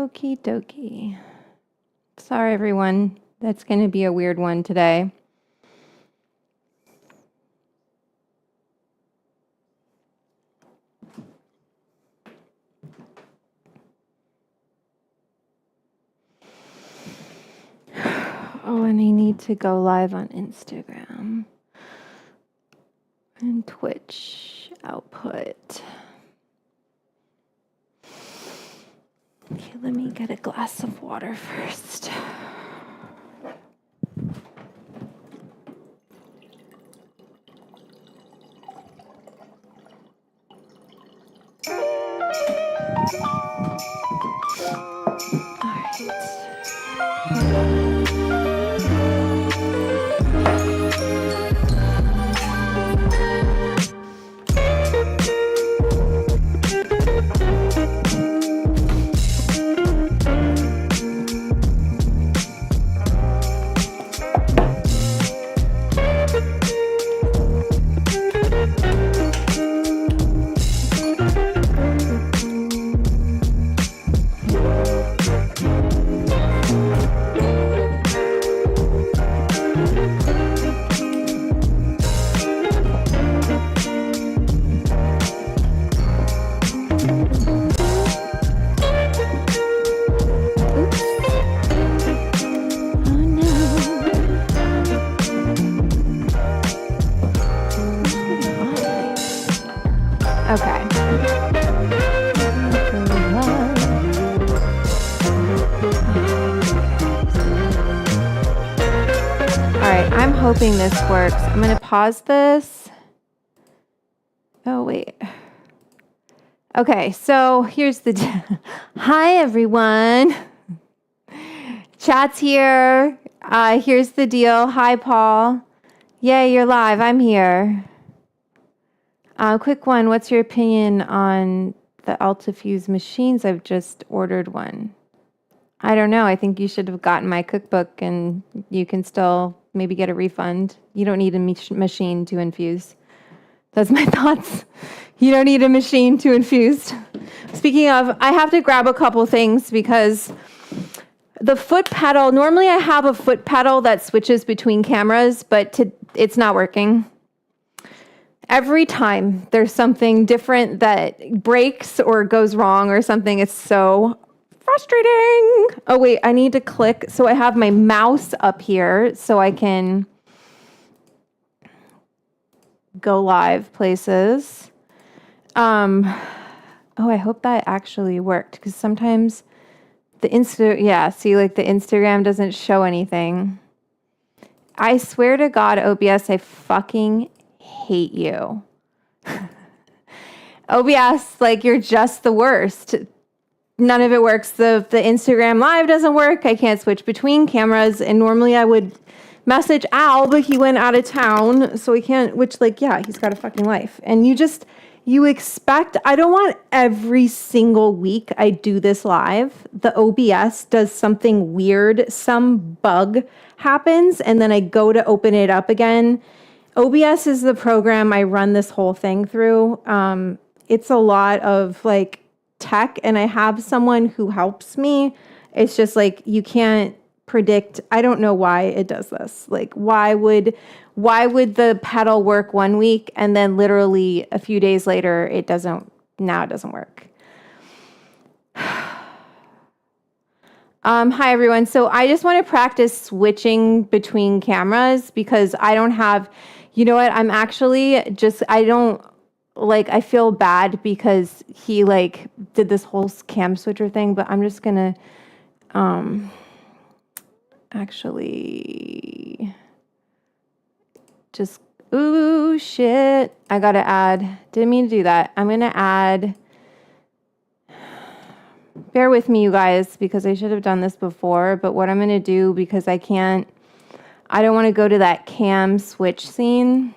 Okie dokie. Sorry, everyone. That's going to be a weird one today. Oh, and I need to go live on Instagram and Twitch output. Okay, let me get a glass of water first. Hoping this works. I'm going to pause this. Oh, wait. Okay, so here's the... Hi, everyone. Chat's here. Here's the deal. Hi, Paul. Yay, you're live. I'm here. Quick one. What's your opinion on the Altafuse machines? I've just ordered one. I don't know. I think you should have gotten my cookbook and you can still maybe get a refund. You don't need a machine to infuse. That's my thoughts. You don't need a machine to infuse. Speaking of, I have to grab a couple things because the foot pedal, normally I have a foot pedal that switches between cameras, but it's not working. Every time there's something different that breaks or goes wrong or something, it's so frustrating. Oh, wait, I need to click. So I have my mouse up here so I can go live places. Oh, I hope that actually worked because sometimes the Instagram doesn't show anything. I swear to God, OBS, I fucking hate you. OBS, you're just the worst. None of it works. The Instagram live doesn't work. I can't switch between cameras. And normally I would message Al, but he went out of town. So he can't, he's got a fucking life. And you expect, I don't want every single week I do this live, the OBS does something weird, some bug happens, and then I go to open it up again. OBS is the program I run this whole thing through. It's a lot of tech, and I have someone who helps me. It's just you can't predict. I don't know why it does this. Why would the pedal work one week and then literally a few days later it doesn't work. Hi everyone. So I just want to practice switching between cameras because I don't have, I'm actually I feel bad because he did this whole cam switcher thing, but I'm just gonna ooh shit. I gotta add, didn't mean to do that. I'm gonna add, bear with me you guys because I should have done this before, but what I'm gonna do because I don't wanna go to that cam switch scene.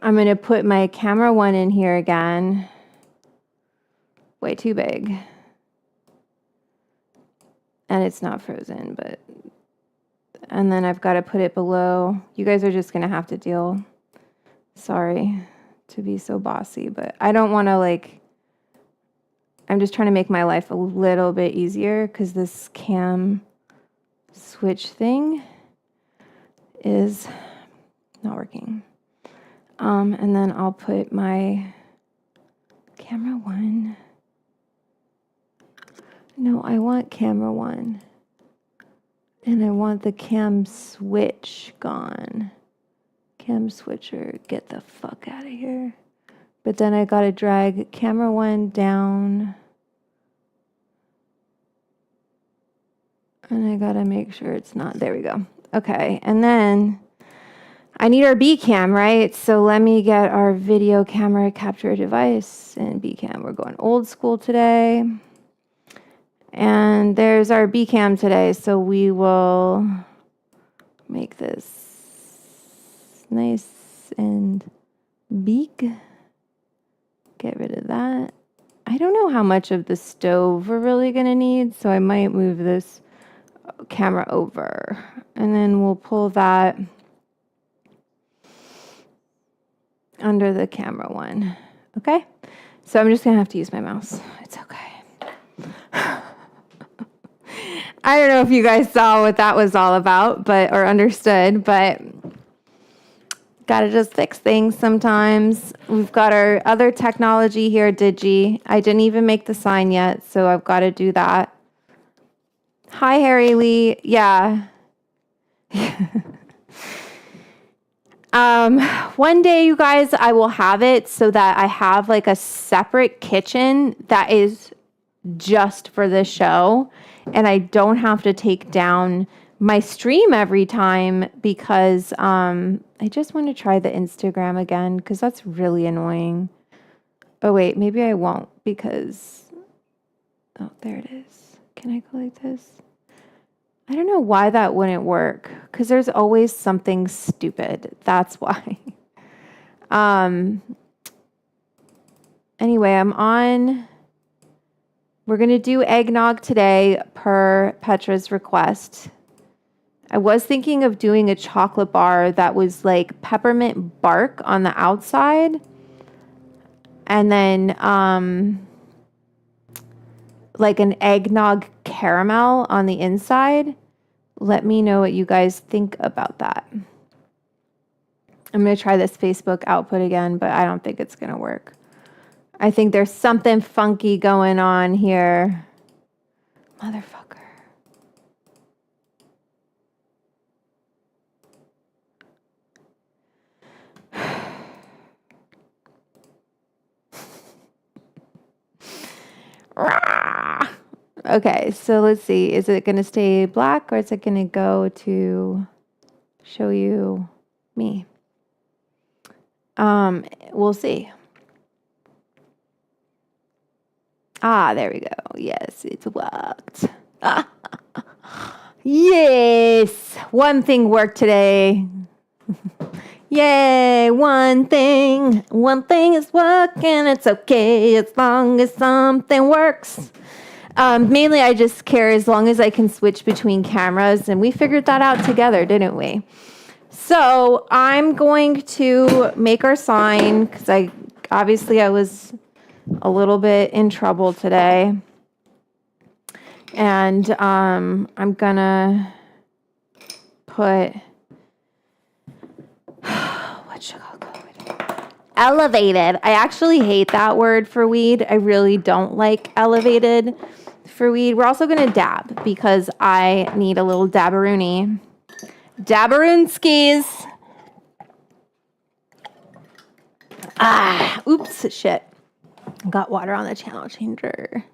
I'm going to put my camera one in here again. Way too big. And it's not frozen, and then I've got to put it below. You guys are just going to have to deal. Sorry to be so bossy, but I don't want to I'm just trying to make my life a little bit easier because this cam switch thing is not working. And then I'll put my camera 1. No, I want camera 1. And I want the cam switch gone. Cam switcher, get the fuck out of here. But then I gotta drag camera 1 down. And I gotta make sure it's not, there we go. Okay, and then I need our B cam, right? So let me get our video camera capture device and B cam. We're going old school today. And there's our B cam today. So we will make this nice and big. Get rid of that. I don't know how much of the stove we're really gonna need, so I might move this camera over. And then we'll pull that under the camera 1. Okay? So I'm just gonna have to use my mouse. It's okay. I don't know if you guys saw what that was all about, or understood, but gotta just fix things sometimes. We've got our other technology here, Digi. I didn't even make the sign yet, so I've got to do that. Hi, Harry Lee. Yeah. One day, you guys, I will have it so that I have like a separate kitchen that is just for this show, and I don't have to take down my stream every time because I just want to try the Instagram again because that's really annoying. Oh wait, maybe I won't because, oh, there it is. Can I go like this? I don't know why that wouldn't work because there's always something stupid. That's why. Anyway, we're going to do eggnog today per Petra's request. I was thinking of doing a chocolate bar that was like peppermint bark on the outside and then like an eggnog caramel on the inside. Let me know what you guys think about that. I'm going to try this Facebook output again, but I don't think it's going to work. I think there's something funky going on here. Motherfucker. Okay, so let's see. Is it going to stay black or is it going to go to show you me? We'll see. Ah, there we go. Yes, it's worked. Yes, one thing worked today. Yay, one thing is working. It's okay as long as something works. Mainly I just care as long as I can switch between cameras, and we figured that out together, didn't we? So I'm going to make our sign because I was a little bit in trouble today. And I'm gonna put what should I go with? Elevated. I actually hate that word for weed. I really don't like elevated for weed. We're also gonna dab because I need a little dabberoony. Dabberoonskis. Oops, shit. Got water on the channel changer.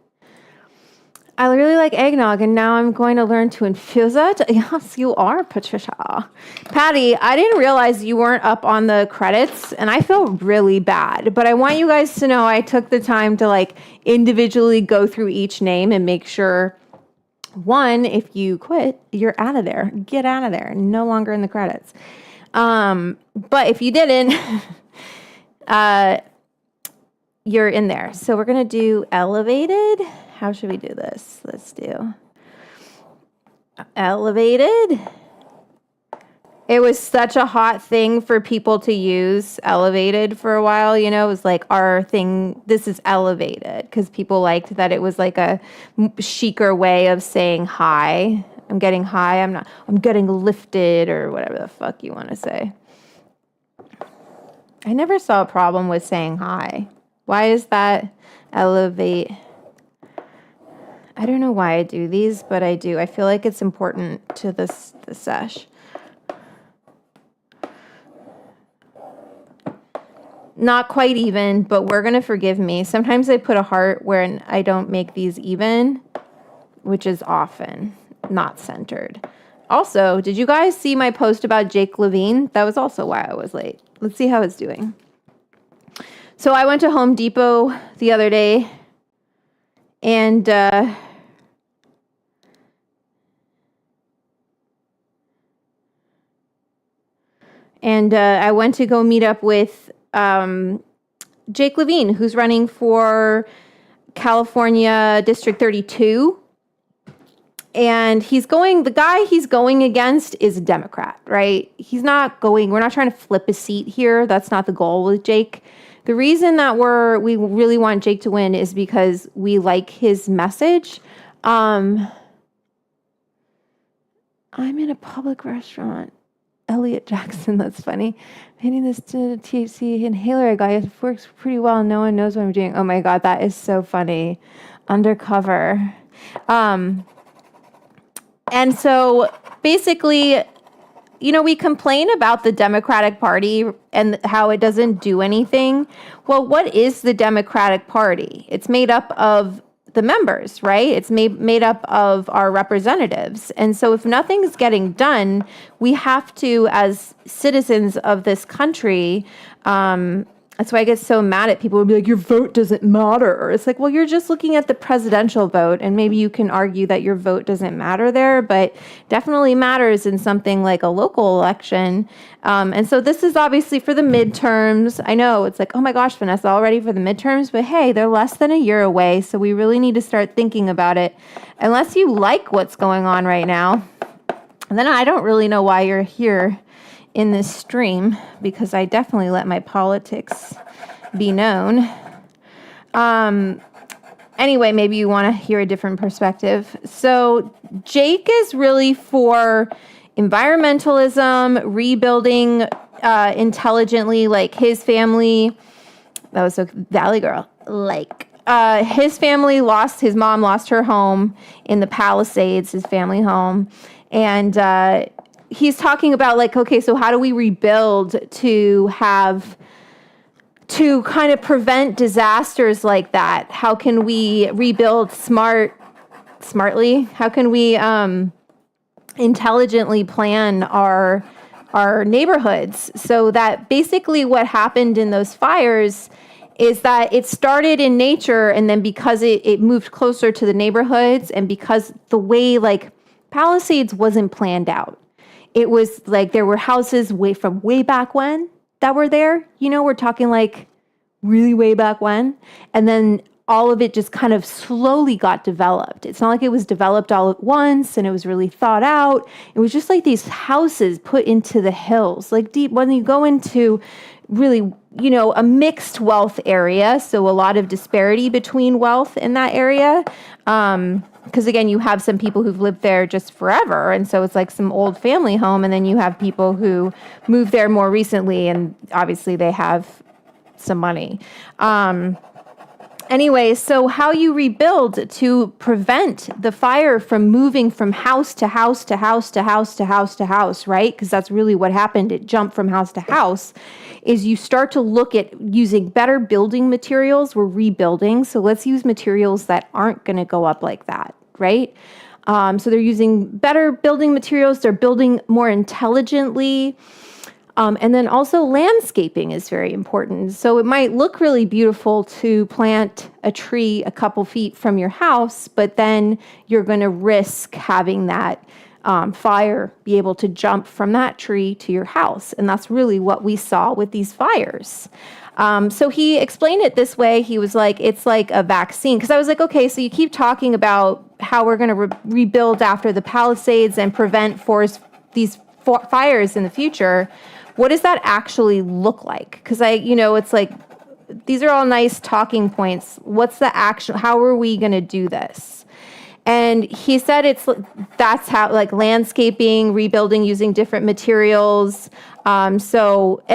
I really like eggnog, and now I'm going to learn to infuse it. Yes, you are, Patricia. Patty, I didn't realize you weren't up on the credits, and I feel really bad. But I want you guys to know I took the time to like individually go through each name and make sure, one, if you quit, you're out of there. Get out of there. No longer in the credits. But if you didn't, you're in there. So we're going to do elevated. How should we do this? Let's do elevated. It was such a hot thing for people to use elevated for a while, you know, it was like our thing, this is elevated, because people liked that it was like a chicer way of saying hi. I'm getting high, I'm getting lifted, or whatever the fuck you want to say. I never saw a problem with saying hi. Why is that elevate? I don't know why I do these, but I do. I feel like it's important to the sesh. Not quite even, but we're going to forgive me. Sometimes I put a heart where I don't make these even, which is often not centered. Also, did you guys see my post about Jake Levine? That was also why I was late. Let's see how it's doing. So I went to Home Depot the other day, and I went to go meet up with Jake Levine, who's running for California District 32. And the guy he's going against is a Democrat, right? We're not trying to flip a seat here. That's not the goal with Jake. The reason that we really want Jake to win is because we like his message. I'm in a public restaurant. Elliot Jackson, that's funny. Hitting this to THC inhaler I got. It works pretty well. No one knows what I'm doing. Oh my God, that is so funny. Undercover. And so basically, you know, we complain about the Democratic Party and how it doesn't do anything. Well, what is the Democratic Party? It's made up of the members, right? It's made up of our representatives. And so if nothing's getting done, we have to, as citizens of this country, that's why I get so mad at people who be like, your vote doesn't matter. It's like, well, you're just looking at the presidential vote, and maybe you can argue that your vote doesn't matter there, but definitely matters in something like a local election. And so this is obviously for the midterms. I know it's like, oh my gosh, Vanessa, already for the midterms, but hey, they're less than a year away, so we really need to start thinking about it. Unless you like what's going on right now, and then I don't really know why you're here in this stream, because I definitely let my politics be known. Anyway, maybe you want to hear a different perspective. So Jake is really for environmentalism, rebuilding intelligently, like his family. That was a Valley girl. His family his mom lost her home in the Palisades, his family home. And he's talking about like, okay, so how do we rebuild to kind of prevent disasters like that? How can we rebuild smartly? How can we intelligently plan our neighborhoods so that basically what happened in those fires is that it started in nature, and then because it moved closer to the neighborhoods, and because the way like Palisades wasn't planned out. It was like there were houses way back when that were there. You know, we're talking like really way back when. And then all of it just kind of slowly got developed. It's not like it was developed all at once and it was really thought out. It was just like these houses put into the hills, like deep. When you go into really, you know, a mixed wealth area, so a lot of disparity between wealth in that area. Because again, you have some people who've lived there just forever. And so it's like some old family home. And then you have people who moved there more recently. And obviously they have some money. Anyway, so how you rebuild to prevent the fire from moving from house to house to house to house to house to house, right? Because that's really what happened. It jumped from house to house. Is you start to look at using better building materials. We're rebuilding, so let's use materials that aren't going to go up like that, right? So they're using better building materials. They're building more intelligently. And then also landscaping is very important. So it might look really beautiful to plant a tree a couple feet from your house, but then you're going to risk having that fire be able to jump from that tree to your house. And that's really what we saw with these fires. So he explained it this way. He was like, it's like a vaccine. Because I was like, okay, so you keep talking about how we're going to rebuild after the Palisades and prevent these fires in the future, what does that actually look like? Because it's like, these are all nice talking points. What's the actual, how are we going to do this? And he said that's how, like, landscaping, rebuilding using different materials. And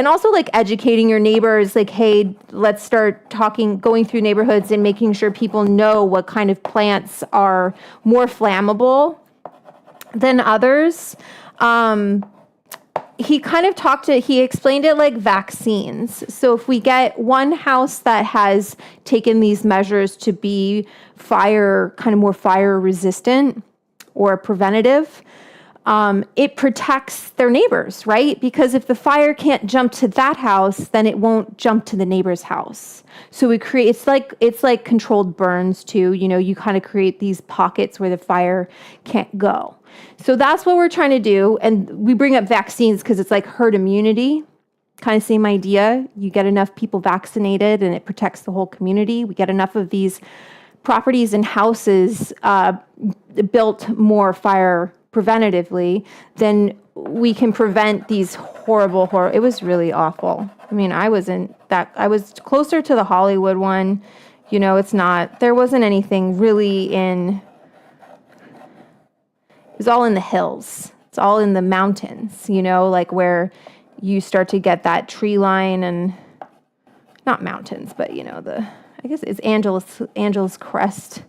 also like educating your neighbors, like, hey, let's start going through neighborhoods and making sure people know what kind of plants are more flammable than others. He explained it like vaccines. So if we get one house that has taken these measures to be more fire resistant or preventative, it protects their neighbors, right? Because if the fire can't jump to that house, then it won't jump to the neighbor's house. So it's like controlled burns too. You kind of create these pockets where the fire can't go. So that's what we're trying to do. And we bring up vaccines because it's like herd immunity, kind of same idea. You get enough people vaccinated and it protects the whole community. We get enough of these properties and houses built more fire preventatively, then we can prevent these horrible. It was really awful. I mean, I was closer to the Hollywood one. There wasn't anything really it was all in the hills. It's all in the mountains, like where you start to get that tree line, and not mountains, but I guess it's Angeles Crest.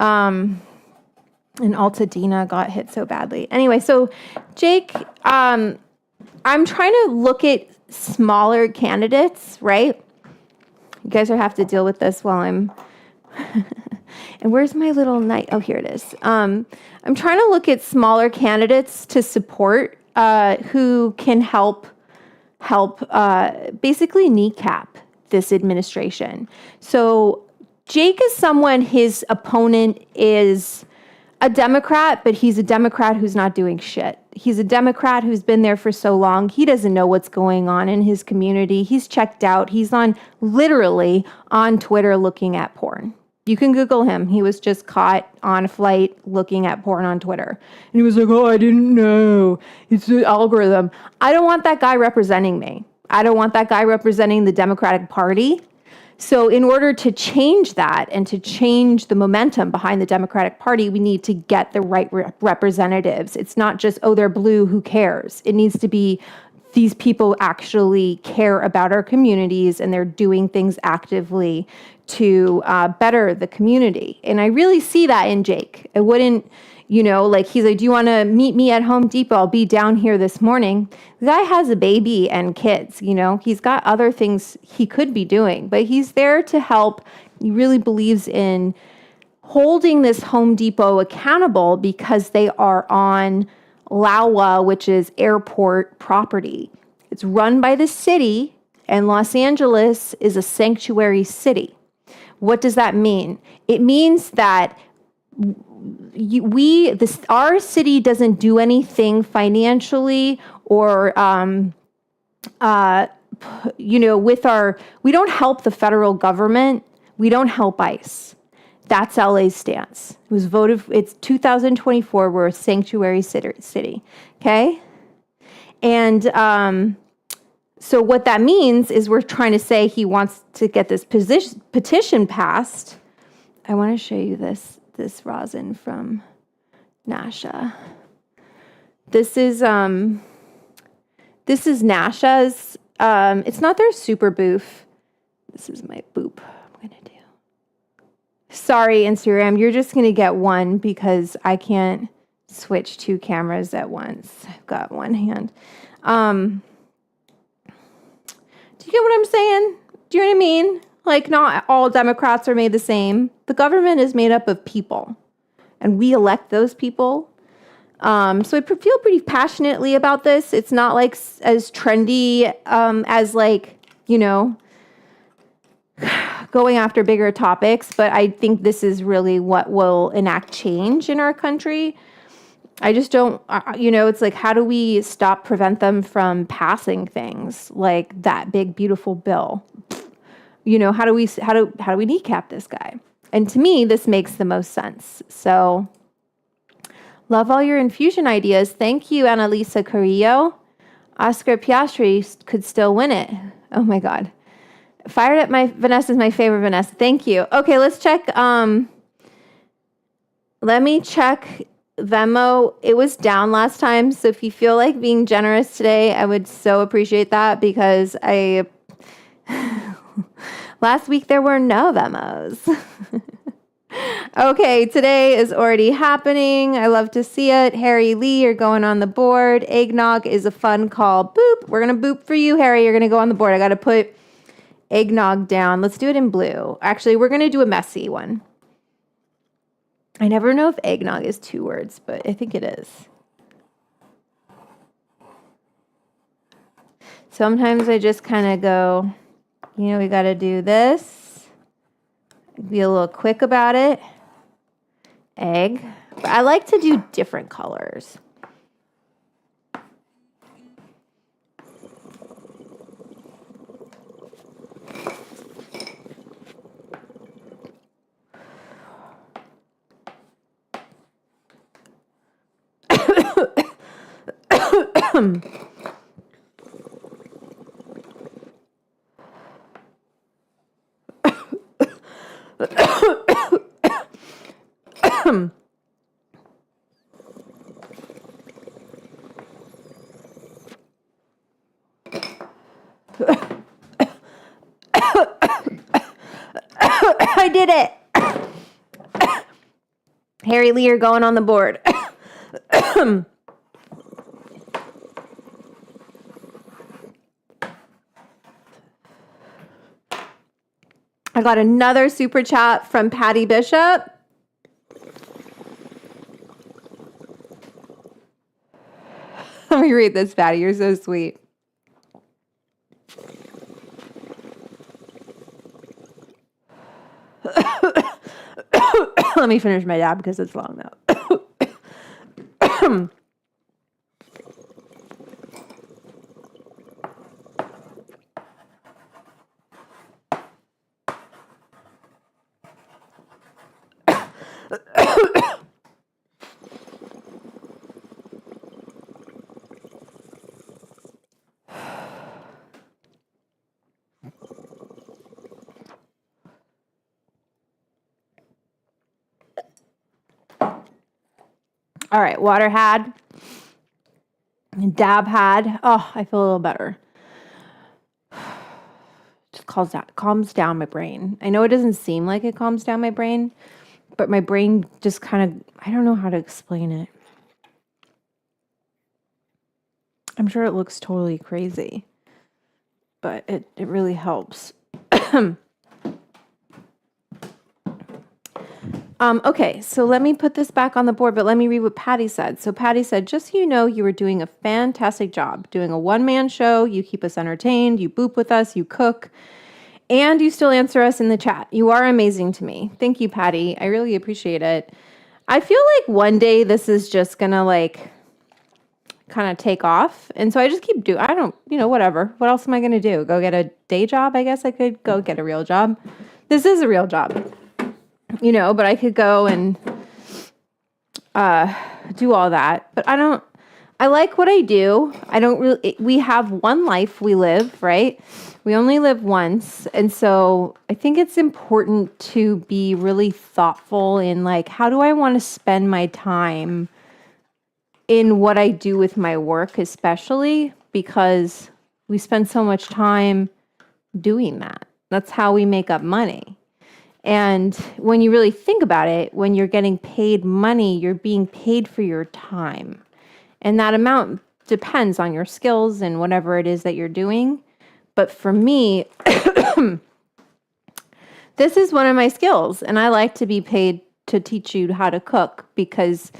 And Altadena got hit so badly. Anyway, so Jake, I'm trying to look at smaller candidates, right? You guys will have to deal with this while I'm... And where's my little knife? Oh, here it is. I'm trying to look at smaller candidates to support who can help basically kneecap this administration. So Jake is someone, his opponent is a Democrat, but he's a Democrat who's not doing shit. He's a Democrat who's been there for so long. He doesn't know what's going on in his community. He's checked out. He's literally on Twitter looking at porn. You can Google him. He was just caught on a flight looking at porn on Twitter. And he was like, oh, I didn't know. It's the algorithm. I don't want that guy representing me. I don't want that guy representing the Democratic Party. So in order to change that and to change the momentum behind the Democratic Party, we need to get the right representatives. It's not just, oh, they're blue, who cares? It needs to be these people actually care about our communities and they're doing things actively to better the community. And I really see that in Jake. I wouldn't, he's like, do you want to meet me at Home Depot? I'll be down here this morning. The guy has a baby and kids, he's got other things he could be doing, but he's there to help. He really believes in holding this Home Depot accountable because they are on LAWA, which is airport property. It's run by the city, and Los Angeles is a sanctuary city. What does that mean? It means that our city doesn't do anything financially or, we don't help the federal government. We don't help ICE. That's LA's stance. It was voted, it's 2024, we're a sanctuary city, okay? And so what that means is we're trying to say he wants to get this petition passed. I want to show you this rosin from Nasha. This is Nasha's, it's not their super boof. This is my boop I'm going to do. Sorry, Instagram, you're just going to get one because I can't switch two cameras at once. I've got one hand. Do you get what I'm saying? Do you know what I mean? Like, not all Democrats are made the same. The government is made up of people, and we elect those people. So I feel pretty passionately about this. It's not like as trendy as going after bigger topics, but I think this is really what will enact change in our country. I just don't, it's like, how do we prevent them from passing things like that big, beautiful bill? How do we kneecap this guy? And to me, this makes the most sense. So Love all your infusion ideas. Thank you, Annalisa Carrillo. Oscar Piastri could still win it. Oh my God. Fired Up My Vanessa's my favorite Vanessa. Thank you. Okay, let's check. Let me check Venmo. It was down last time. So if you feel like being generous today, I would so appreciate that because last week there were no Venmos. Okay, today is already happening. I love to see it. Harry Lee, you're going on the board. Eggnog is a fun call. Boop. We're going to boop for you, Harry. You're going to go on the board. I got to put eggnog down. Let's do it in blue. Actually, we're going to do a messy one. I never know if eggnog is 2 words, but I think it is. Sometimes I just kind of go, we got to do this. Be a little quick about it. Egg. But I like to do different colors. I did it. Harry Lee, you're going on the board. I got another super chat from Patty Bishop. Let me read this, Patty. You're so sweet. Let me finish my dab because it's long now. All right, water had, dab had. Oh, I feel a little better. Just calms down my brain. I know it doesn't seem like it calms down my brain, but my brain just kind of, I don't know how to explain it. I'm sure it looks totally crazy, but it really helps. Okay, so let me put this back on the board, but let me read what Patty said. So Patty said, just so you know, you were doing a fantastic job doing a one-man show. You keep us entertained. You boop with us. You cook. And you still answer us in the chat. You are amazing to me. Thank you, Patty. I really appreciate it. I feel like one day this is just going to kind of take off. And so I just keep doing, I don't, whatever. What else am I going to do? Go get a day job? I guess I could go get a real job. This is a real job. But I could go and do all that. But I like what I do. We have one life we live, right? We only live once. And so I think it's important to be really thoughtful in how do I want to spend my time in what I do with my work, especially because we spend so much time doing that. That's how we make up money. And when you really think about it, when you're getting paid money, you're being paid for your time. And that amount depends on your skills and whatever it is that you're doing. But for me, this is one of my skills. And I like to be paid to teach you how to cook because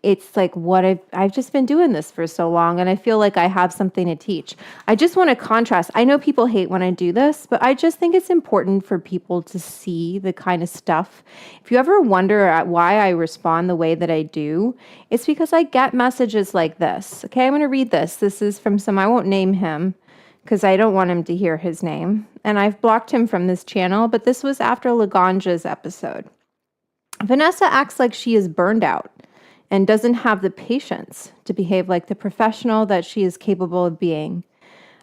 it's what I've just been doing this for so long, and I feel like I have something to teach. I just want to contrast. I know people hate when I do this, but I just think it's important for people to see the kind of stuff. If you ever wonder at why I respond the way that I do, it's because I get messages like this. Okay, I'm going to read this. This is from I won't name him because I don't want him to hear his name, and I've blocked him from this channel, but this was after Laganja's episode. Vanessa acts like she is burned out and doesn't have the patience to behave like the professional that she is capable of being.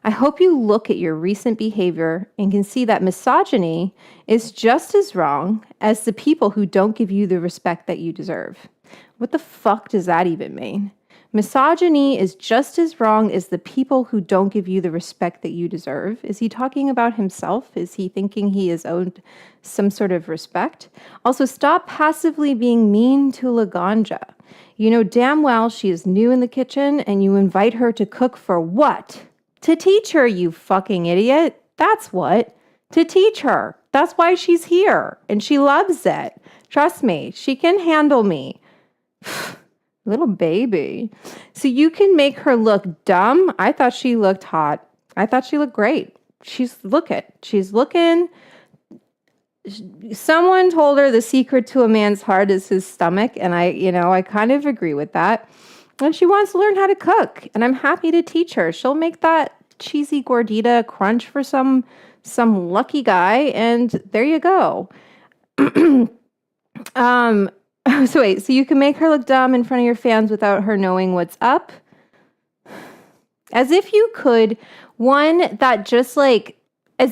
I hope you look at your recent behavior and can see that misogyny is just as wrong as the people who don't give you the respect that you deserve. What the fuck does that even mean? Misogyny is just as wrong as the people who don't give you the respect that you deserve. Is he talking about himself? Is he thinking he is owed some sort of respect? Also, stop passively being mean to Laganja. You know damn well she is new in the kitchen and you invite her to cook for what? To teach her, you fucking idiot. That's what. To teach her. That's why she's here. And she loves it. Trust me, she can handle me. Little baby. So you can make her look dumb. I thought she looked hot. I thought she looked great. She's looking. Someone told her the secret to a man's heart is his stomach. And I kind of agree with that. And she wants to learn how to cook. And I'm happy to teach her. She'll make that cheesy gordita crunch for some lucky guy. And there you go. So you can make her look dumb in front of your fans without her knowing what's up? As if you could, as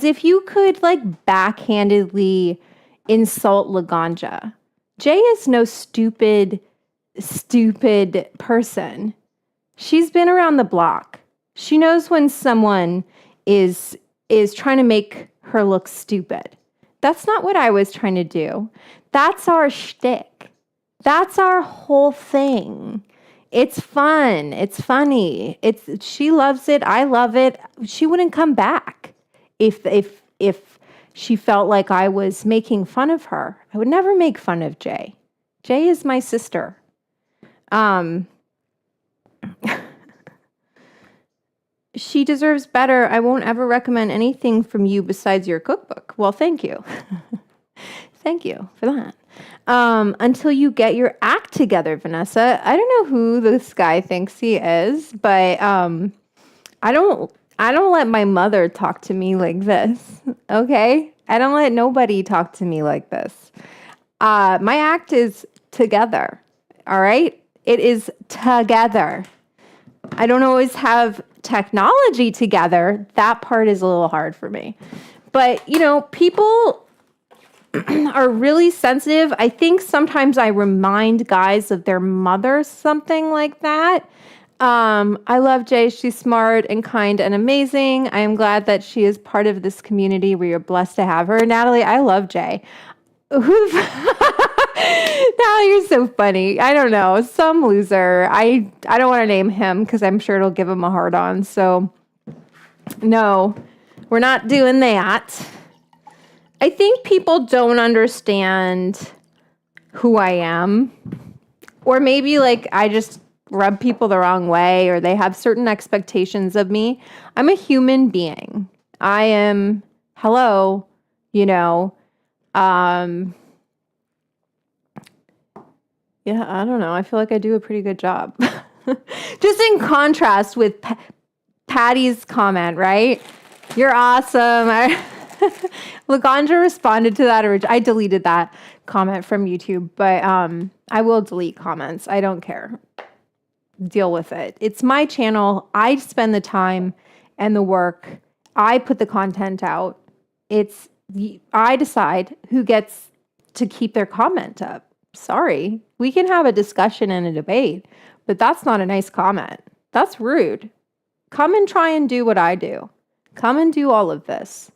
if you could backhandedly insult Laganja. Jay is no stupid person. She's been around the block. She knows when someone is trying to make her look stupid. That's not what I was trying to do. That's our shtick. That's our whole thing. It's fun. It's funny. She loves it. I love it. She wouldn't come back if she felt like I was making fun of her. I would never make fun of Jay. Jay is my sister. She deserves better. I won't ever recommend anything from you besides your cookbook. Well, thank you. Thank you for that. Until you get your act together, Vanessa. I don't know who this guy thinks he is, but I don't let my mother talk to me like this. Okay? I don't let nobody talk to me like this. My act is together. All right? It is together. I don't always have technology together. That part is a little hard for me. But, people are really sensitive. I think sometimes I remind guys of their mother, something like that. I love Jay. She's smart and kind and amazing. I am glad that she is part of this community. We are blessed to have her. Natalie, I love Jay. Natalie, you're so funny. I don't know. Some loser. I don't want to name him because I'm sure it'll give him a hard on. So, no, we're not doing that. I think people don't understand who I am. Or maybe I just rub people the wrong way, or they have certain expectations of me. I'm a human being. I am, hello, yeah, I don't know. I feel like I do a pretty good job. Just in contrast with Patty's comment, right? You're awesome. Laganja responded to that. I deleted that comment from YouTube, but I will delete comments. I don't care. Deal with it. It's my channel. I spend the time and the work. I put the content out. I decide who gets to keep their comment up. Sorry. We can have a discussion and a debate, but that's not a nice comment. That's rude. Come and try and do what I do. Come and do all of this.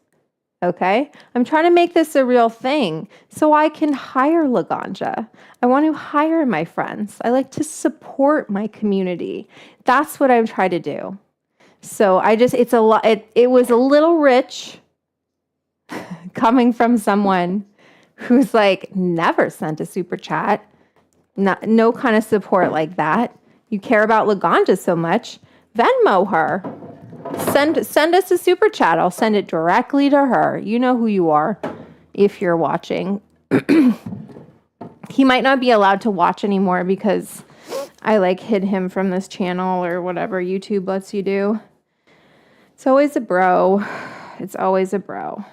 Okay? I'm trying to make this a real thing so I can hire Laganja. I want to hire my friends. I like to support my community. That's what I'm trying to do. So it's a lot. It was a little rich coming from someone who's never sent a super chat. No kind of support like that. You care about Laganja so much. Venmo her. Send us a super chat. I'll send it directly to her. You know who you are if you're watching. He might not be allowed to watch anymore because I hid him from this channel or whatever YouTube lets you do. It's always a bro. It's always a bro.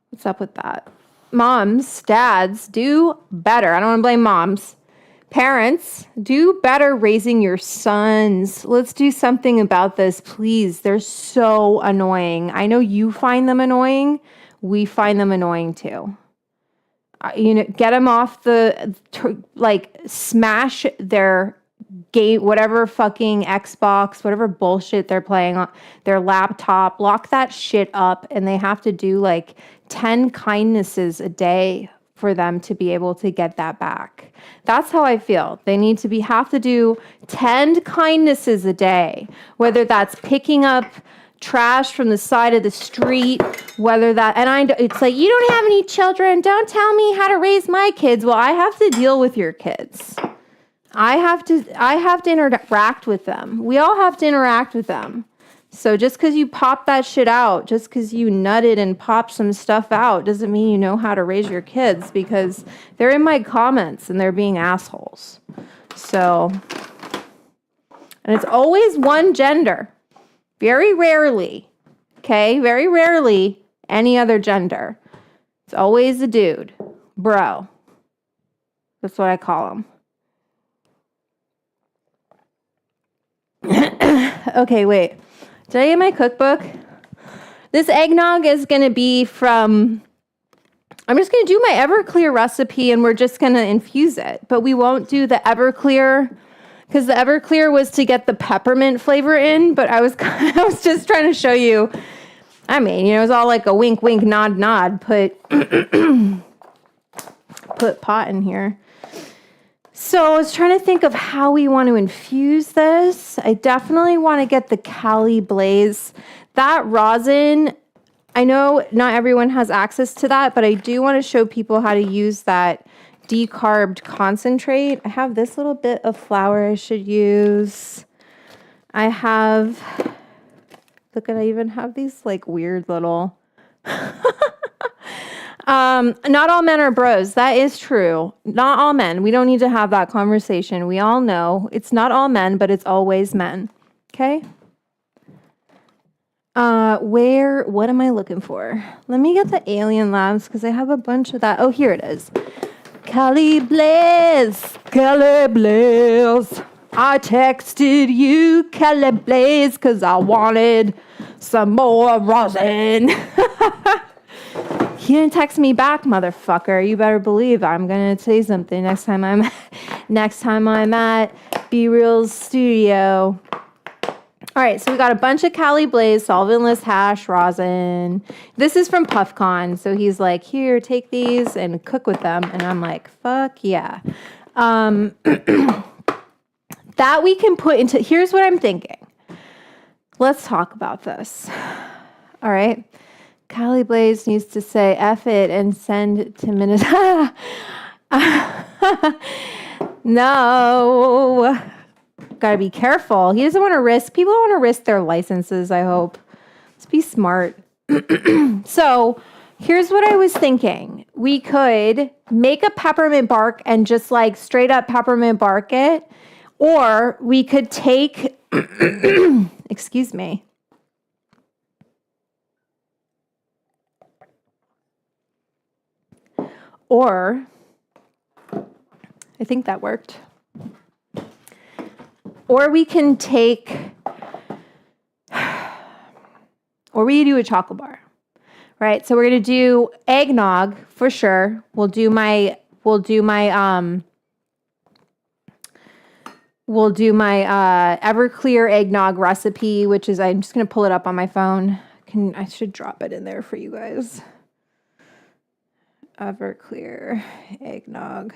What's up with that? Moms, dads, do better. I don't want to blame moms, Parents, do better raising your sons. Let's do something about this, please. They're so annoying. I know you find them annoying. We find them annoying too. Get them off smash their game, whatever fucking Xbox, whatever bullshit they're playing on their laptop, lock that shit up, and they have to do 10 kindnesses a day for them to be able to get that back. That's how I feel. They have to do 10 kindnesses a day, whether that's picking up trash from the side of the street, it's like, you don't have any children. Don't tell me how to raise my kids. Well, I have to deal with your kids. I have to interact with them. We all have to interact with them. So just because you pop that shit out, just because you nutted and popped some stuff out, doesn't mean you know how to raise your kids, because they're in my comments and they're being assholes. So, and it's always one gender. Very rarely, okay? Very rarely any other gender. It's always a dude. Bro. That's what I call him. Okay, wait. Did I get my cookbook? This eggnog is going to be I'm just going to do my Everclear recipe and we're just going to infuse it. But we won't do the Everclear, because the Everclear was to get the peppermint flavor in. But I was just trying to show you. I mean, it was all like a wink, wink, nod, nod. Put pot in here. So I was trying to think of how we want to infuse this. I definitely want to get the Cali Blaze. That rosin, I know not everyone has access to that, but I do want to show people how to use that decarbed concentrate. I have this little bit of flour I should use. I even have these weird little... Not all men are bros. That is true. Not all men. We don't need to have that conversation. We all know it's not all men, but it's always men. Okay? What am I looking for? Let me get the Alien Labs because I have a bunch of that. Oh, here it is. Cali Blaze. Cali Blaze. I texted you Cali Blaze because I wanted some more rosin. He didn't text me back, motherfucker. You better believe I'm gonna say something next time I'm at Be Real's studio. All right, so we got a bunch of Cali Blaze solventless hash rosin. This is from PuffCon, so he's like, "Here, take these and cook with them," and I'm like, "Fuck yeah!" That we can put into. Here's what I'm thinking. Let's talk about this. All right. Cali Blaze needs to say F it and send to Minnesota. No. Gotta be careful. He doesn't want to risk. People don't want to risk their licenses, I hope. Let's be smart. So here's what I was thinking. We could make a peppermint bark and just straight up peppermint bark it. Or we could take, excuse me. Or, I think that worked. Or we can take, or we do a chocolate bar, right? So we're going to do eggnog for sure. We'll do my Everclear eggnog recipe, which is, I'm just going to pull it up on my phone. I should drop it in there for you guys. Everclear eggnog.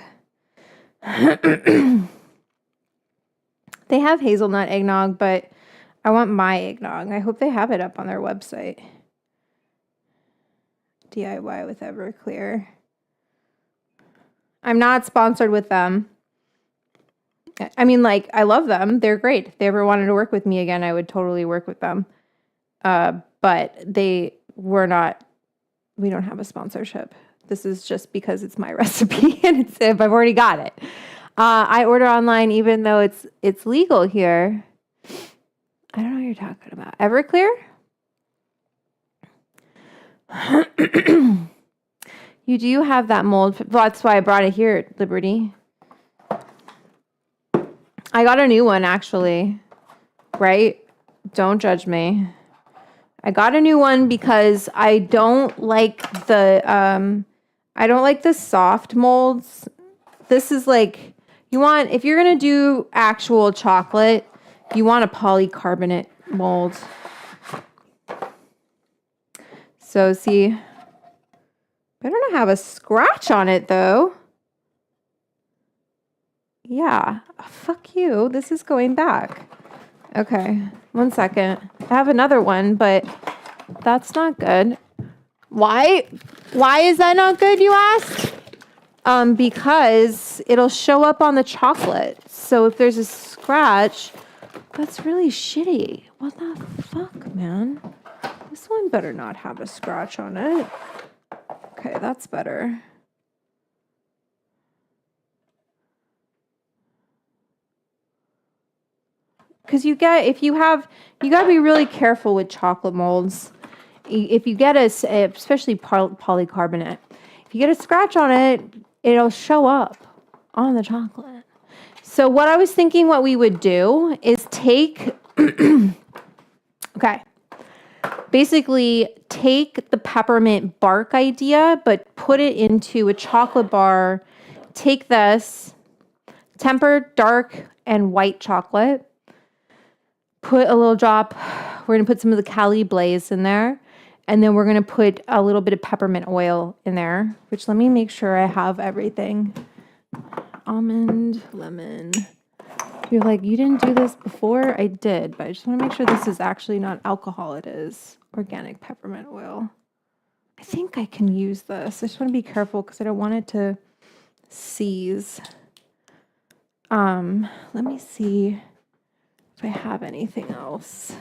They have hazelnut eggnog, but I want my eggnog. I hope they have it up on their website. DIY with Everclear. I'm not sponsored with them. I mean, I love them. They're great. If they ever wanted to work with me again, I would totally work with them. But we don't have a sponsorship. This is just because it's my recipe and I've already got it. I order online even though it's legal here. I don't know what you're talking about. Everclear? You do have that mold. Well, that's why I brought it here, Liberty. I got a new one actually, right? Don't judge me. I got a new one because I don't like the soft molds. This is like, if you're going to do actual chocolate, you want a polycarbonate mold. So see, better not have a scratch on it though. Yeah, fuck you. This is going back. Okay, 1 second. I have another one, but that's not good. Why? Why is that not good, you ask? Because it'll show up on the chocolate. So if there's a scratch, that's really shitty. What the fuck, man? This one better not have a scratch on it. Okay, that's better. Because you gotta be really careful with chocolate molds. If you get especially polycarbonate, if you get a scratch on it, it'll show up on the chocolate. So what I was thinking what we would do is take, basically take the peppermint bark idea, but put it into a chocolate bar. Take this, tempered dark and white chocolate. Put a little drop, we're going to put some of the Cali Blaze in there. And then we're going to put a little bit of peppermint oil in there, which let me make sure I have everything. Almond, lemon. You're like, you didn't do this before? I did, but I just want to make sure this is actually not alcohol. It is organic peppermint oil. I think I can use this. I just want to be careful because I don't want it to seize. Let me see if I have anything else.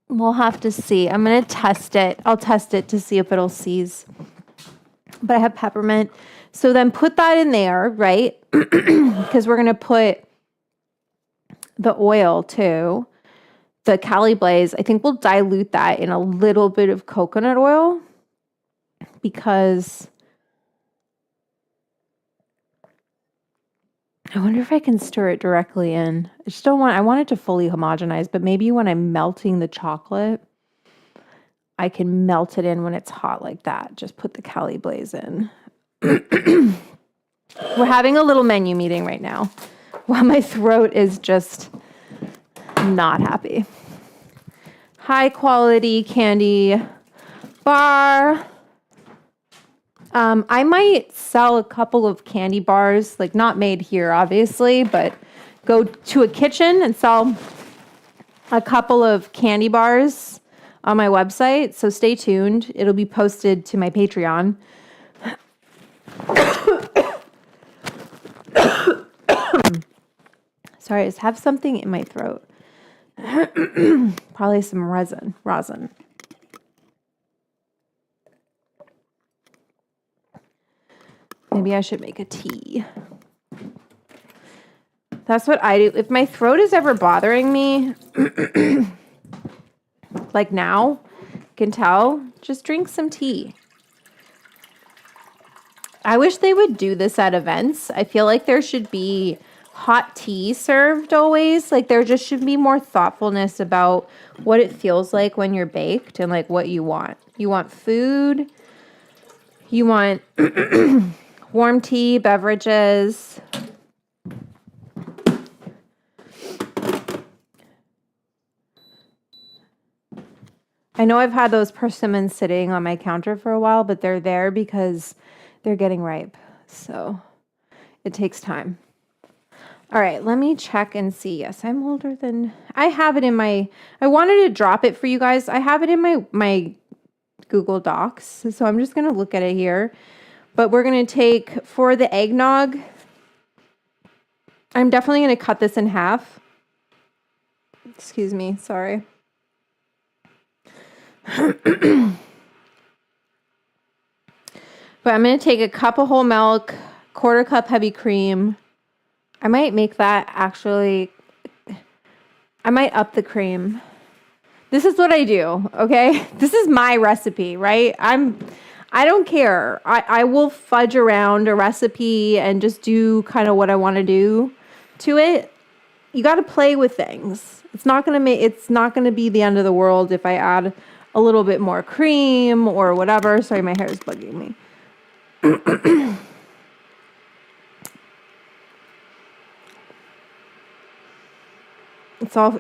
We'll have to see. I'm going to test it. I'll test it to see if it'll seize. But I have peppermint. So then put that in there, right? Because we're going to put the oil too. The Cali Blaze. I think we'll dilute that in a little bit of coconut oil. Because I wonder if I can stir it directly in. I want it to fully homogenize, but maybe when I'm melting the chocolate, I can melt it in when it's hot like that. Just put the Cali Blaze in. We're having a little menu meeting right now while my throat is just not happy. High quality candy bar. I might sell a couple of candy bars, like not made here, obviously, but go to a kitchen and sell a couple of candy bars on my website. So stay tuned. It'll be posted to my Patreon. Sorry, I just have something in my throat. Probably some rosin. Maybe I should make a tea. That's what I do. If my throat is ever bothering me, like now, you can tell, just drink some tea. I wish they would do this at events. I feel like there should be hot tea served always. Like there just should be more thoughtfulness about what it feels like when you're baked and like what you want. You want food. You want warm tea, beverages. I know I've had those persimmons sitting on my counter for a while, but they're there because they're getting ripe. So it takes time. All right, let me check and see. Yes, I'm older than... I have it in my... I wanted to drop it for you guys. I have it in my Google Docs. So I'm just going to look at it here. But we're going to take, for the eggnog, I'm definitely going to cut this in half. Excuse me, sorry. But I'm going to take a cup of whole milk, quarter cup heavy cream. I might make that actually, I might up the cream. This is what I do, okay? This is my recipe, right? I don't care. I will fudge around a recipe and just do kind of what I want to do to it. You got to play with things. It's not going to be the end of the world if I add a little bit more cream or whatever. Sorry, my hair is bugging me.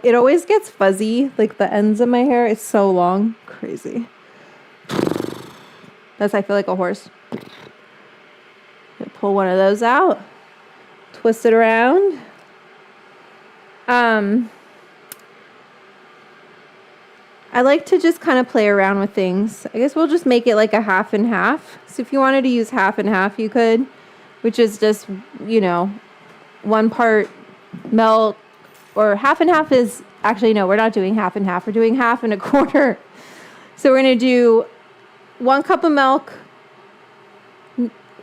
It always gets fuzzy, like the ends of my hair. It's so long. Crazy. I feel like a horse. Pull one of those out. Twist it around. I like to just kind of play around with things. I guess we'll just make it like a half and half. So if you wanted to use half and half, you could, which is just, 1 part milk, or half and half is, actually, no, we're not doing half and half. We're doing half and a quarter. So we're going to do 1 cup of milk,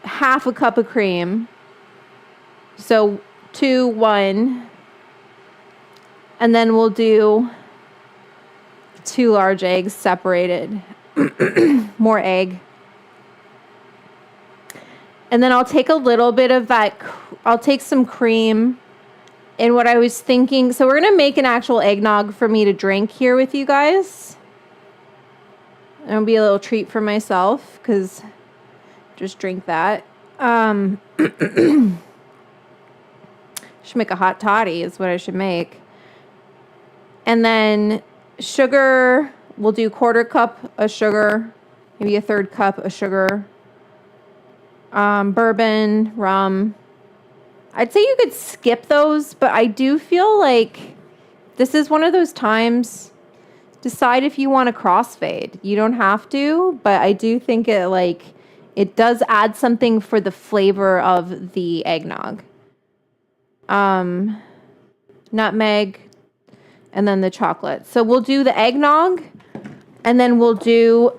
half a cup of cream. So 2, 1. And then we'll do 2 large eggs separated. More egg. And then I'll take a little bit of that. I'll take some cream. And what I was thinking, so we're going to make an actual eggnog for me to drink here with you guys. It'll be a little treat for myself because just drink that. Should make a hot toddy is what I should make. And then sugar, we'll do 1/4 cup of sugar, maybe a 1/3 cup of sugar. Bourbon, rum. I'd say you could skip those, but I do feel like this is one of those times. Decide if you want to crossfade. You don't have to, but I do think it does add something for the flavor of the eggnog. Nutmeg, and then the chocolate. So we'll do the eggnog, and then we'll do.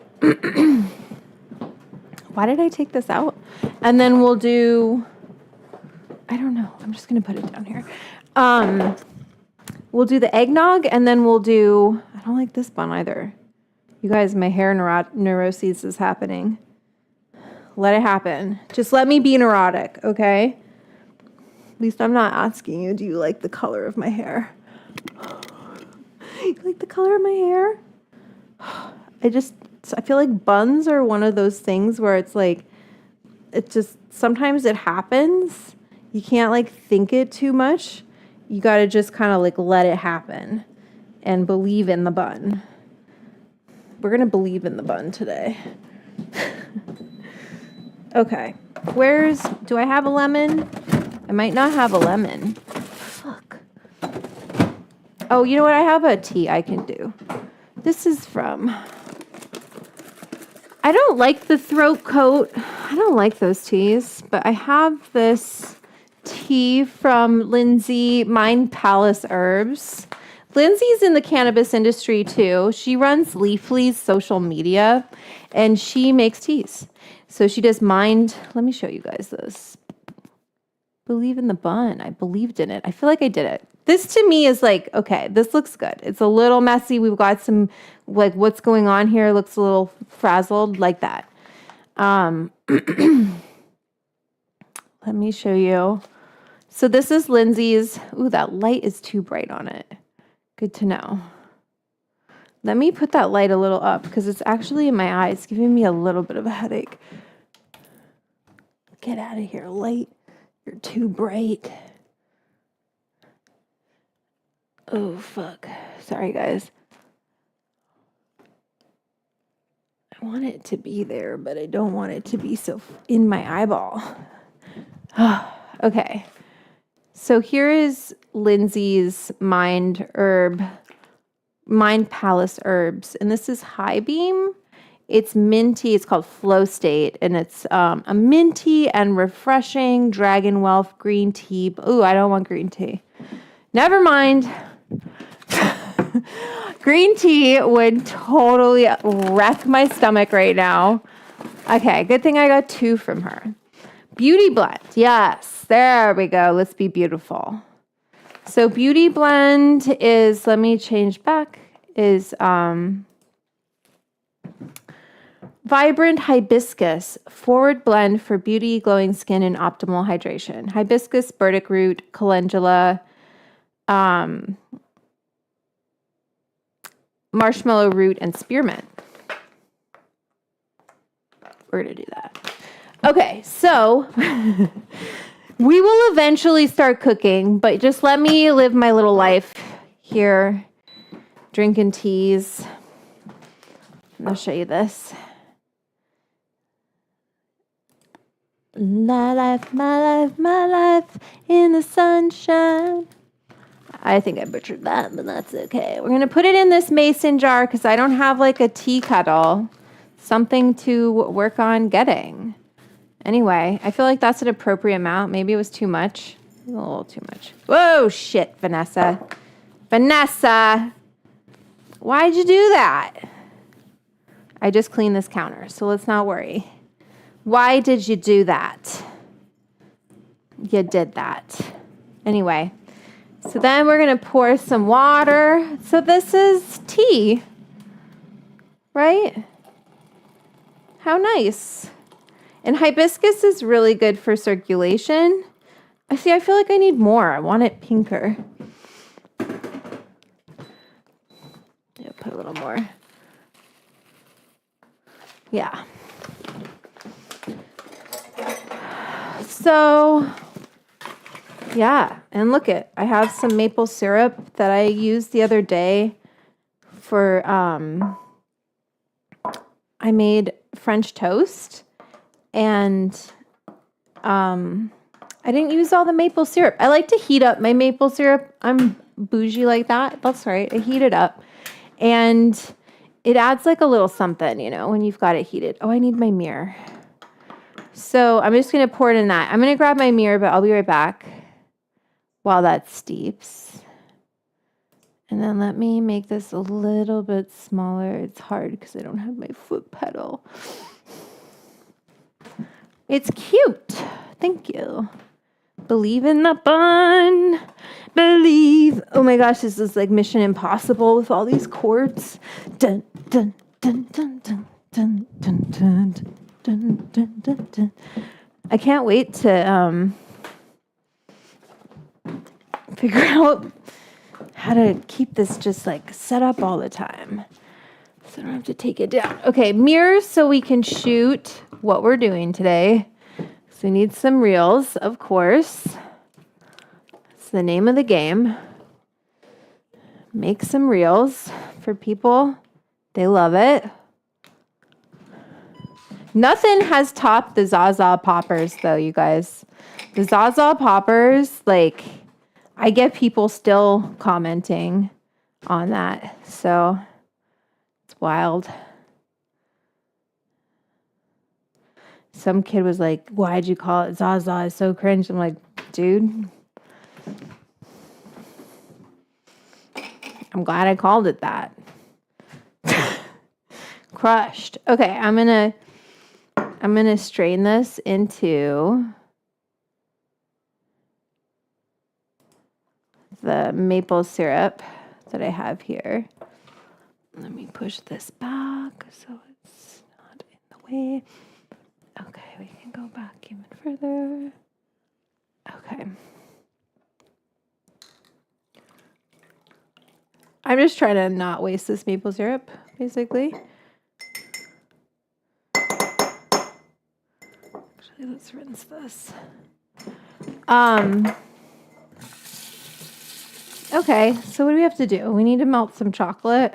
Why did I take this out? And then we'll do. I don't know. I'm just going to put it down here. We'll do the eggnog, and then we'll do... I don't like this bun either. You guys, my hair neuroses is happening. Let it happen. Just let me be neurotic, okay? At least I'm not asking you, do you like the color of my hair? You like the color of my hair? I feel like buns are one of those things where it's like... It just... Sometimes it happens... You can't think it too much. You got to just kind of let it happen and believe in the bun. We're going to believe in the bun today. Okay. Do I have a lemon? I might not have a lemon. Fuck. Oh, you know what? I have a tea I can do. This is from... I don't like the throat coat. I don't like those teas, but I have this... tea from Lindsay, Mind Palace Herbs. Lindsay's in the cannabis industry too. She runs Leafly's social media and she makes teas. So she does Mind. Let me show you guys this. Believe in the bun. I believed in it. I feel like I did it. This to me is okay, this looks good. It's a little messy. We've got some what's going on here looks a little frazzled like that. Let me show you. So this is Lindsay's. Ooh, that light is too bright on it. Good to know. Let me put that light a little up because it's actually in my eyes, giving me a little bit of a headache. Get out of here, light. You're too bright. Oh, fuck. Sorry, guys. I want it to be there, but I don't want it to be so in my eyeball. Okay. So here is Lindsay's Mind Palace Herbs. And this is High Beam. It's minty. It's called Flow State. And it's a minty and refreshing Dragon Wealth green tea. Ooh, I don't want green tea. Never mind. Green tea would totally wreck my stomach right now. Okay, good thing I got 2 from her. Beauty blend. Yes, there we go. Let's be beautiful. So beauty blend is, let me change back, is Vibrant Hibiscus Forward Blend for Beauty, Glowing Skin, and Optimal Hydration. Hibiscus, burdock root, calendula, marshmallow root, and spearmint. We're going to do that. Okay, so we will eventually start cooking, but just let me live my little life here, drinking teas. I'll show you this. My life, my life, my life in the sunshine. I think I butchered that, but that's okay. We're going to put it in this mason jar because I don't have like a tea kettle. Something to work on getting. Anyway, I feel like that's an appropriate amount. Maybe it was too much. A little too much. Whoa, shit, Vanessa. Vanessa! Why'd you do that? I just cleaned this counter, so let's not worry. Why did you do that? You did that. Anyway, so then we're going to pour some water. So this is tea, right? How nice. And hibiscus is really good for circulation. I feel like I need more. I want it pinker. Yeah, put a little more. Yeah. So, yeah. And look it. I have some maple syrup that I used the other day for, I made French toast, and I didn't use all the maple syrup. I like to heat up my maple syrup. I'm bougie like that. That's right. I heat it up, and it adds like a little something, when you've got it heated. Oh, I need my mirror. So I'm just going to pour it in that. I'm going to grab my mirror, but I'll be right back while that steeps. And then let me make this a little bit smaller. It's hard because I don't have my foot pedal. It's cute. Thank you. Believe in the bun. Believe. Oh my gosh, this is like Mission Impossible with all these chords. Dun, dun, dun, dun, dun, dun, dun, dun, dun, dun, dun, dun. I can't wait to figure out how to keep this just like set up all the time, so I don't have to take it down. Okay, mirrors so we can shoot what we're doing today. So we need some reels, of course. It's the name of the game. Make some reels for people. They love it. Nothing has topped the Zaza poppers though, you guys. The Zaza poppers, like, I get people still commenting on that, so it's wild. Some kid was like, why'd you call it Zaza? It's so cringe. I'm like, dude, I'm glad I called it that. Crushed. Okay, I'm gonna strain this into the maple syrup that I have here. Let me push this back so it's not in the way. Okay, we can go back even further. Okay. I'm just trying to not waste this maple syrup, basically. Actually, let's rinse this. Okay, so what do we have to do? We need to melt some chocolate.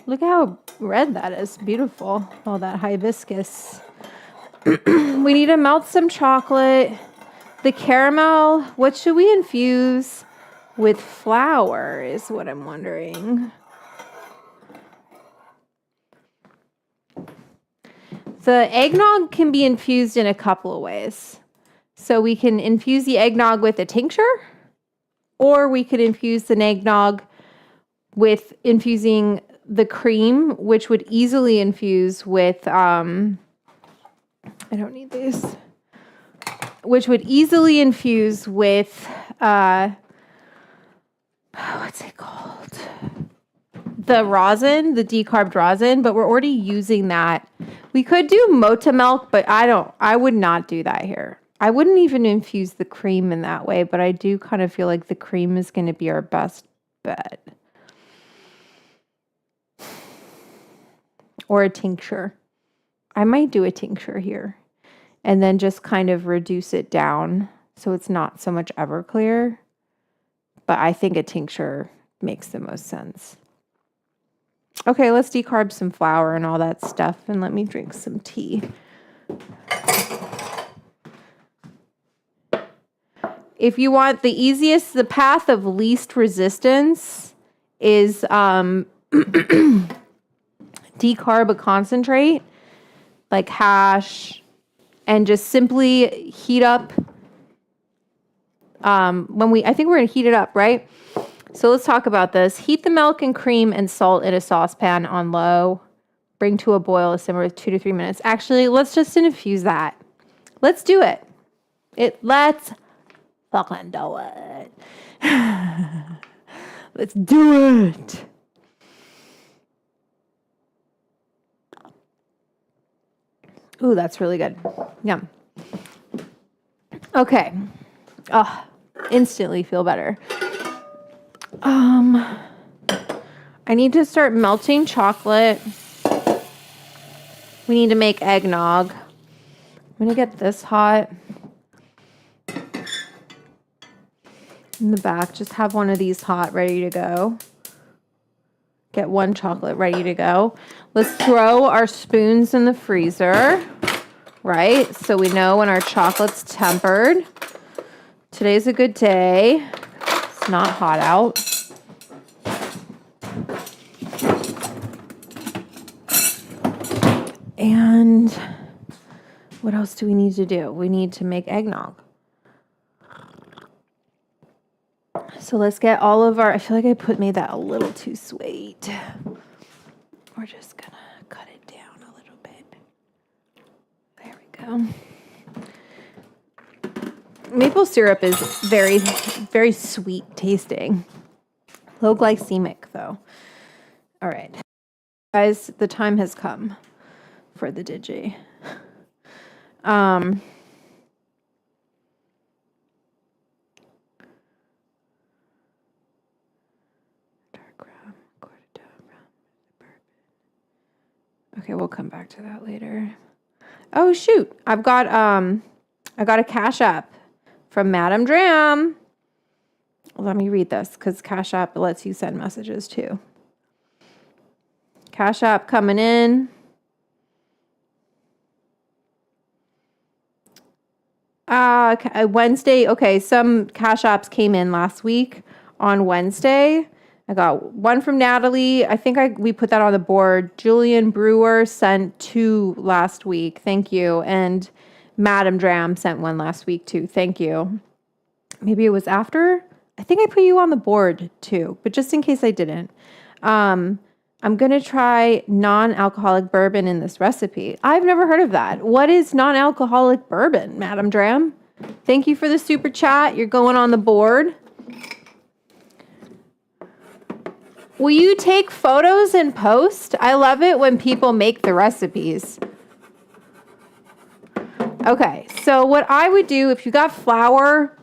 Look how red that is. Beautiful. All that hibiscus. We need to melt some chocolate. The caramel, what should we infuse with flour is what I'm wondering. The eggnog can be infused in a couple of ways. So we can infuse the eggnog with a tincture, or we could infuse the eggnog with infusing the cream, which would easily infuse with, I don't need these, which would easily infuse with what's it called? The rosin, the decarbed rosin, but we're already using that. We could do Mota milk, but I would not do that here. I wouldn't even infuse the cream in that way, but I do kind of feel like the cream is going to be our best bet. Or a tincture. I might do a tincture here and then just kind of reduce it down so it's not so much Everclear. But I think a tincture makes the most sense. Okay, let's decarb some flour and all that stuff and let me drink some tea. If you want the easiest, the path of least resistance is decarb a concentrate like hash and just simply heat up. I think we're going to heat it up, right? So let's talk about this. Heat the milk and cream and salt in a saucepan on low. Bring to a boil, simmer with 2 to 3 minutes. Actually, let's just infuse that. Let's do it. Let's fucking do it. Let's do it. Ooh, that's really good. Yum. Okay. Oh, instantly feel better. I need to start melting chocolate. We need to make eggnog. I'm going to get this hot. In the back, just have one of these hot, ready to go. Get one chocolate ready to go. Let's throw our spoons in the freezer, right? So we know when our chocolate's tempered. Today's a good day. It's not hot out. And what else do we need to do? We need to make eggnog. So let's get all of our, I feel like I made that a little too sweet. We're just gonna cut it down a little bit. There we go. Maple syrup is very, very sweet tasting. Low glycemic though. All right. Guys, the time has come for the digi. Okay, we'll come back to that later. Oh shoot, I got a Cash App from Madam Dram. Let me read this because Cash App lets you send messages too. Cash App coming in. Wednesday. Okay, some Cash Apps came in last week on Wednesday. I got one from Natalie. I think we put that on the board. Julian Brewer sent 2 last week. Thank you. And Madam Dram sent 1 last week too. Thank you. Maybe it was after. I think I put you on the board too, but just in case I didn't. I'm going to try non-alcoholic bourbon in this recipe. I've never heard of that. What is non-alcoholic bourbon, Madam Dram? Thank you for the super chat. You're going on the board. Will you take photos and post? I love it when people make the recipes. Okay, so what I would do if you got flour,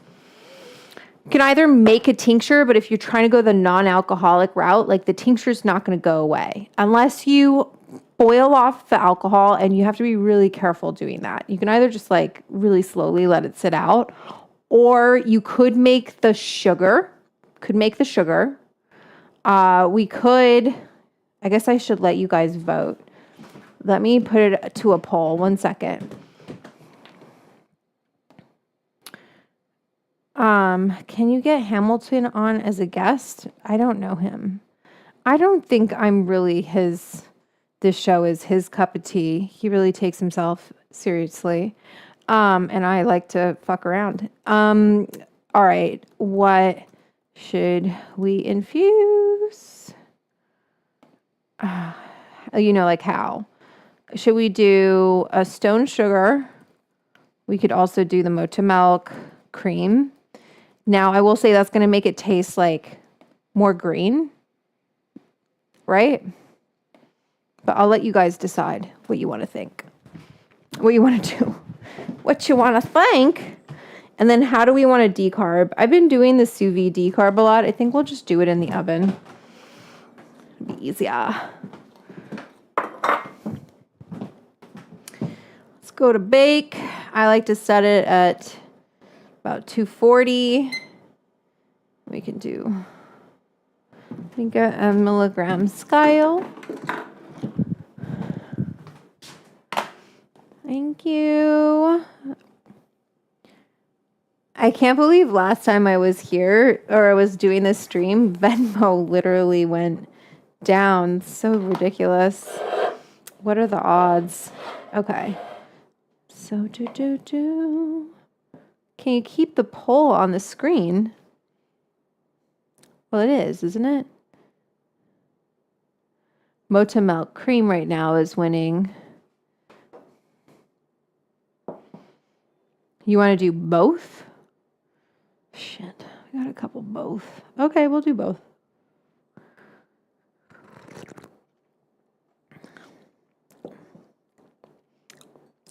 you can either make a tincture, but if you're trying to go the non-alcoholic route, like the tincture's not going to go away unless you boil off the alcohol, and you have to be really careful doing that. You can either just like really slowly let it sit out, or you could make the sugar. We could, I guess I should let you guys vote. Let me put it to a poll. 1 second. Can you get Hamilton on as a guest? I don't know him. I don't think I'm really this show is his cup of tea. He really takes himself seriously. And I like to fuck around. All right. What should we infuse? Like how? Should we do a stone sugar? We could also do the Mota milk cream. Now, I will say that's going to make it taste like more green, right? But I'll let you guys decide what you want to think, what you want to do, what you want to think. And then how do we want to decarb? I've been doing the sous vide decarb a lot. I think we'll just do it in the oven. It'll be easier. Let's go to bake. I like to set it at about 240. We can do, I think, a milligram scale. Thank you. I can't believe last time I was here or I was doing this stream, Venmo literally went down. So ridiculous. What are the odds? Okay. So can you keep the poll on the screen? Well, it is, isn't it? Mocha Milk Cream right now is winning. You want to do both? Shit, we got a couple both. Okay, we'll do both.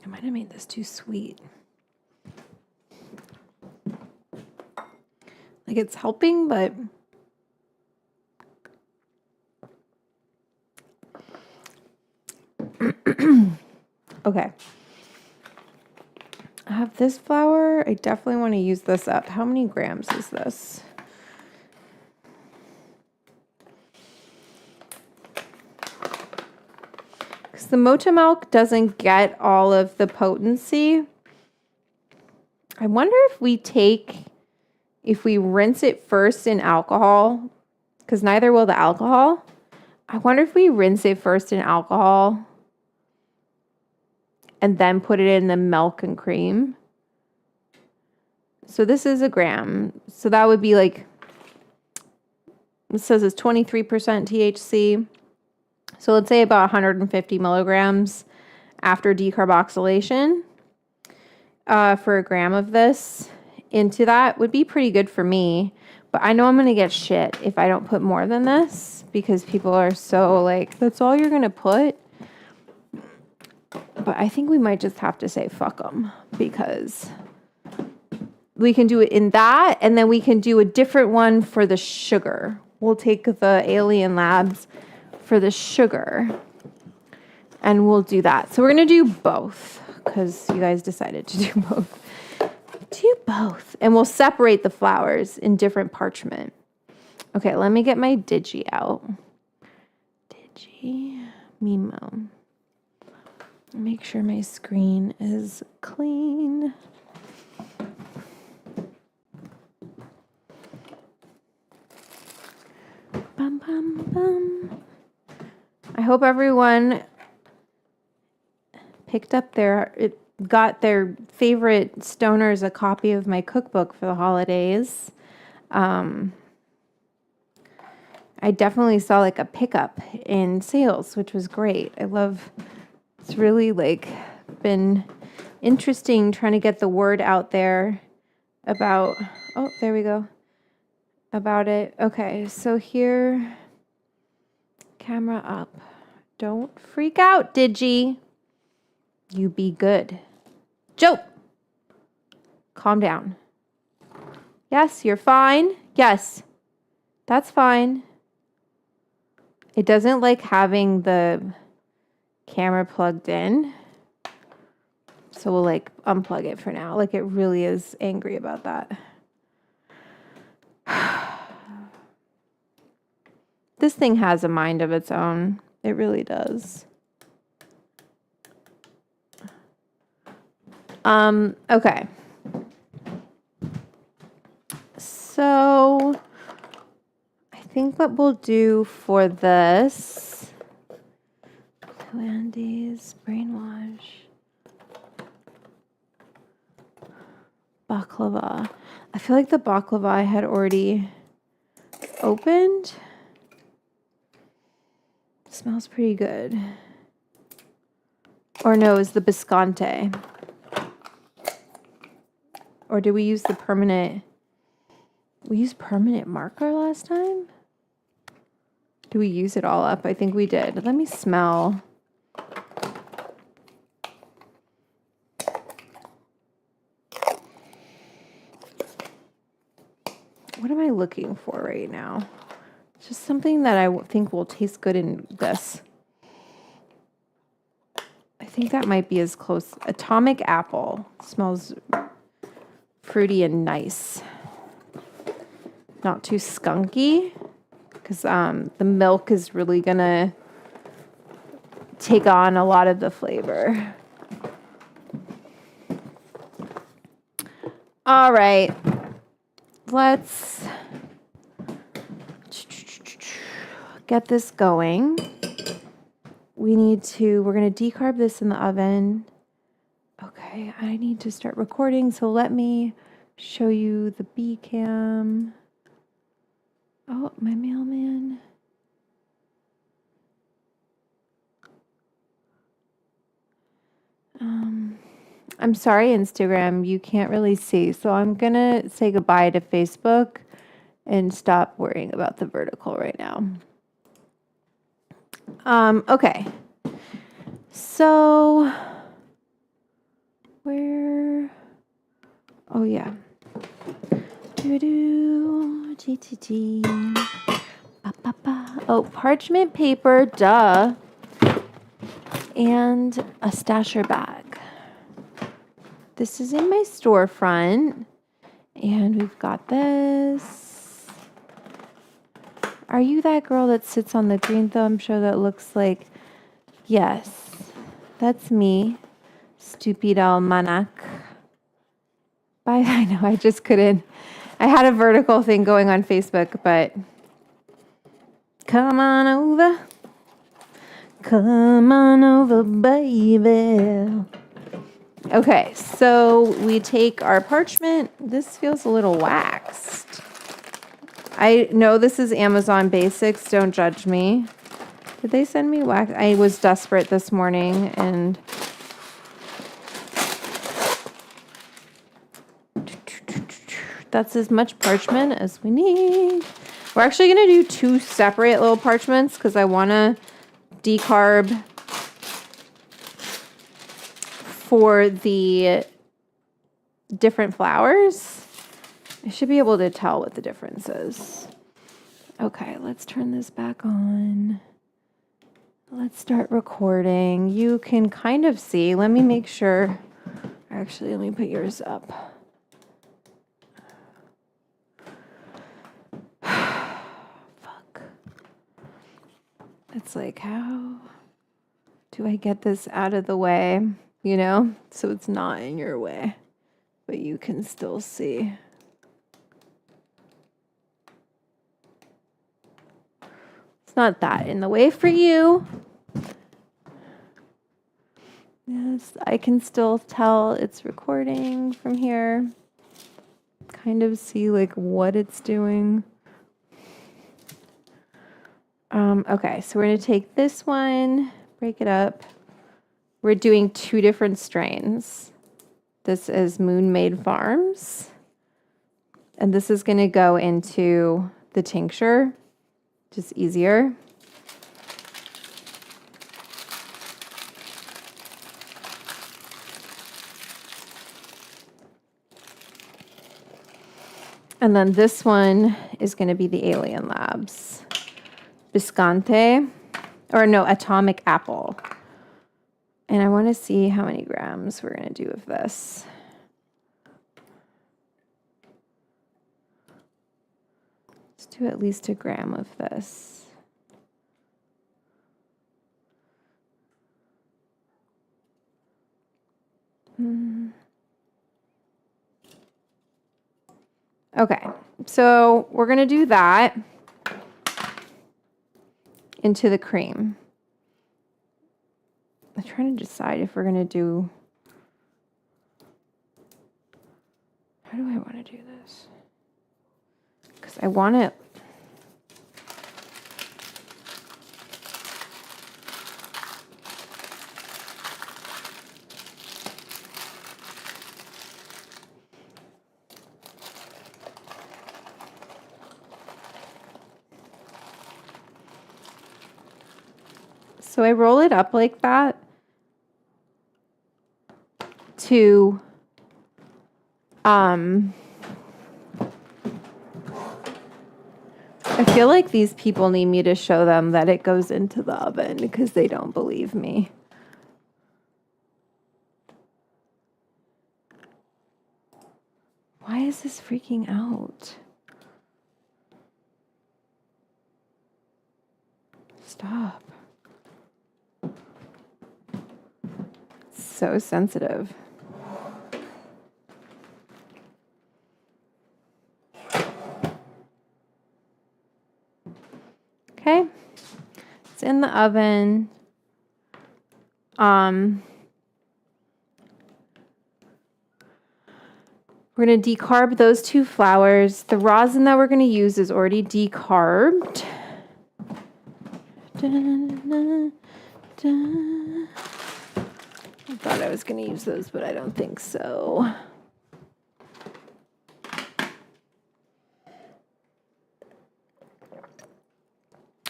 I might have made this too sweet. Like it's helping, but okay. I have this flour. I definitely want to use this up. How many grams is this? Because the mocha milk doesn't get all of the potency. I wonder if we rinse it first in alcohol, because neither will the alcohol. I wonder if we rinse it first in alcohol and then put it in the milk and cream. So this is a gram. So that would be like, it says it's 23% THC. So let's say about 150 milligrams after decarboxylation for a gram of this into that would be pretty good for me. But I know I'm going to get shit if I don't put more than this because people are so like, that's all you're going to put? But I think we might just have to say fuck them because we can do it in that and then we can do a different one for the sugar. We'll take the Alien Labs for the sugar and we'll do that. So we're going to do both because you guys decided to do both. Do both. And we'll separate the flowers in different parchment. Okay, let me get my Digi out. Digi Mimo. Make sure my screen is clean. Bum, bum, bum. I hope everyone picked up got their favorite stoners a copy of my cookbook for the holidays. I definitely saw like a pickup in sales, which was great. It's really like been interesting trying to get the word out there about, oh, there we go, about it. Okay, so here, camera up. Don't freak out, Digi. You be good. Joe, calm down. Yes, you're fine. Yes, that's fine. It doesn't like having the camera plugged in. So we'll like unplug it for now. Like it really is angry about that. This thing has a mind of its own. It really does. Okay. So I think what we'll do for this, Andy's brainwash, baklava. I feel like the baklava I had already opened. It smells pretty good. Or no, it's the bisconte. Or did we use the permanent? We used permanent marker last time? Do we use it all up? I think we did. Let me smell. What am I looking for right now? Just something that I think will taste good in this. I think that might be as close. Atomic apple. Smells fruity and nice. Not too skunky, because the milk is really gonna take on a lot of the flavor. All right, let's get this going. We're gonna decarb this in the oven. Okay, I need to start recording, so let me show you the B cam. Oh, my mailman. I'm sorry, Instagram, you can't really see. So I'm going to say goodbye to Facebook and stop worrying about the vertical right now. Okay. So where? Oh, yeah. Oh, parchment paper, duh. And a stasher bag. This is in my storefront. And we've got this. Are you that girl that sits on the green thumb show that looks like... Yes, that's me. Stupid almanac. I know, I just couldn't. I had a vertical thing going on Facebook, but... Come on over. Come on over, baby. Okay, so we take our parchment. This feels a little waxed. I know this is Amazon Basics. Don't judge me. Did they send me wax? I was desperate this morning and... That's as much parchment as we need. We're actually going to do 2 separate little parchments because I want to decarb for the different flowers. I should be able to tell what the difference is. Okay, let's turn this back on. Let's start recording. You can kind of see. Let me make sure. Actually, let me put yours up. It's like, how do I get this out of the way, you know, so it's not in your way, but you can still see. It's not that in the way for you. Yes, I can still tell it's recording from here. Kind of see like what it's doing. Okay, so we're going to take this one, break it up. We're doing 2 different strains. This is Moon Made Farms. And this is going to go into the tincture, just easier. And then this one is going to be the Alien Labs. Biscante, or no, Atomic Apple. And I want to see how many grams we're going to do of this. Let's do at least 1 gram of this. Okay, so we're going to do that into the cream. I'm trying to decide if we're going to do... How do I want to do this? Because I want it... So I roll it up like that to I feel like these people need me to show them that it goes into the oven because they don't believe me. Why is this freaking out? Stop. It's so sensitive. Okay. It's in the oven. We're going to decarb those 2 flours. The rosin that we're going to use is already decarbed. I thought I was going to use those, but I don't think so.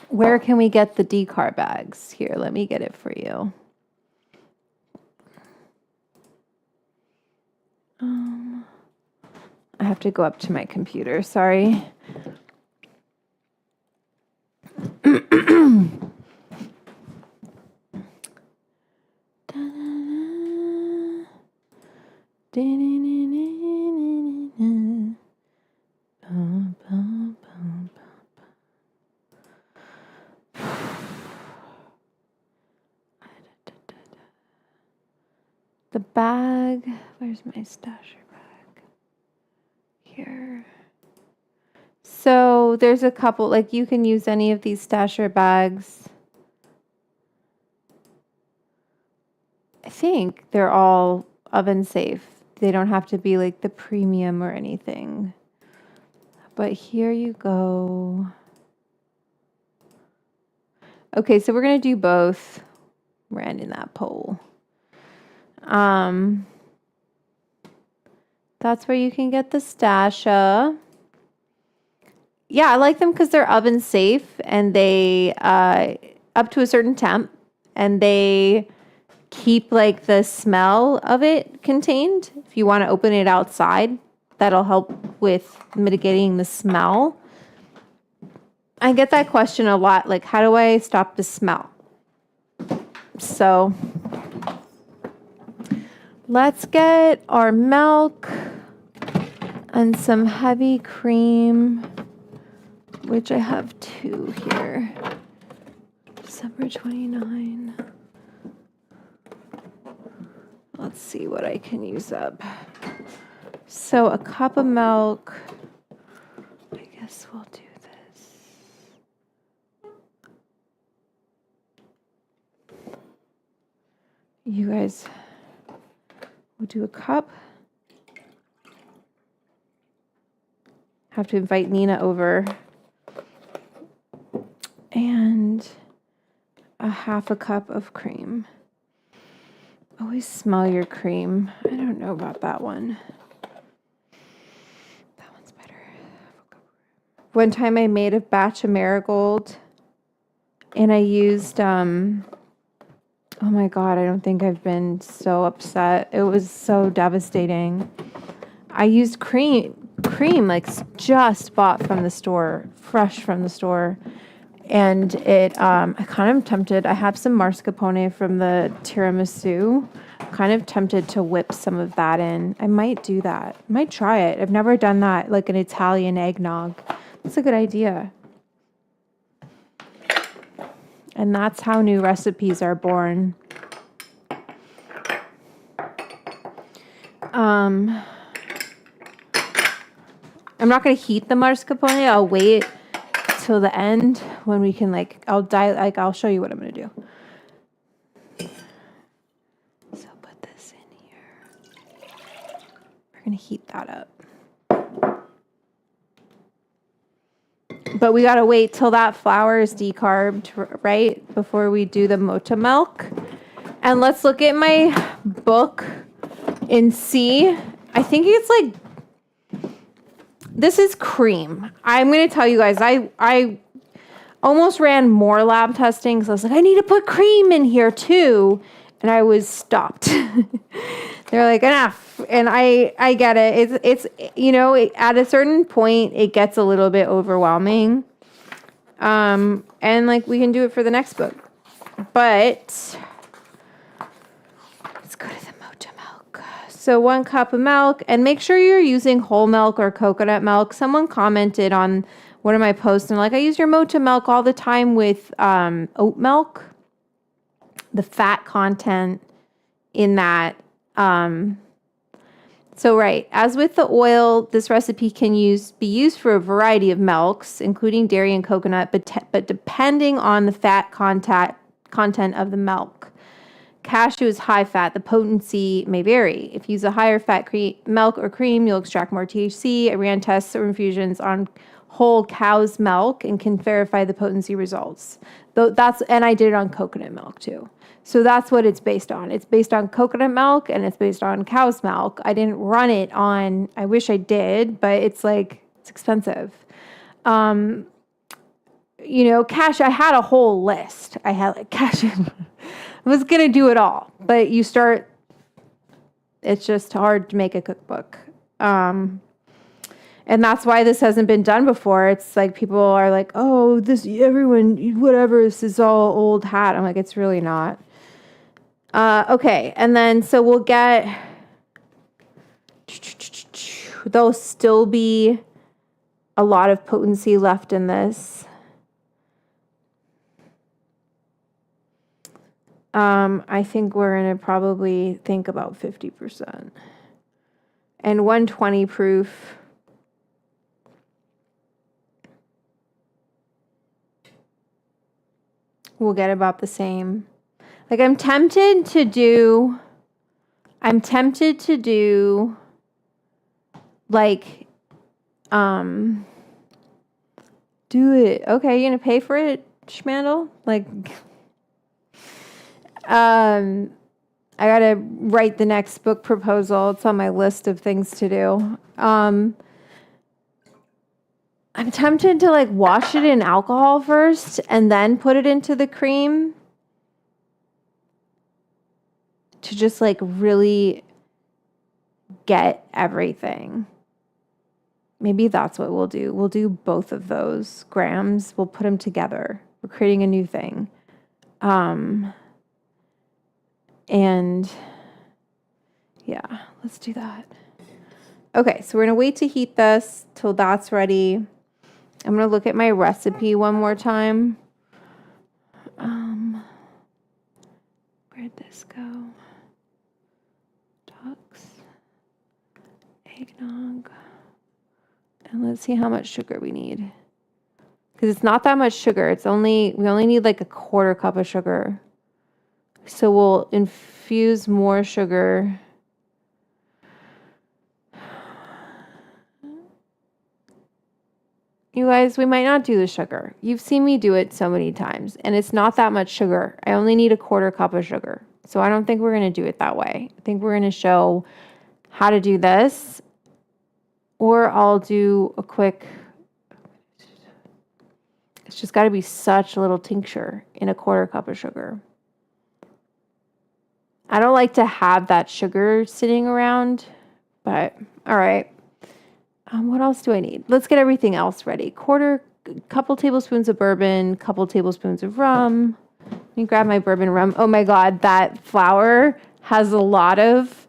Where can we get the decarb bags? Here, let me get it for you. I have to go up to my computer, sorry. The bag, where's my stasher bag? Here. So there's a couple, like you can use any of these stasher bags. I think they're all oven safe. They don't have to be like the premium or anything. But here you go. Okay, so we're going to do both. We're ending that poll. That's where you can get the Stasha. Yeah, I like them because they're oven safe and they up to a certain temp, and they keep like the smell of it contained. If you want to open it outside, that'll help with mitigating the smell. I get that question a lot, like how do I stop the smell? So let's get our milk and some heavy cream, which I have 2 here. December 29. Let's see what I can use up. So a cup of milk. I guess we'll do this. You guys, we'll do a cup. Have to invite Nina over. And a half a cup of cream. Always smell your cream. I don't know about that one. That one's better. One time I made a batch of marigold and I used, oh my God, I don't think I've been so upset. It was so devastating. I used cream like just bought from the store, fresh from the store. And it, I kind of tempted, I have some mascarpone from the tiramisu. Kind of tempted to whip some of that in. I might do that. I might try it. I've never done that, like an Italian eggnog. That's a good idea. And that's how new recipes are born. I'm not going to heat the mascarpone. I'll wait till the end when we can I'll show you what I'm going to do. So put this in here. We're going to heat that up. But we got to wait till that flour is decarbed, right? Before we do the mocha milk. And let's look at my book and see. I think it's like, this is cream. I'm going to tell you guys, almost ran more lab testing. So I was like, I need to put cream in here too. And I was stopped. They're like, enough. And I get it. It's at a certain point, it gets a little bit overwhelming. And like, we can do it for the next book. But let's go to the Mocha milk. So 1 cup of milk, and make sure you're using whole milk or coconut milk. Someone commented on one of my posts and like, I use your Mocha milk all the time with oat milk. The fat content in that. So right, as with the oil, this recipe can be used for a variety of milks, including dairy and coconut, but depending on the fat content of the milk. Cashew is high fat. The potency may vary. If you use a higher fat milk or cream, you'll extract more THC. I ran tests or infusions on whole cow's milk and can verify the potency results. And I did it on coconut milk too. So that's what it's based on. It's based on coconut milk and it's based on cow's milk. I didn't run it on, I wish I did, but it's expensive. Cashew, I had a whole list. I had like cashew. I was going to do it all, but it's just hard to make a cookbook. And that's why this hasn't been done before. It's like people are like, oh, this is all old hat. I'm like, it's really not. Okay. And then, so we'll there'll still be a lot of potency left in this. I think we're going to probably think about 50%. And 120 proof. We'll get about the same. Like I'm tempted to do like, do it. Okay, you're going to pay for it, Schmandel? Like, I got to write the next book proposal. It's on my list of things to do. I'm tempted to like wash it in alcohol first and then put it into the cream to just like really get everything. Maybe that's what we'll do. We'll do both of those grams. We'll put them together. We're creating a new thing. And yeah, let's do that. Okay, so we're going to wait to heat this till that's ready. I'm going to look at my recipe one more time. Where'd this go? Ducks, eggnog, and let's see how much sugar we need. Because it's not that much sugar. We only need like a 1/4 cup of sugar. So we'll infuse more sugar. You guys, we might not do the sugar. You've seen me do it so many times, and it's not that much sugar. I only need a 1/4 cup of sugar. So I don't think we're going to do it that way. I think we're going to show how to do this, or I'll do a quick, it's just got to be such a little tincture in a 1/4 cup of sugar. I don't like to have that sugar sitting around, but all right. What else do I need? Let's get everything else ready. Couple tablespoons of bourbon, couple tablespoons of rum. Let me grab my bourbon rum. Oh my God, that flour has a lot of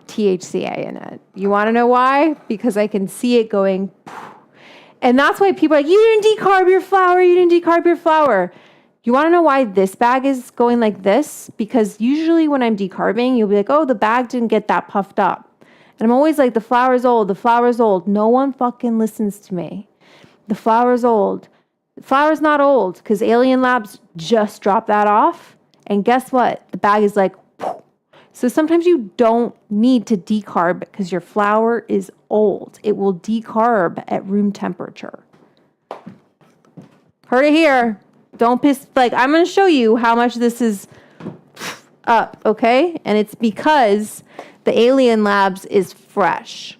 THCA in it. You want to know why? Because I can see it going. And that's why people are like, you didn't decarb your flour. You didn't decarb your flour. You want to know why this bag is going like this? Because usually when I'm decarbing, you'll be like, oh, the bag didn't get that puffed up. And I'm always like, the flour's old. The flour's old. No one fucking listens to me. The flour's old. The flour's not old because Alien Labs just dropped that off. And guess what? The bag is like, poof. So sometimes you don't need to decarb because your flour is old. It will decarb at room temperature. Heard it here. Don't piss. Like, I'm going to show you how much this is up, okay? And it's because the Alien Labs is fresh.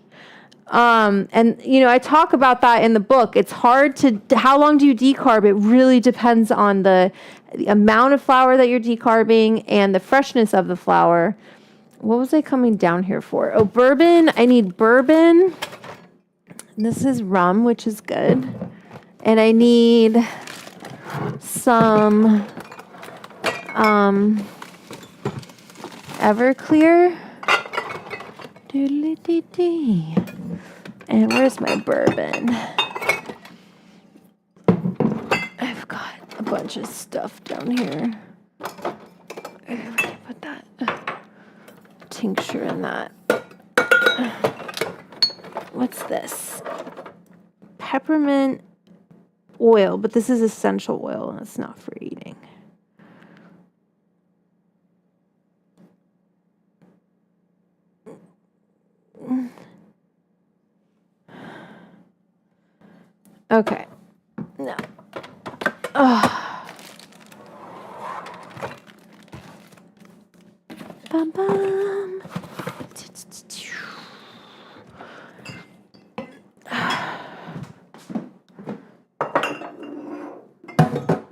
And, I talk about that in the book. It's hard how long do you decarb? It really depends on the amount of flour that you're decarbing and the freshness of the flour. What was I coming down here for? Oh, bourbon. I need bourbon. This is rum, which is good. And I need some Everclear. Doodly-dee-dee. And where's my bourbon? I've got a bunch of stuff down here. Where can I put that? Tincture in that. What's this? Peppermint oil, but this is essential oil and it's not for eating. Okay. No. Bum bum.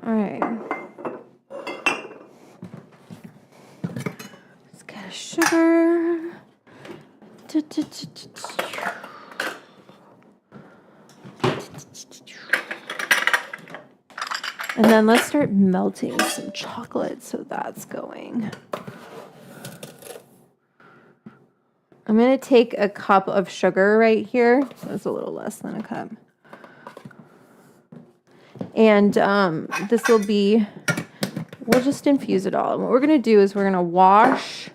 All right. Let's get a sugar. And then let's start melting some chocolate so that's going. I'm going to take a cup of sugar right here. That's a little less than a cup. And this will be, we'll just infuse it all. And what we're going to do is we're going to wash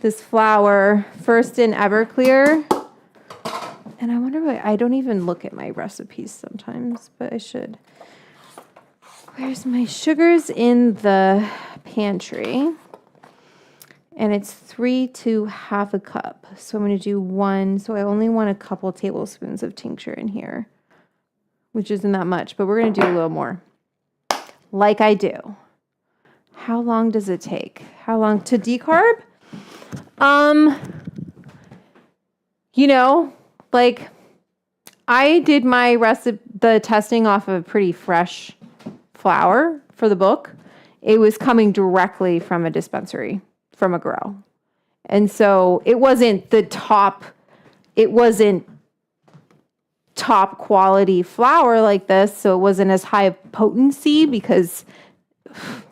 this flour first in Everclear. And I wonder why I don't even look at my recipes sometimes, but I should. Where's my sugars in the pantry? And it's 3 to half a cup. So I'm going to do 1. So I only want a couple tablespoons of tincture in here, which isn't that much, but we're going to do a little more. Like I do. How long does it take? How long to decarb? Like I did my the testing off of pretty fresh flour for the book. It was coming directly from a dispensary, from a grow. And so it wasn't top quality flour like this. So it wasn't as high of potency because,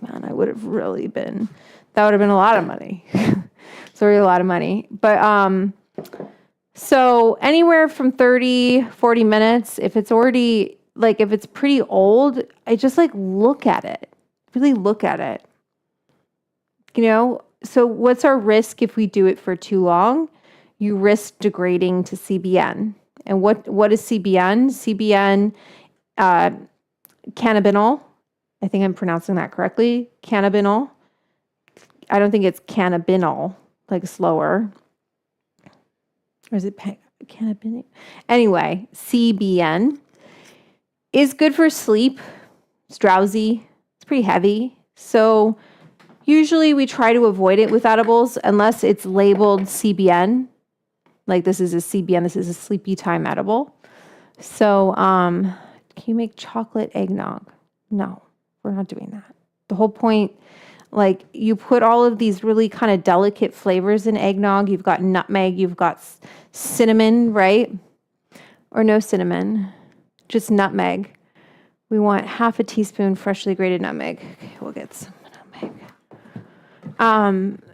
man, that would have been a lot of money. It's already a lot of money. But, so anywhere from 30, 40 minutes, if it's already, if it's pretty old, I just look at it, really look at it. So what's our risk if we do it for too long? You risk degrading to CBN. And what is CBN? CBN, cannabinol. I think I'm pronouncing that correctly. Cannabinol. I don't think it's cannabinol, slower. Or is it cannabinol? Anyway, CBN is good for sleep. It's drowsy. It's pretty heavy. So usually we try to avoid it with edibles unless it's labeled CBN. Like this is a CBN, this is a sleepy time edible. So can you make chocolate eggnog? No, we're not doing that. The whole point, you put all of these really kind of delicate flavors in eggnog. You've got nutmeg, you've got cinnamon, right? Or no cinnamon, just nutmeg. We want half a teaspoon freshly grated nutmeg. Okay, we'll get some nutmeg.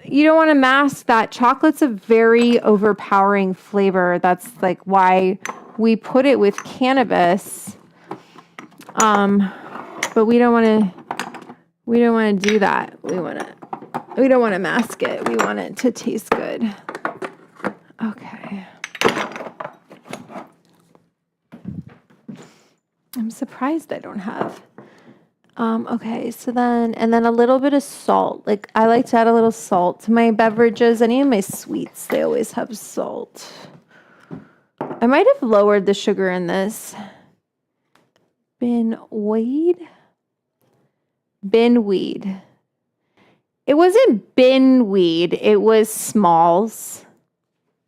You don't want to mask that. Chocolate's a very overpowering flavor. That's why we put it with cannabis. But we don't want to do that. We don't want to mask it. We want it to taste good. Okay. I'm surprised I don't have. Okay, so then a little bit of salt. I like to add a little salt to my beverages. Any of my sweets, they always have salt. I might have lowered the sugar in this. Binweed. It wasn't binweed. It was Smalls.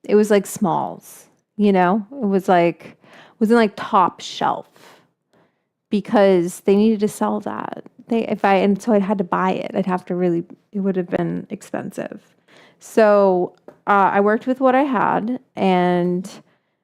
It was Smalls. It wasn't like top shelf because they needed to sell that. And so I had to buy it. It would have been expensive. So I worked with what I had and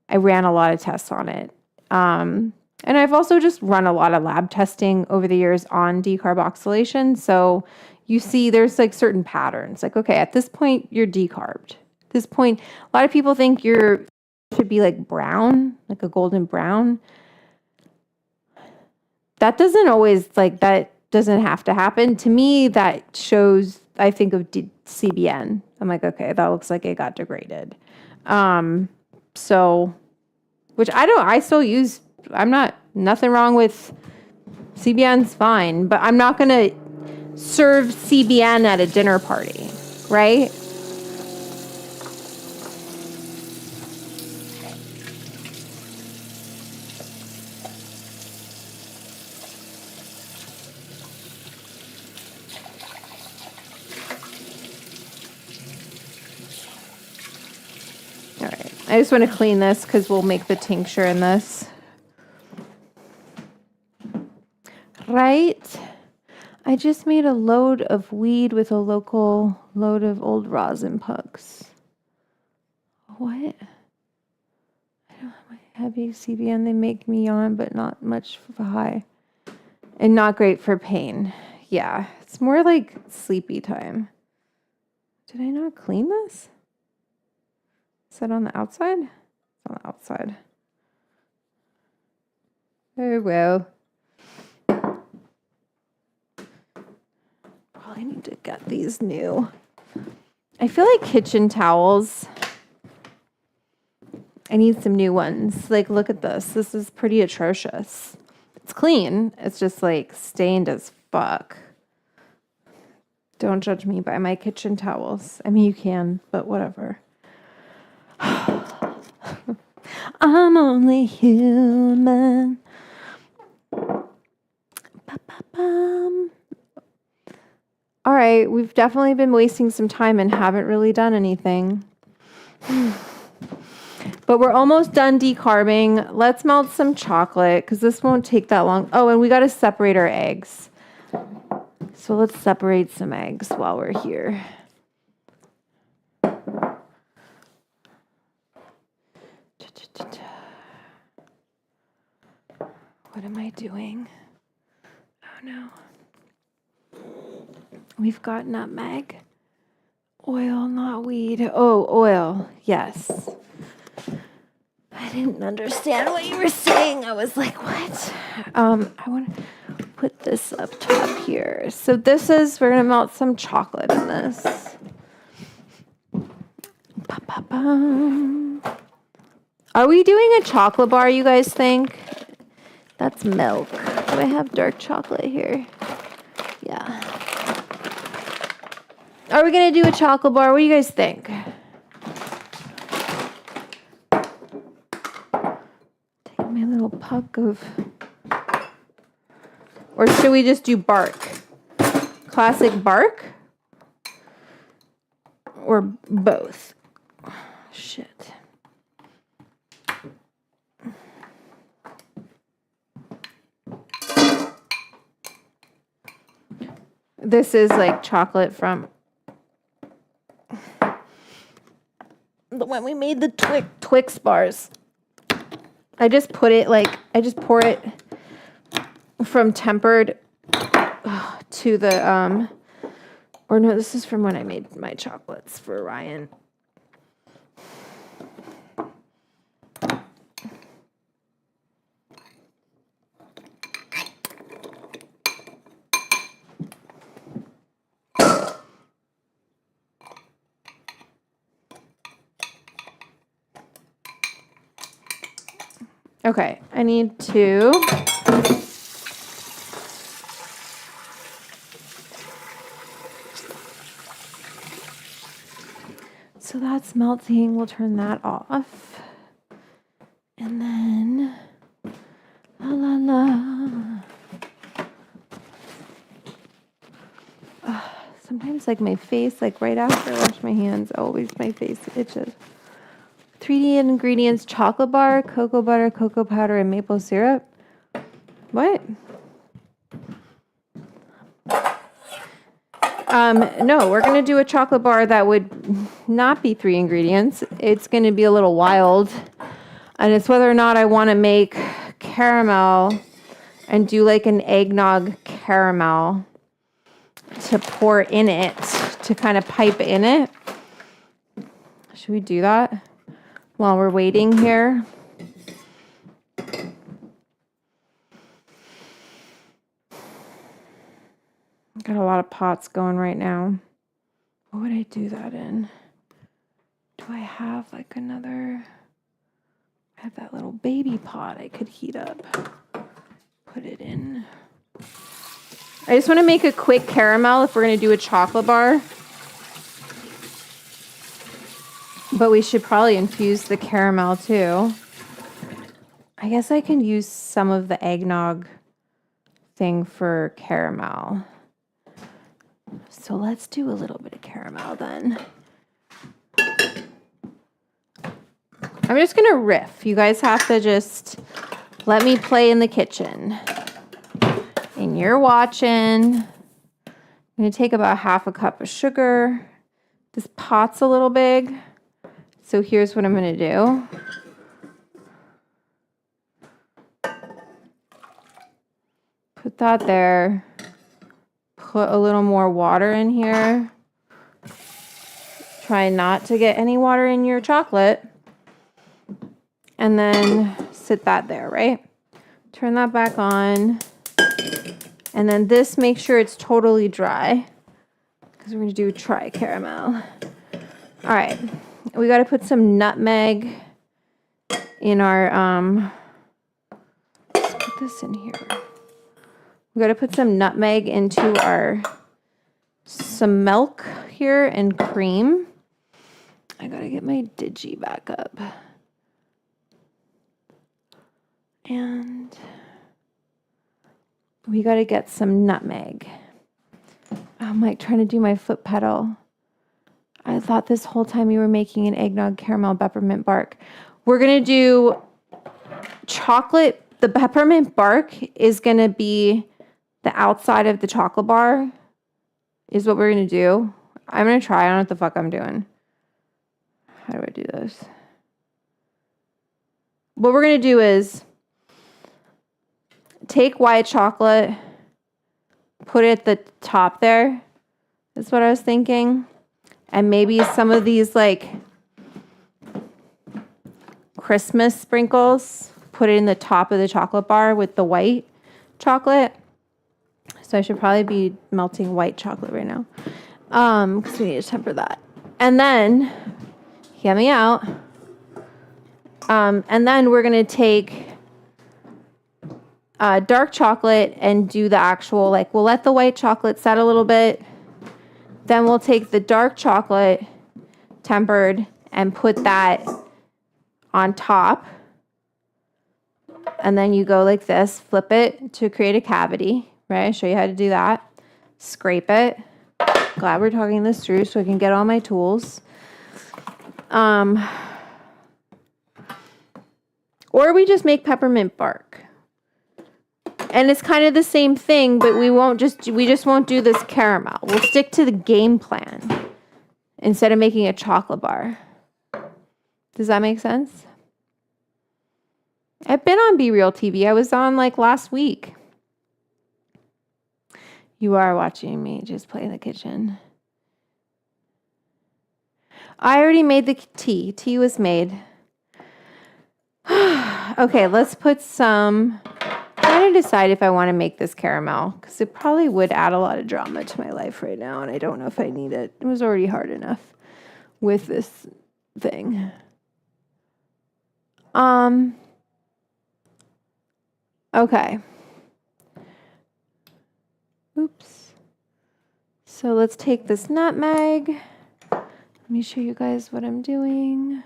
I ran a lot of tests on it. And I've also just run a lot of lab testing over the years on decarboxylation. So you see there's like certain patterns. Like, okay, at this point, you're decarbed. At this point, a lot of people think should be like brown, like a golden brown. That doesn't have to happen. To me, that shows, I think of CBN. I'm like, okay, that looks like it got degraded. Which I still use, nothing wrong with CBN's fine, but I'm not going to serve CBN at a dinner party, right? All right. I just want to clean this because we'll make the tincture in this. Right? I just made a load of weed with a local load of old rosin pucks. What? I don't have my heavy CBN. They make me yawn, but not much of a high. And not great for pain. Yeah, it's more like sleepy time. Did I not clean this? Is that on the outside? It's on the outside. Oh, well. Probably need to get these new. I feel like kitchen towels. I need some new ones. Like, look at this. This is pretty atrocious. It's clean. It's just like stained as fuck. Don't judge me by my kitchen towels. I mean, you can, but whatever. I'm only human. Ba-ba-bum. All right, we've definitely been wasting some time and haven't really done anything. But we're almost done decarbing. Let's melt some chocolate because this won't take that long. Oh, and we got to separate our eggs. So let's separate some eggs while we're here. What am I doing? Oh no. We've got nutmeg. Oil, not weed. Oh, oil. Yes. I didn't understand what you were saying. I was like, what? I want to put this up top here. So we're going to melt some chocolate in this. Ba-ba-bum. Are we doing a chocolate bar, you guys think? That's milk. Do I have dark chocolate here? Yeah. Are we going to do a chocolate bar? What do you guys think? Take my little puck of... Or should we just do bark? Classic bark? Or both? Shit. This is like chocolate from when we made the Twix bars. I just pour it from tempered to the, or no, this is from when I made my chocolates for Ryan. Okay, I need to so that's melting. We'll turn that off. And then la la la. Sometimes like my face, like right after I wash my hands, always my face itches. 3D ingredients, chocolate bar, cocoa butter, cocoa powder, and maple syrup. What? No, we're going to do a chocolate bar that would not be 3 ingredients. It's going to be a little wild. And it's whether or not I want to make caramel and do like an eggnog caramel to pour in it, to kind of pipe in it. Should we do that while we're waiting here? Got a lot of pots going right now. What would I do that in? Do I have like another? I have that little baby pot I could heat up. Put it in. I just want to make a quick caramel if we're going to do a chocolate bar. But we should probably infuse the caramel too. I guess I can use some of the eggnog thing for caramel. So let's do a little bit of caramel then. I'm just going to riff. You guys have to just let me play in the kitchen. And you're watching. I'm going to take about half a cup of sugar. This pot's a little big. So here's what I'm going to do. Put that there. Put a little more water in here. Try not to get any water in your chocolate. And then sit that there, right? Turn that back on. And then this, make sure it's totally dry. Because we're going to do try caramel. All right. We got to put some nutmeg in our, let's put this in here. We got to put some nutmeg into some milk here and cream. I got to get my digi back up. And we got to get some nutmeg. I'm like trying to do my foot pedal. I thought this whole time you were making an eggnog caramel peppermint bark. We're going to do chocolate. The peppermint bark is going to be the outside of the chocolate bar is what we're going to do. I'm going to try. I don't know what the fuck I'm doing. How do I do this? What we're going to do is take white chocolate, put it at the top there. That's what I was thinking. And maybe some of these like Christmas sprinkles, put it in the top of the chocolate bar with the white chocolate. So I should probably be melting white chocolate right now. Because we need to temper that. And then, hear me out. And then we're going to take dark chocolate and do the actual, like, we'll let the white chocolate set a little bit. Then we'll take the dark chocolate, tempered, and put that on top. And then you go like this, flip it to create a cavity, right? I'll show you how to do that. Scrape it. Glad we're talking this through so I can get all my tools. Or we just make peppermint bark. And it's kind of the same thing, but we just won't do this caramel. We'll stick to the game plan instead of making a chocolate bar. Does that make sense? I've been on Be Real TV. I was on like last week. You are watching me just play in the kitchen. I already made the tea. Tea was made. Okay, let's put some... I'm trying to decide if I want to make this caramel because it probably would add a lot of drama to my life right now, and I don't know if I need it. It was already hard enough with this thing. Okay. Oops. So let's take this nutmeg. Let me show you guys what I'm doing.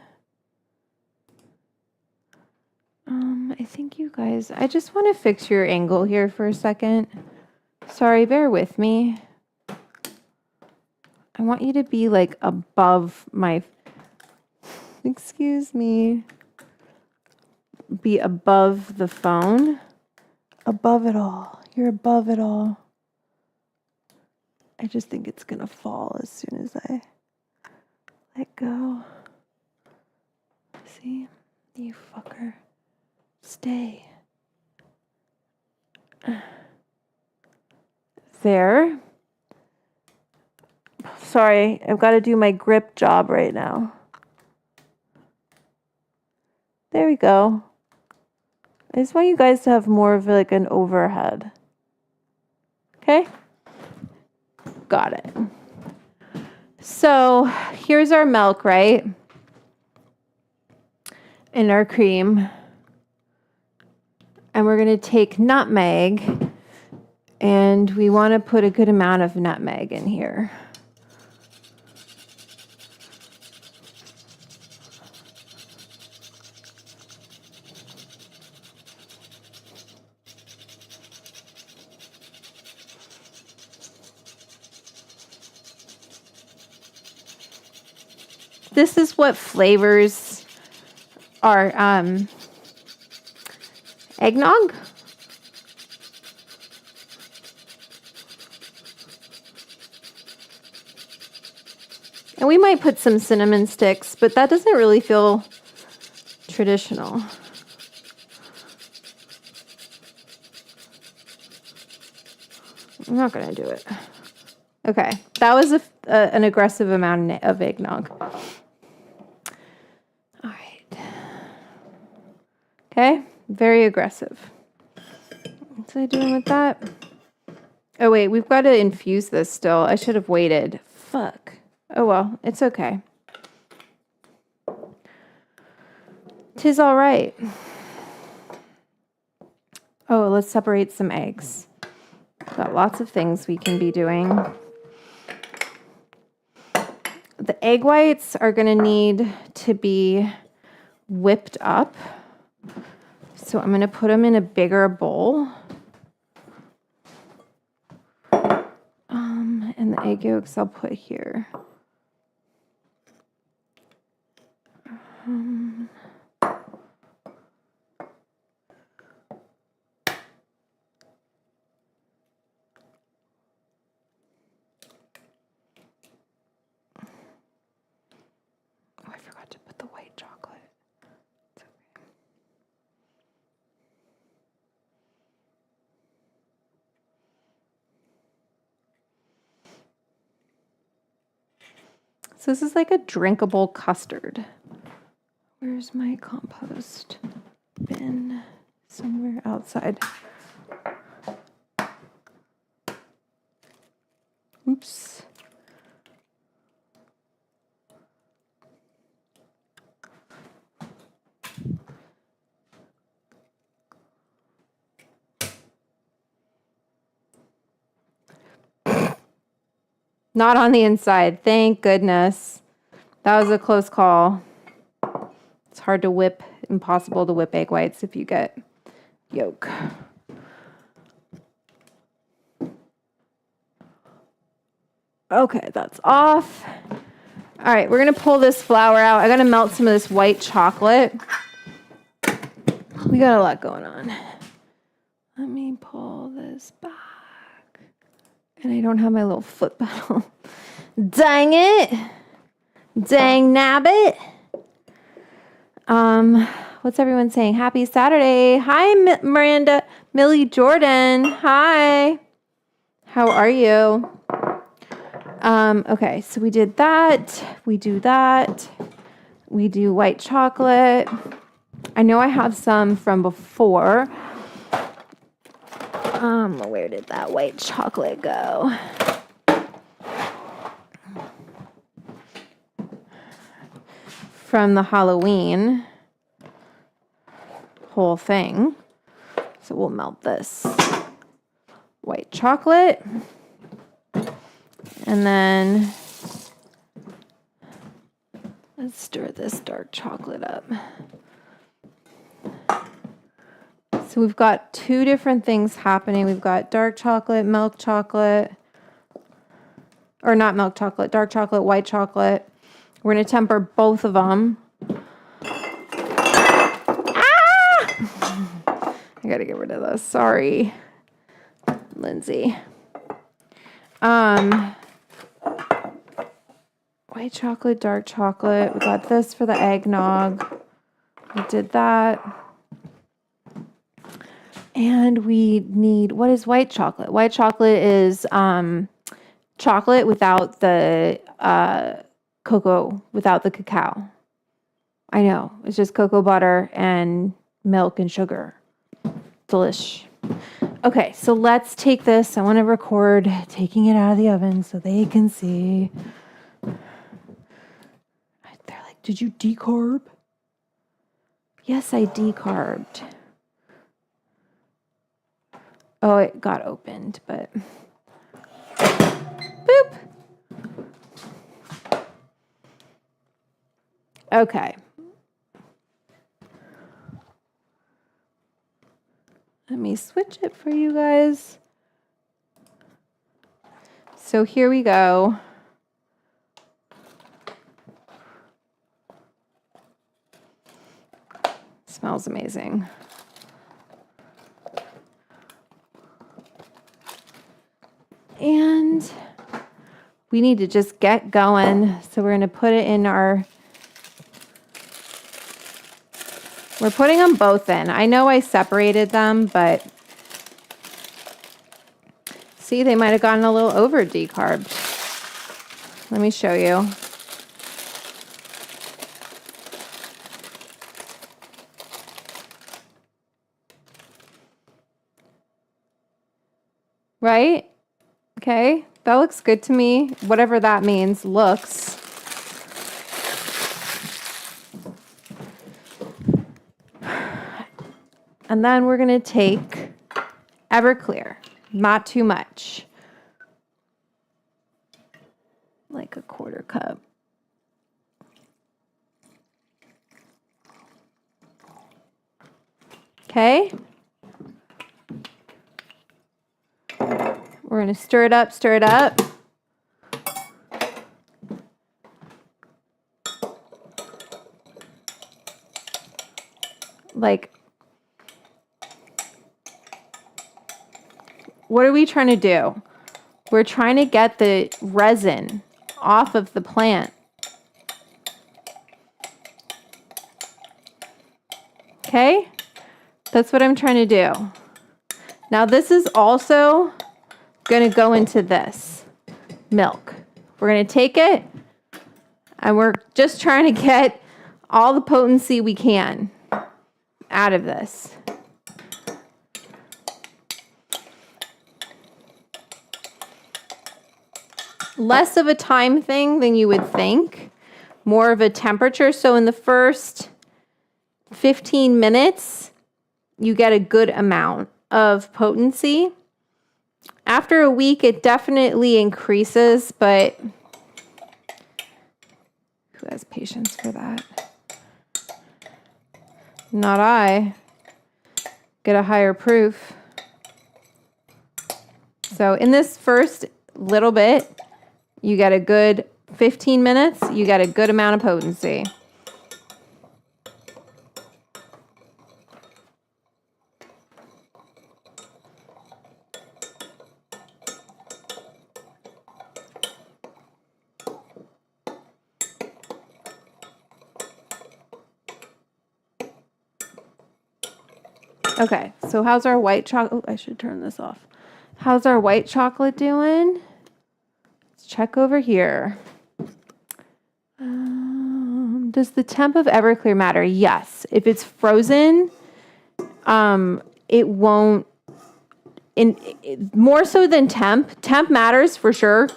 I think you guys, I just want to fix your angle here for a second. Sorry, bear with me. I want you to be like above my, Excuse me. Be above the phone. Above it all. You're above it all. I just think it's going to fall as soon as I let go. See? You fucker. Stay. There. Sorry, I've got to do my grip job right now. There we go. I just want you guys to have more of like an overhead. Okay? Got it. So here's our milk, right? And our cream. And we're going to take nutmeg. And we want to put a good amount of nutmeg in here. This is what flavors our eggnog. And we might put some cinnamon sticks, but that doesn't really feel traditional. I'm not going to do it. Okay, that was an aggressive amount of eggnog. All right. Okay, very aggressive. What's I doing with that? Oh, wait, we've got to infuse this still. I should have waited. Fuck. Oh, well, it's okay. 'Tis all right. Oh, let's separate some eggs. Got lots of things we can be doing. The egg whites are going to need to be whipped up. So I'm going to put them in a bigger bowl. And the egg yolks I'll put here. I forgot to put the white chocolate. It's okay. So this is like a drinkable custard. Where's my compost bin? Somewhere outside. Oops. Not on the inside. Thank goodness. That was a close call. It's hard to whip, impossible to whip egg whites if you get yolk. Okay, that's off. All right, we're going to pull this flour out. I got to melt some of this white chocolate. We got a lot going on. Let me pull this back. And I don't have my little foot pedal. Dang it. Dang nabbit. What's everyone saying? Happy Saturday. Hi, Miranda. Millie Jordan. Hi. How are you? Okay, so we did that. We do that. We do white chocolate. I know I have some from before. Where did that white chocolate go? From the Halloween whole thing. So we'll melt this white chocolate. And then let's stir this dark chocolate up. So we've got two different things happening. We've got dark chocolate, milk chocolate, or not milk chocolate, dark chocolate, white chocolate. We're going to temper both of them I gotta get rid of this. Sorry, Lindsay. White chocolate, dark chocolate. We got this for the eggnog. We did that. And we need, what is white chocolate? White chocolate is chocolate without the cocoa, without the cacao. I know, it's just cocoa butter and milk and sugar. Delish. Okay, so let's take this. I want to record taking it out of the oven so they can see. They're like, did you decarb? Yes, I decarbed. Oh, it got opened, but boop. Okay. Let me switch it for you guys. So here we go. Smells amazing. And we need to just get going. So we're going to put it in our, we're putting them both in. I know I separated them, but see, they might have gotten a little over decarbed. Let me show you. Right? Okay, that looks good to me. Whatever that means, looks. And then we're going to take Everclear, not too much. Like a quarter cup. Okay. We're going to stir it up, stir it up. Like, what are we trying to do? We're trying to get the resin off of the plant. Okay? That's what I'm trying to do. Now this is also going to go into this milk. We're going to take it and we're just trying to get all the potency we can out of this. Less of a time thing than you would think, more of a temperature. So in the first 15 minutes, you get a good amount of potency. After a week, it definitely increases, but who has patience for that? Not I. Get a higher proof. So in this first little bit, you get a good 15 minutes, you get a good amount of potency. Okay, so how's our white chocolate? Oh, I should turn this off. How's our white chocolate doing? Let's check over here. Does the temp of Everclear matter? Yes. If it's frozen, it won't. More so than temp. Temp matters for sure.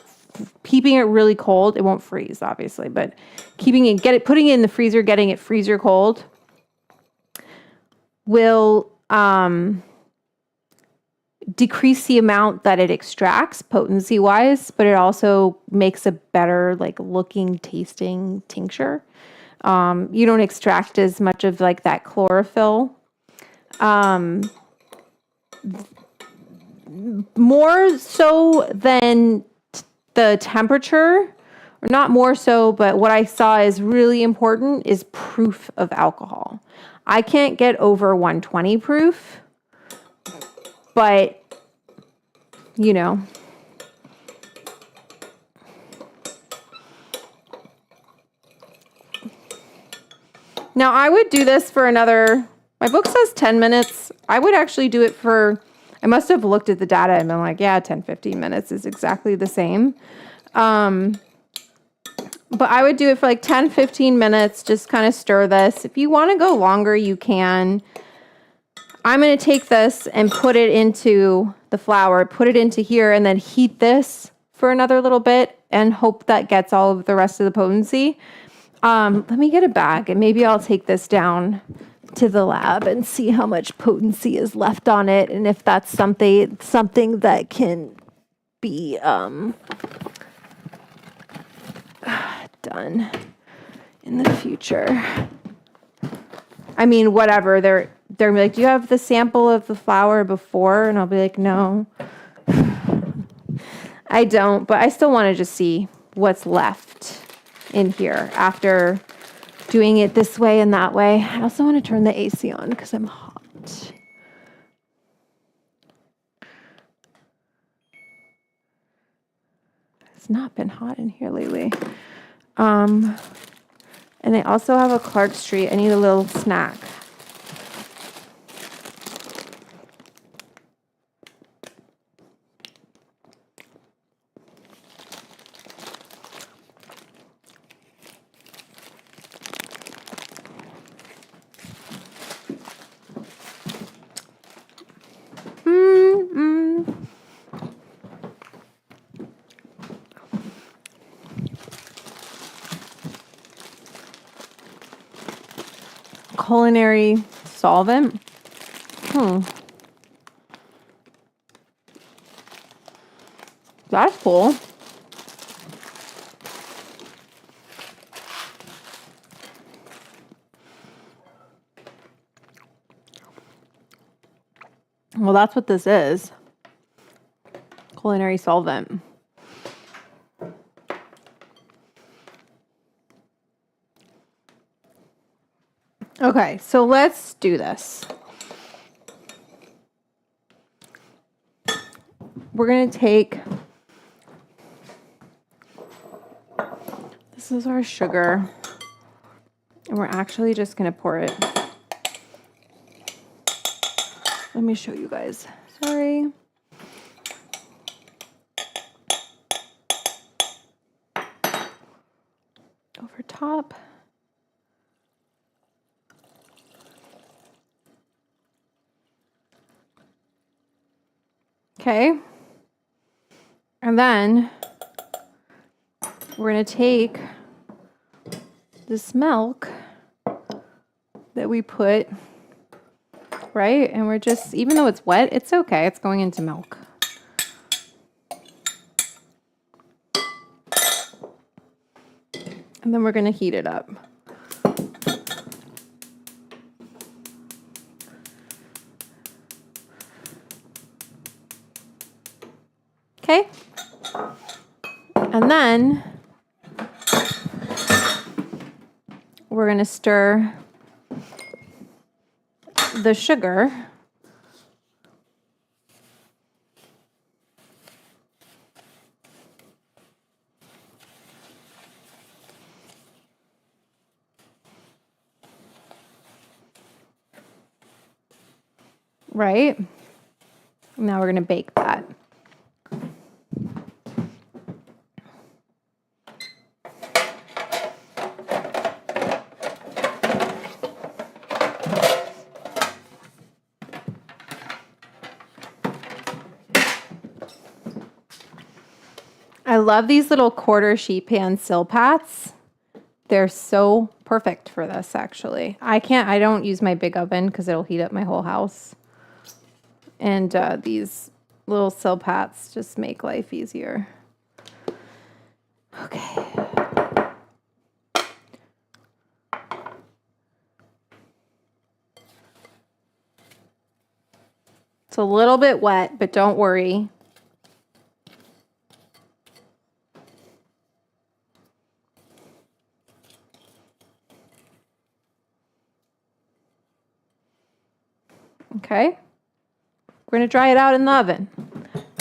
Keeping it really cold, it won't freeze, obviously, but keeping it, putting it in the freezer, getting it freezer cold will decrease the amount that it extracts potency wise, but it also makes a better like looking, tasting tincture. You don't extract as much of like that chlorophyll. More so than the temperature, or not more so, but what I saw is really important is proof of alcohol. I can't get over 120 proof. but you know. Now I would do this for another, my book says 10 minutes. I would actually do it for, I must have looked at the data and been like, yeah, 10, 15 minutes is exactly the same. But I would do it for like 10, 15 minutes, just kind of stir this. If you want to go longer, you can. I'm going to take this and put it into the flour, put it into here, and then heat this for another little bit and hope that gets all of the rest of the potency. Let me get a bag and maybe I'll take this down to the lab and see how much potency is left on it and if that's something that can be done in the future. I mean, whatever. They're like, do you have the sample of the flour before? And I'll be like, no, I don't. But I still want to just see what's left in here after doing it this way and that way. I also want to turn the AC on because I'm hot. It's not been hot in here lately. And I also have a Clark Street. I need a little snack. Culinary solvent. That's cool. Well, that's what this is. Culinary solvent. Okay, so let's do this. We're going to take, this is our sugar, and we're actually just going to pour it. Let me show you guys. Sorry. Over top. Okay. And then we're going to take this milk that we put, right? And we're just, even though it's wet, it's okay. It's going into milk. And then we're going to heat it up. Okay. And then we're going to stir the sugar. Right? Now we're going to bake that. I love these little quarter sheet pan Silpats. They're so perfect for this, actually. I don't use my big oven because it'll heat up my whole house. And these little Silpats just make life easier. Okay. It's a little bit wet, but don't worry. Okay. We're going to dry it out in the oven.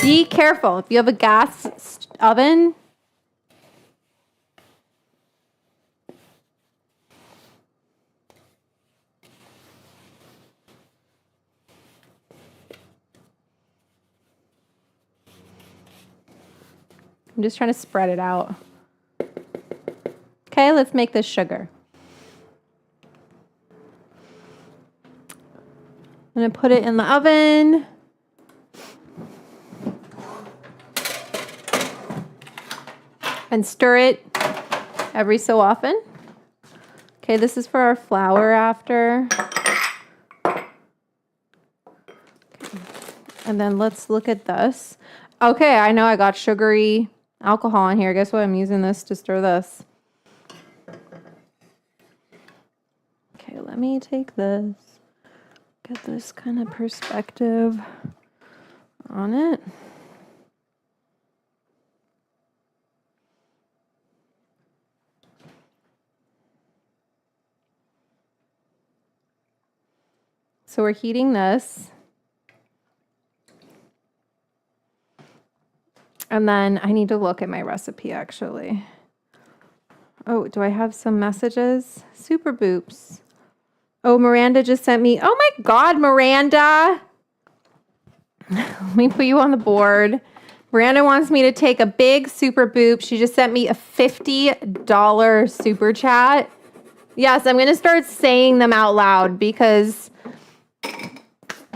Be careful. If you have a gas oven, I'm just trying to spread it out. Okay, let's make this sugar. I'm going to put it in the oven. And stir it every so often. Okay, this is for our flour after. Okay. And then let's look at this. Okay, I know I got sugary alcohol in here. Guess what? I'm using this to stir this. Okay, let me take this. Get this kind of perspective on it. So we're heating this. And then I need to look at my recipe actually. Oh, do I have some messages? Super boops. Oh, Miranda just sent me. Oh my God, Miranda. Let me put you on the board. Miranda wants me to take a big super boop. She just sent me a $50 super chat. Yes, I'm going to start saying them out loud because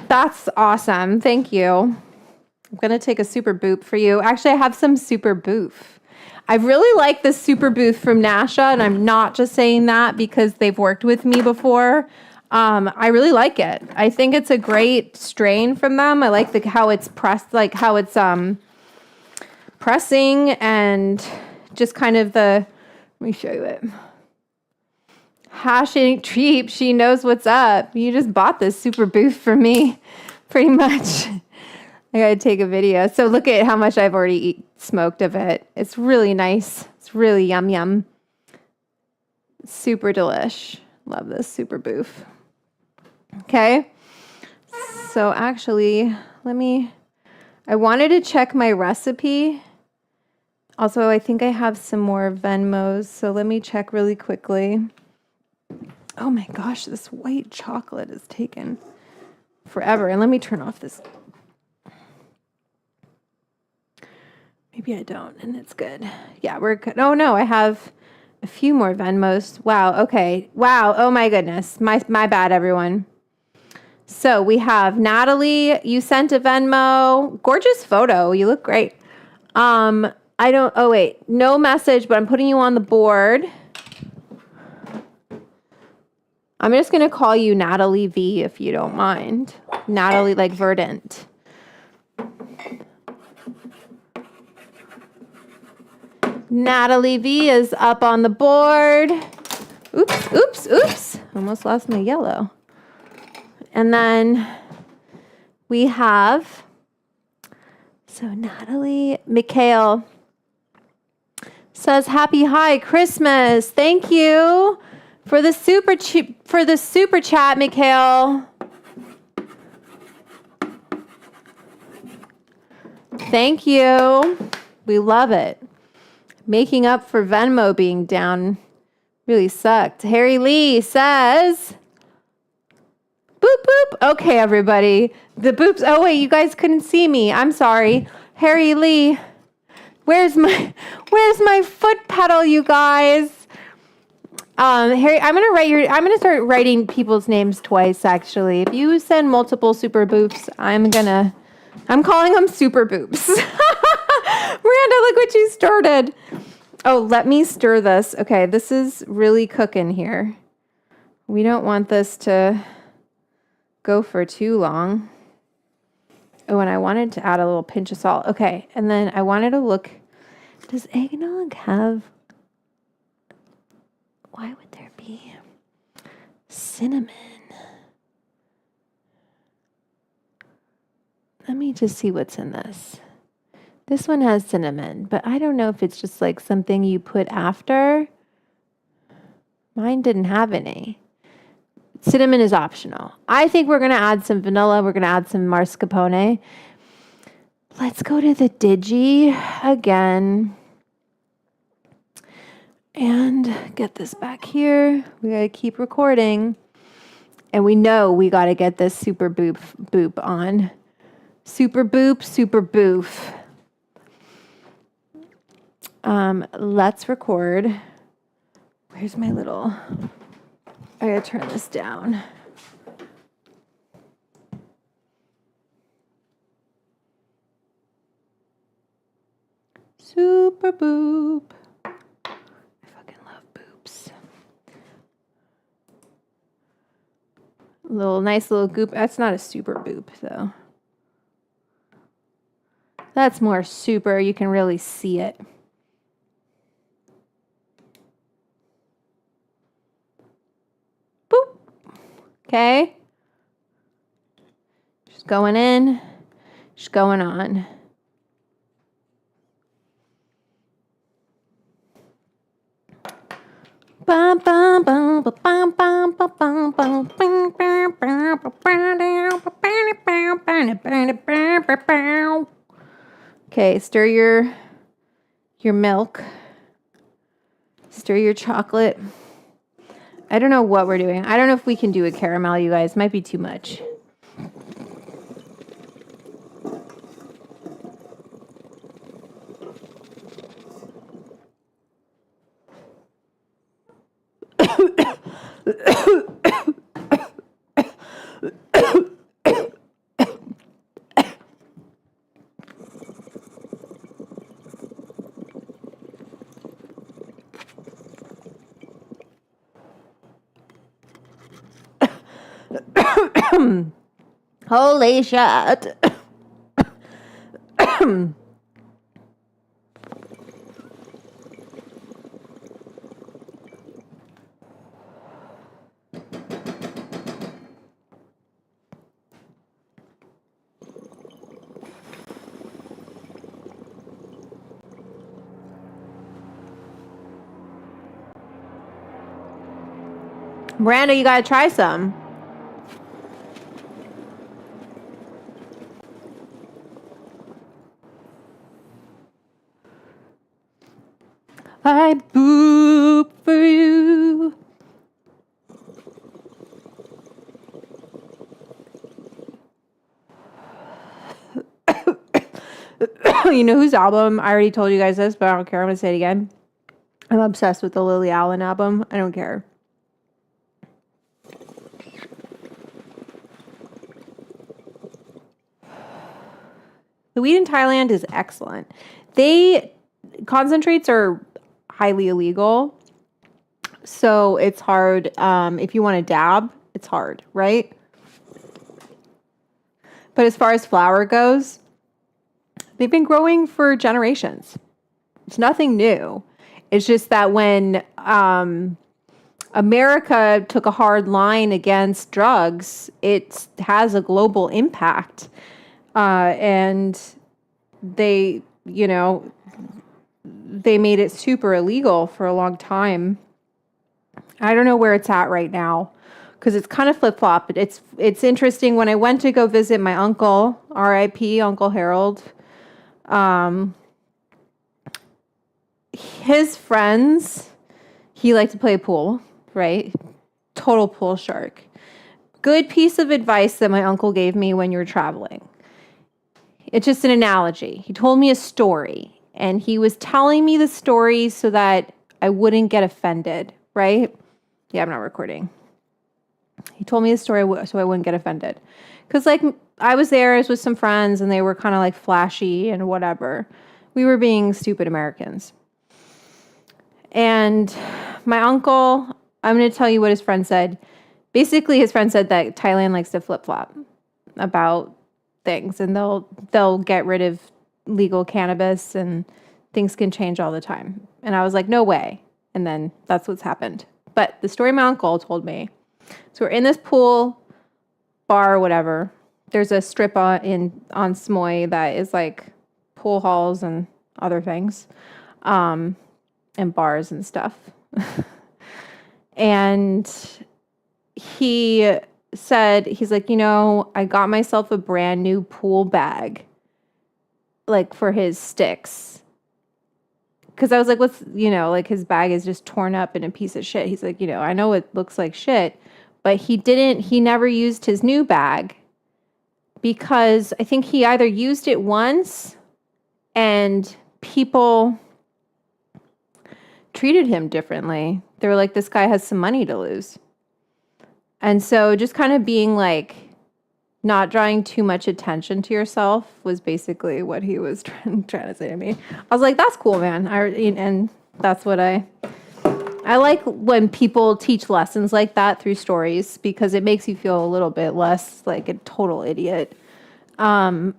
that's awesome. Thank you. I'm going to take a super boop for you. Actually, I have some super boof. I really like the super boof from Nasha, and I'm not just saying that because they've worked with me before. I really like it. I think it's a great strain from them. I like how it's pressed, like how it's pressing and just kind of let me show you it. Hash ain't cheap. She knows what's up. You just bought this super booth for me, pretty much. I gotta take a video. So look at how much I've already smoked of it. It's really nice. It's really yum yum. Super delish. Love this super booth. Okay. So actually, I wanted to check my recipe. Also, I think I have some more Venmos. So let me check really quickly. Oh my gosh, this white chocolate is taken forever. And let me turn off this. Maybe I don't, and it's good. Yeah, we're good. Oh no, I have a few more Venmos. Wow, okay. Wow, oh my goodness. My bad, everyone. So we have Natalie, you sent a Venmo. Gorgeous photo. You look great. Oh wait, no message, but I'm putting you on the board. I'm just going to call you Natalie V if you don't mind. Natalie like Verdant. Natalie V is up on the board. Oops. Almost lost my yellow. And then we have, so Natalie, Mikhail says, happy high Christmas. Thank you for the super chat, Mikhail. Thank you. We love it. Making up for Venmo being down really sucked. Harry Lee says, boop, boop. Okay, everybody. The boops. Oh, wait, you guys couldn't see me. I'm sorry. Harry Lee, where's my foot pedal, you guys? Harry, I'm gonna start writing people's names twice, actually. If you send multiple super boops, I'm calling them super boops. Miranda, look what you started. Oh, let me stir this. Okay, this is really cooking here. We don't want this to go for too long. Oh, and I wanted to add a little pinch of salt. Okay, and then I wanted to look, does eggnog have, why would there be cinnamon? Let me just see what's in this. This one has cinnamon, but I don't know if it's just like something you put after. Mine didn't have any. Cinnamon is optional. I think we're going to add some vanilla. We're going to add some mascarpone. Let's go to the Digi again and get this back here. We got to keep recording. And we know we got to get this super boop on. Super boof. Let's record. Where's my little... I gotta turn this down. Super boop. I fucking love boops. Nice little goop. That's not a super boop though. That's more super. You can really see it. Boop. Okay. Just going in. Just going on. Okay, stir your milk. Stir your chocolate. I don't know what we're doing. I don't know if we can do a caramel, you guys. Might be too much. Holy shit. Miranda, you gotta try some. I boop for you. You know whose album? I already told you guys this, but I don't care. I'm going to say it again. I'm obsessed with the Lily Allen album. I don't care. The weed in Thailand is excellent. Concentrates are highly illegal. So it's hard. If you want to dab, it's hard, right? But as far as flower goes, they've been growing for generations. It's nothing new. It's just that when America took a hard line against drugs, it has a global impact. And they made it super illegal for a long time. I don't know where it's at right now because it's kind of flip-flop. It's interesting. When I went to go visit my uncle, R.I.P. Uncle Harold, his friends, he liked to play pool, right? Total pool shark. Good piece of advice that my uncle gave me when you're traveling. It's just an analogy. He told me a story, and he was telling me the story so that I wouldn't get offended, right? Yeah, I'm not recording. He told me the story so I wouldn't get offended. Because, I was there, I was with some friends, and they were kind of, flashy and whatever. We were being stupid Americans. And my uncle, I'm going to tell you what his friend said. Basically, his friend said that Thailand likes to flip-flop about things, and they'll get rid of legal cannabis, and things can change all the time. And I was like, no way. And then that's what's happened. But the story my uncle told me. So we're in this pool, bar, whatever. There's a strip on Smoy that is pool halls and other things, and bars and stuff. And he said, he's like, you know, I got myself a brand new pool bag, like for his sticks. Cause I was like, what's, you know, like his bag is just torn up and a piece of shit. He's like, you know, I know it looks like shit, but he never used his new bag because I think he either used it once and people treated him differently. They were like, this guy has some money to lose. And so just kind of being like, not drawing too much attention to yourself was basically what he was trying to say to me. I was like, that's cool, man. And that's what I like when people teach lessons like that through stories, because it makes you feel a little bit less like a total idiot. But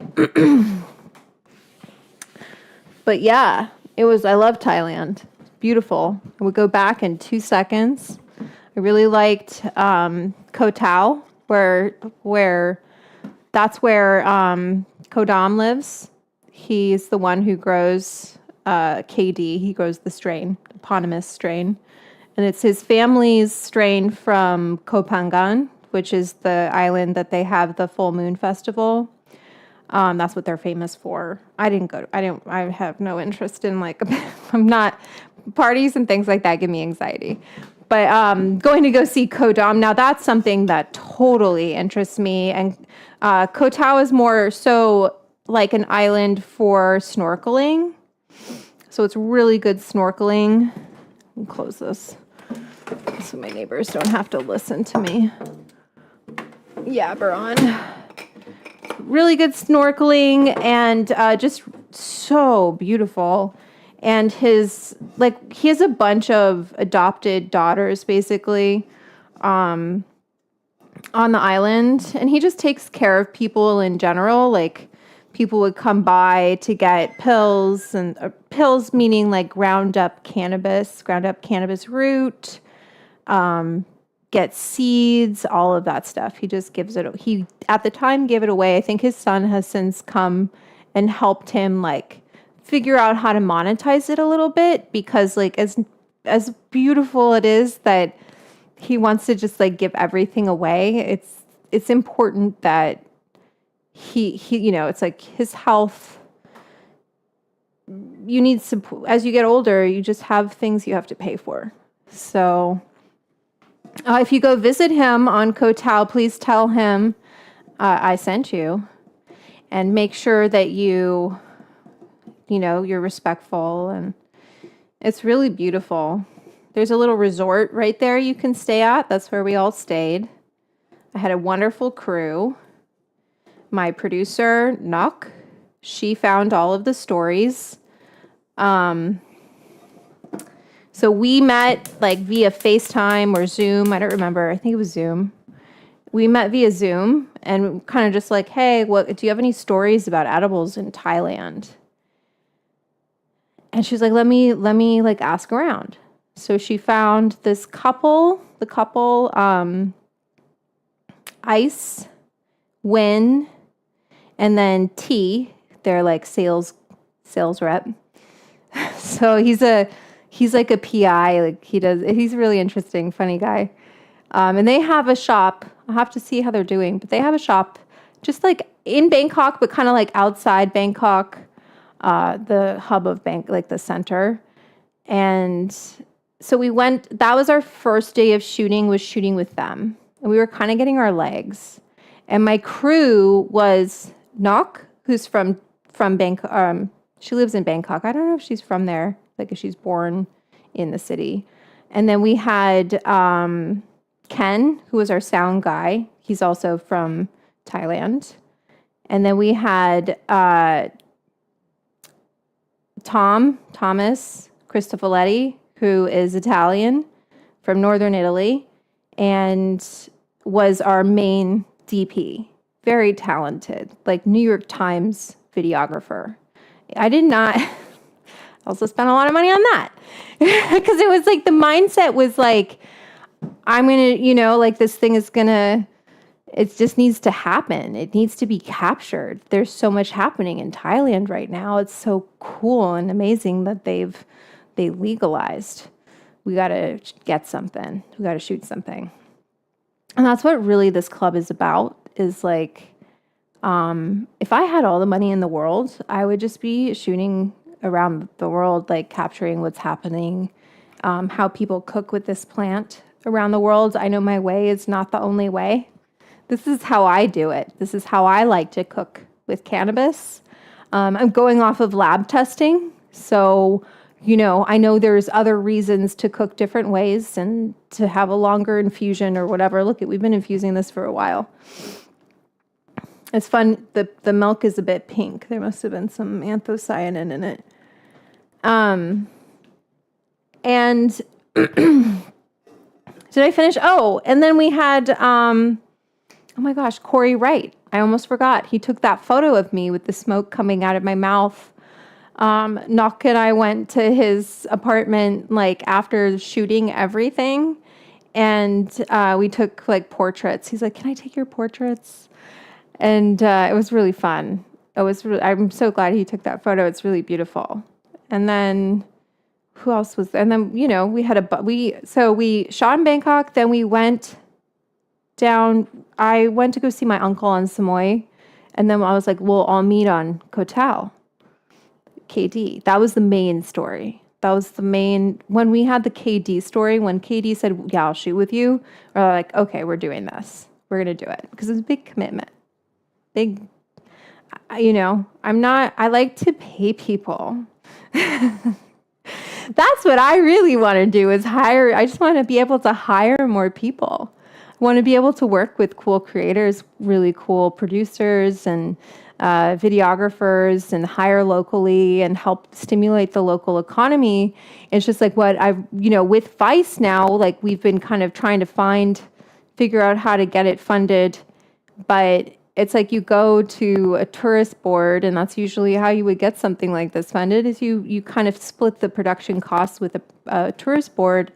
yeah, I love Thailand. Beautiful. I would go back in 2 seconds. I really liked Koh Tao, where that's where Kodam lives. He's the one who grows KD. He grows the strain, eponymous strain. And it's his family's strain from Koh Phangan, which is the island that they have the full moon festival. That's what they're famous for. I have no interest in like, I'm not, parties and things like that give me anxiety. But going to go see Koh Dam, now that's something that totally interests me. And Koh Tao is more so like an island for snorkeling. So it's really good snorkeling. I'll close this so my neighbors don't have to listen to me yabber on. Really good snorkeling and just so beautiful. And he has a bunch of adopted daughters basically on the island. And he just takes care of people in general. Like people would come by to get pills, and pills meaning like ground up cannabis root, get seeds, all of that stuff. He just gives it. He at the time gave it away. I think his son has since come and helped him like figure out how to monetize it a little bit, because like as beautiful it is that he wants to just like give everything away. It's important that he you know, it's like his health. You need support as you get older. You just have things you have to pay for. So if you go visit him on Koh Tao, please tell him I sent you, and make sure that you're respectful, and it's really beautiful. There's a little resort right there you can stay at. That's where we all stayed. I had a wonderful crew. My producer, Nok, she found all of the stories. So we met like via FaceTime or Zoom. I don't remember. I think it was Zoom. We met via Zoom and kind of just like, hey, do you have any stories about edibles in Thailand? And she was like, let me like ask around. So she found this couple, Ice, Win, and then T. They're like sales rep. So he's like a PI. Like he's a really interesting, funny guy. And they have a shop. I'll have to see how they're doing, but they have a shop just like in Bangkok, but kind of like outside Bangkok, the hub of like the center. And so we went, that was our first day of shooting, was shooting with them. And we were kind of getting our legs. And my crew was Nok, who's from Bangkok. She lives in Bangkok. I don't know if she's from there, like if she's born in the city. And then we had Ken, who was our sound guy. He's also from Thailand. And then we had Thomas Cristofoletti, who is Italian from Northern Italy, and was our main DP. Very talented, like New York Times videographer. I did not also spend a lot of money on that because it was like the mindset was like, I'm going to, like this thing is going to, it just needs to happen. It needs to be captured. There's so much happening in Thailand right now. It's so cool and amazing that they legalized. We got to get something. We got to shoot something. And that's what really this club is about, is like, if I had all the money in the world, I would just be shooting around the world, like capturing what's happening, how people cook with this plant around the world. I know my way is not the only way. This is how I do it. This is how I like to cook with cannabis. I'm going off of lab testing. So, I know there's other reasons to cook different ways and to have a longer infusion or whatever. Look, we've been infusing this for a while. It's fun. The milk is a bit pink. There must have been some anthocyanin in it. And did I finish? Oh, and then we had, oh my gosh, Corey Wright. I almost forgot. He took that photo of me with the smoke coming out of my mouth. Nock and I went to his apartment like after shooting everything, and we took like portraits. He's like, "Can I take your portraits?" And it was really fun. I'm so glad he took that photo. It's really beautiful. And then who else was there? And then, we had we shot in Bangkok. Then we went down. I went to go see my uncle on Samoy. And then I was like, we'll all meet on Koh Tao, KD. That was the main story. That was the main, when we had the KD story, when KD said, yeah, I'll shoot with you, we're like, okay, we're doing this. We're going to do it. Because it's a big commitment. I like to pay people. That's what I really want to do, is hire. I just want to be able to hire more people. I want to be able to work with cool creators, really cool producers and videographers, and hire locally and help stimulate the local economy. It's just like what I've, with Vice now, like we've been kind of trying to figure out how to get it funded, but it's like you go to a tourist board, and that's usually how you would get something like this funded, is you kind of split the production costs with a tourist board.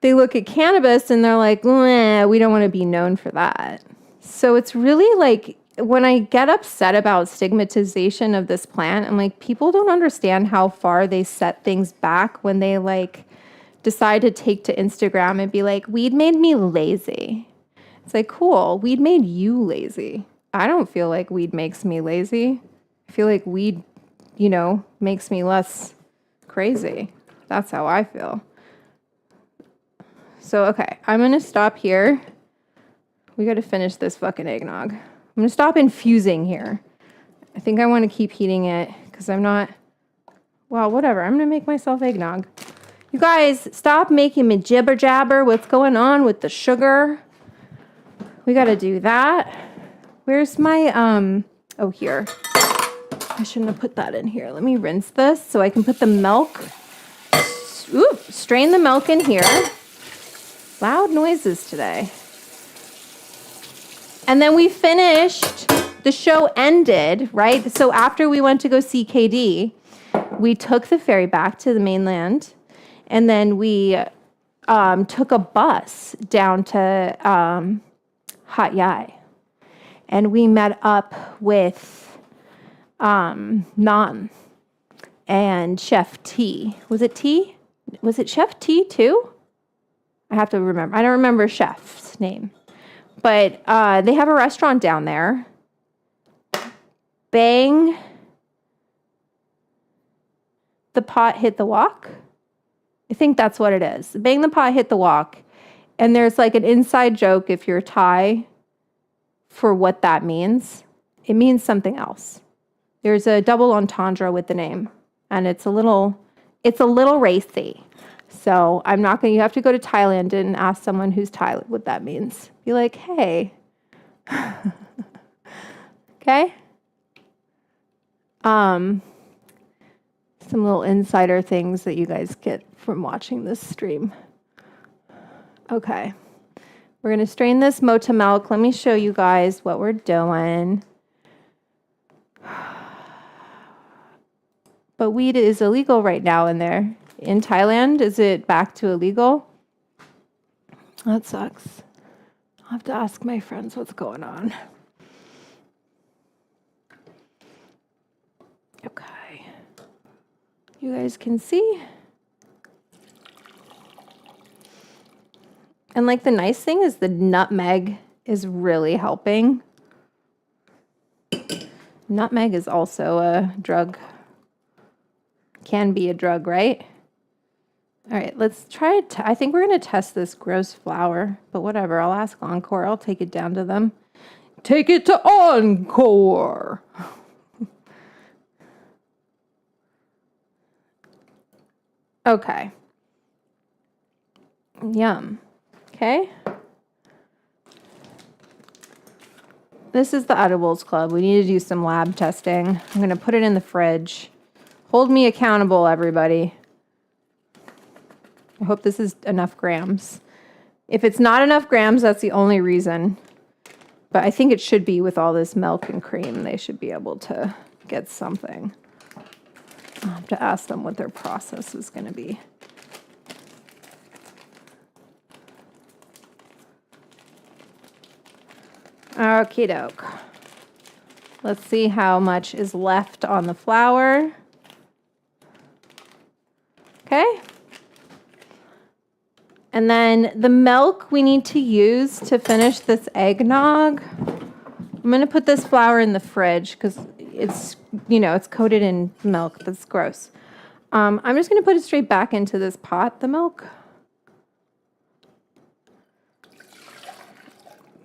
They look at cannabis and they're like, we don't want to be known for that. So it's really like, when I get upset about stigmatization of this plant, I'm like, people don't understand how far they set things back when they like decide to take to Instagram and be like, weed made me lazy. It's like, cool, weed made you lazy. I don't feel like weed makes me lazy. I feel like weed, makes me less crazy. That's how I feel. So, okay, I'm going to stop here. We got to finish this fucking eggnog. I'm going to stop infusing here. I think I want to keep heating it because I'm not, whatever. I'm going to make myself eggnog. You guys, stop making me jibber jabber. What's going on with the sugar? We got to do that. Where's my, here. I shouldn't have put that in here. Let me rinse this so I can put the milk. Strain the milk in here. Loud noises today. And then we finished, the show ended, right? So after we went to go see KD, we took the ferry back to the mainland, and then we took a bus down to Hat Yai, and we met up with Nan and Chef T. Was it T? Was it Chef T too? I have to remember. I don't remember Chef's name. But they have a restaurant down there. Bang the pot, hit the wok. I think that's what it is. Bang the pot, hit the wok. And there's like an inside joke, if you're Thai, for what that means. It means something else. There's a double entendre with the name. And it's a little racy. So I'm not going to, you have to go to Thailand and ask someone who's Thai what that means. Be like, hey. Okay? Some little insider things that you guys get from watching this stream. Okay. We're going to strain this Mota milk. Let me show you guys what we're doing. But weed is illegal right now in there. In Thailand, is it back to illegal? That sucks. I'll have to ask my friends what's going on. Okay. You guys can see. And like the nice thing is the nutmeg is really helping. Nutmeg is also a drug. Can be a drug, right? All right, let's try it. I think we're going to test this gross flour, but whatever. I'll ask Encore. I'll take it down to them. Take it to Encore. Okay. Yum. Okay. This is the Edibles Club. We need to do some lab testing. I'm going to put it in the fridge. Hold me accountable, everybody. I hope this is enough grams. If it's not enough grams, that's the only reason. But I think it should be with all this milk and cream. They should be able to get something. I'll have to ask them what their process is going to be. Okie doke. Let's see how much is left on the flour. Okay. And then the milk we need to use to finish this eggnog. I'm going to put this flour in the fridge because it's, it's coated in milk. That's gross. I'm just going to put it straight back into this pot, the milk.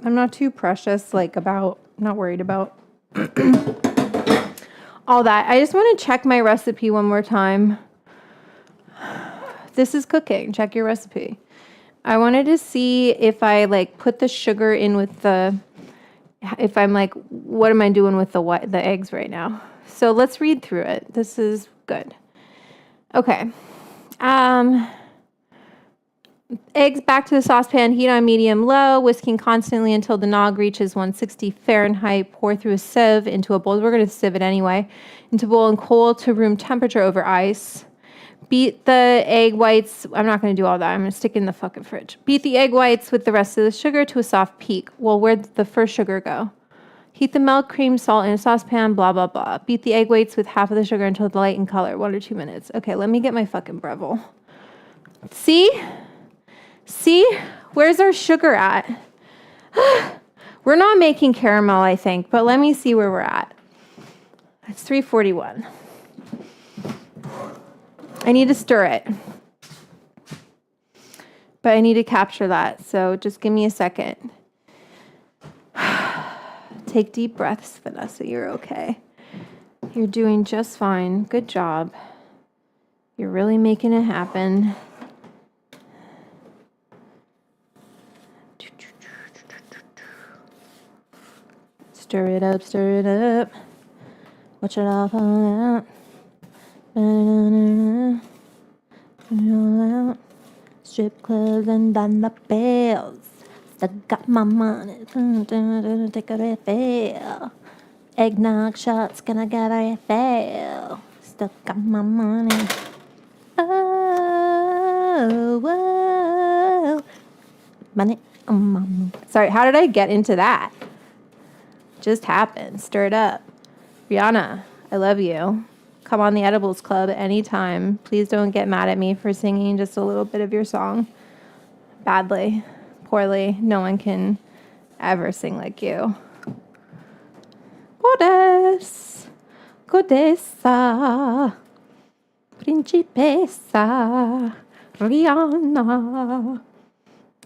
I'm not too precious, not worried about all that. I just want to check my recipe one more time. This is cooking. Check your recipe. I wanted to see if I put the sugar in with if I'm what am I doing with the eggs right now? So let's read through it. This is good. Okay. Eggs back to the saucepan, heat on medium-low, whisking constantly until the nog reaches 160 Fahrenheit. Pour through a sieve into a bowl. We're going to sieve it anyway. Into a bowl and cold to room temperature over ice. Beat the egg whites. I'm not going to do all that. I'm going to stick it in the fucking fridge. Beat the egg whites with the rest of the sugar to a soft peak. Well, where'd the first sugar go? Heat the milk, cream, salt in a saucepan, blah, blah, blah. Beat the egg whites with half of the sugar until light in color, 1 or 2 minutes. Okay, let me get my fucking Breville. See? Where's our sugar at? We're not making caramel, I think, but let me see where we're at. It's 3:41. I need to stir it. But I need to capture that, so just give me a second. Take deep breaths, Vanessa. You're okay. You're doing just fine. Good job. You're really making it happen. Stir it up, stir it up. Watch it all fall out. Out. Strip clubs and dollar bills. Still got my money. Take a refill. Eggnog shots, gonna get a refill. Still got my money. Oh, whoa. Money. Sorry, how did I get into that? Just happened. Stir it up. Rihanna, I love you. Come on the Edibles Club anytime. Please don't get mad at me for singing just a little bit of your song. Badly. Poorly. No one can ever sing like you. Goddess. Goddessa. Principessa. Rihanna.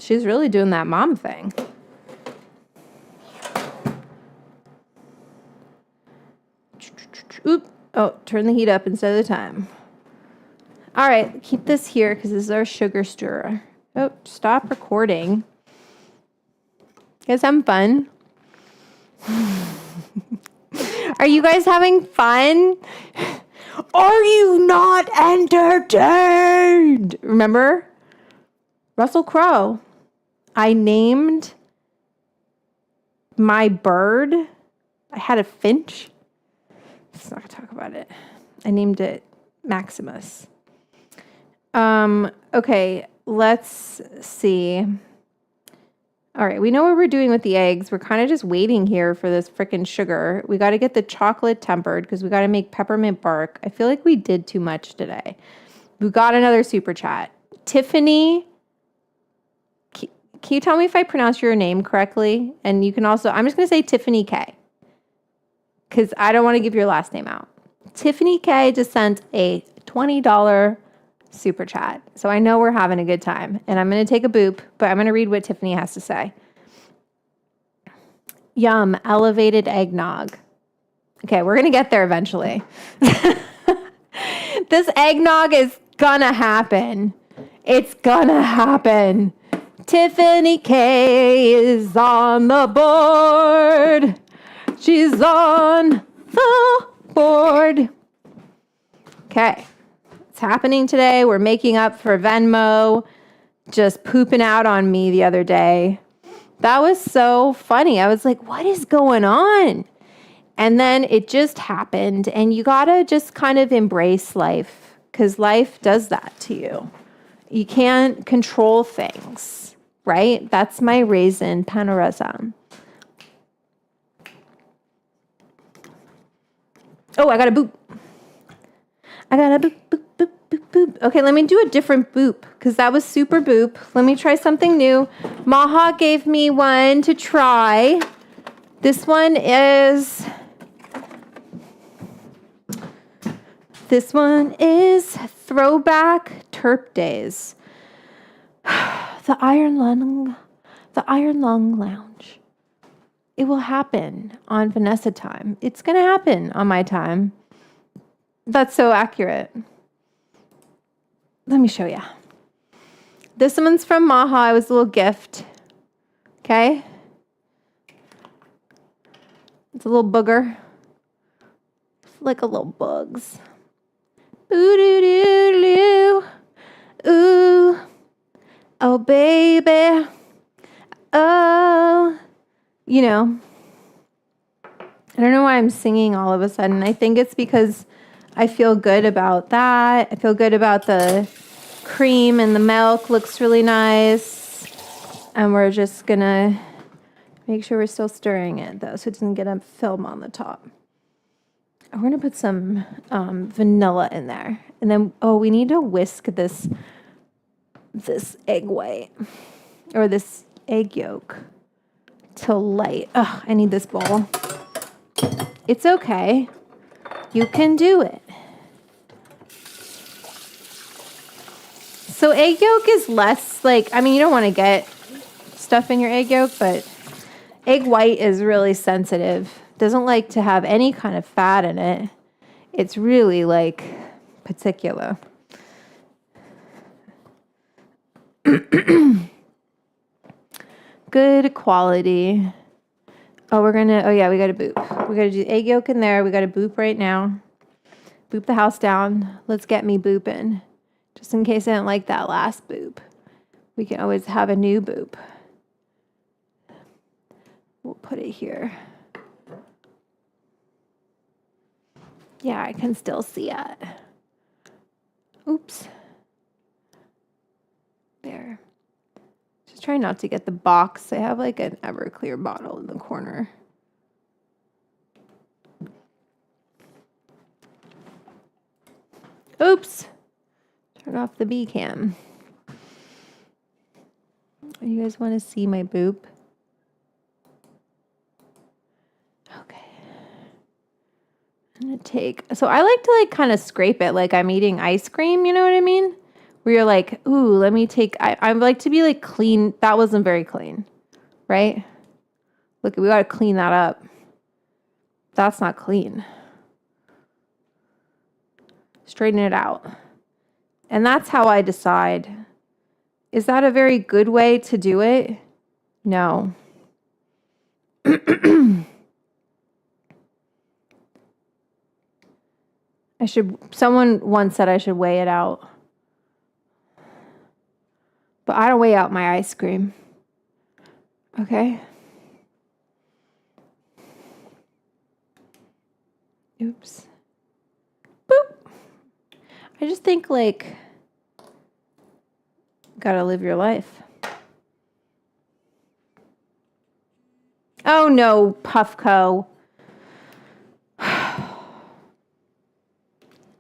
She's really doing that mom thing. Oop. Oh, turn the heat up instead of the time. All right, keep this here because this is our sugar stirrer. Oh, stop recording. You guys having fun? Are you guys having fun? Are you not entertained? Remember? Russell Crowe. I named my bird. I had a finch. Let's not talk about it. I named it Maximus. Okay, let's see. All right, we know what we're doing with the eggs. We're kind of just waiting here for this freaking sugar. We got to get the chocolate tempered because we got to make peppermint bark. I feel like we did too much today. We got another super chat. Tiffany Can you tell me if I pronounce your name correctly? And you can also, I'm just going to say Tiffany K, because I don't want to give your last name out. Tiffany K just sent a $20 super chat. So I know we're having a good time. And I'm going to take a boop, but I'm going to read what Tiffany has to say. Yum, elevated eggnog. Okay, we're going to get there eventually. This eggnog is going to happen. It's going to happen. Tiffany K is on the board. She's on the board. Okay. It's happening today. We're making up for Venmo just pooping out on me the other day. That was so funny. I was like, what is going on? And then it just happened. And you got to just kind of embrace life, because life does that to you. You can't control things, right? That's my raisin panorama. Oh, I got a boop. I got a boop, boop, boop, boop, boop. Okay, let me do a different boop, because that was super boop. Let me try something new. Maha gave me one to try. This one is Throwback Terp Days. The Iron Lung Lounge. It will happen on Vanessa time. It's going to happen on my time. That's so accurate. Let me show you. This one's from Maha. It was a little gift. Okay. It's a little booger. It's like a little bugs. Boo-doo-doo-doo. Ooh. Oh, baby. Oh. You know. I don't know why I'm singing all of a sudden. I think it's because I feel good about that. I feel good about the cream, and the milk looks really nice. And we're just going to make sure we're still stirring it, though, so it doesn't get a film on the top. We're going to put some vanilla in there. And then, we need to whisk this egg white, or this egg yolk, till light. Oh, I need this bowl. It's okay. You can do it. So egg yolk is less you don't want to get stuff in your egg yolk, but egg white is really sensitive. Doesn't like to have any kind of fat in it. It's really particular. Good quality. We got to boop. We got to do egg yolk in there. We got to boop right now. Boop the house down. Let's get me booping. Just in case I didn't like that last boop. We can always have a new boop. We'll put it here. Yeah, I can still see it. Oops. There. Just try not to get the box. I have an Everclear bottle in the corner. Oops. Turn off the B cam. You guys want to see my boop? Okay. I'm going to take... So I like to kind of scrape it like I'm eating ice cream, you know what I mean? Where you're like, ooh, let me take... I like to be clean. That wasn't very clean, right? Look, we got to clean that up. That's not clean. Straighten it out. And that's how I decide. Is that a very good way to do it? No. Someone once said I should weigh it out. But I don't weigh out my ice cream. Okay? Oops. Boop. I just think gotta live your life. Oh no, Puffco.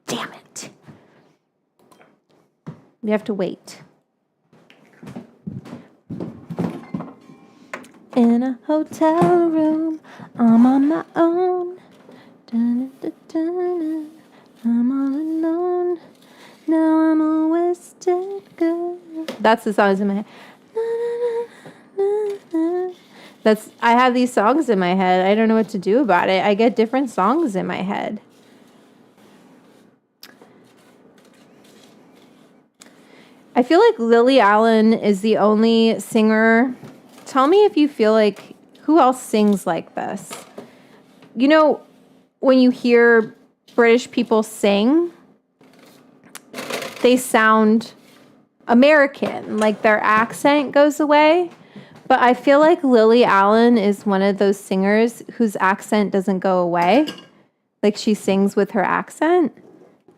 Damn it. We have to wait. in a hotel room. I'm on my own. Dun-dun-dun-dun. I'm all alone. Now I'm a wasted girl. That's the songs in my head. I have these songs in my head. I don't know what to do about it. I get different songs in my head. I feel like Lily Allen is the only singer. Tell me if you feel like, who else sings like this? You know, when you hear British people sing, they sound American, like their accent goes away. But I feel like Lily Allen is one of those singers whose accent doesn't go away. Like she sings with her accent.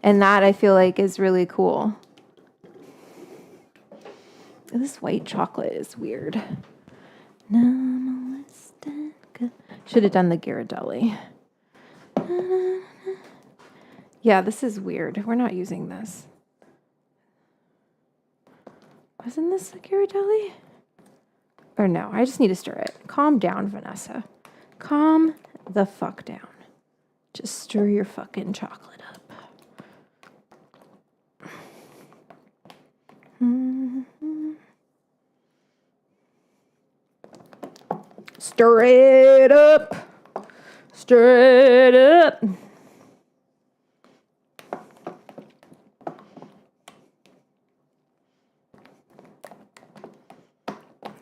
And that I feel like is really cool. This white chocolate is weird. Should have done the Ghirardelli. Yeah, this is weird. We're not using this. Wasn't this the Ghirardelli? Or no, I just need to stir it. Calm down, Vanessa. Calm the fuck down. Just stir your fucking chocolate up. Stir it up. Stir it up.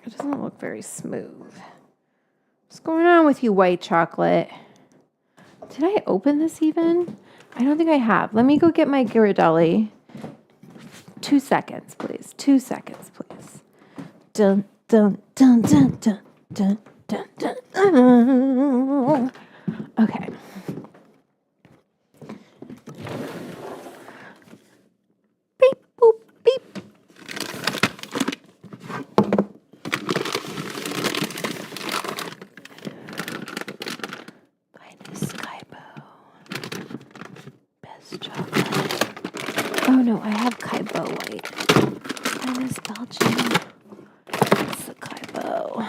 It doesn't look very smooth. What's going on with you, white chocolate? Did I open this even? I don't think I have. Let me go get my Ghirardelli. 2 seconds, please. 2 seconds, please. Dun, dun, dun, dun, dun, dun, dun, dun, dun. Okay. Beep, boop, beep. Finest Kaibo. Best chocolate. Oh no, I have Kaibo white. Finest Belgian. It's the Kaibo.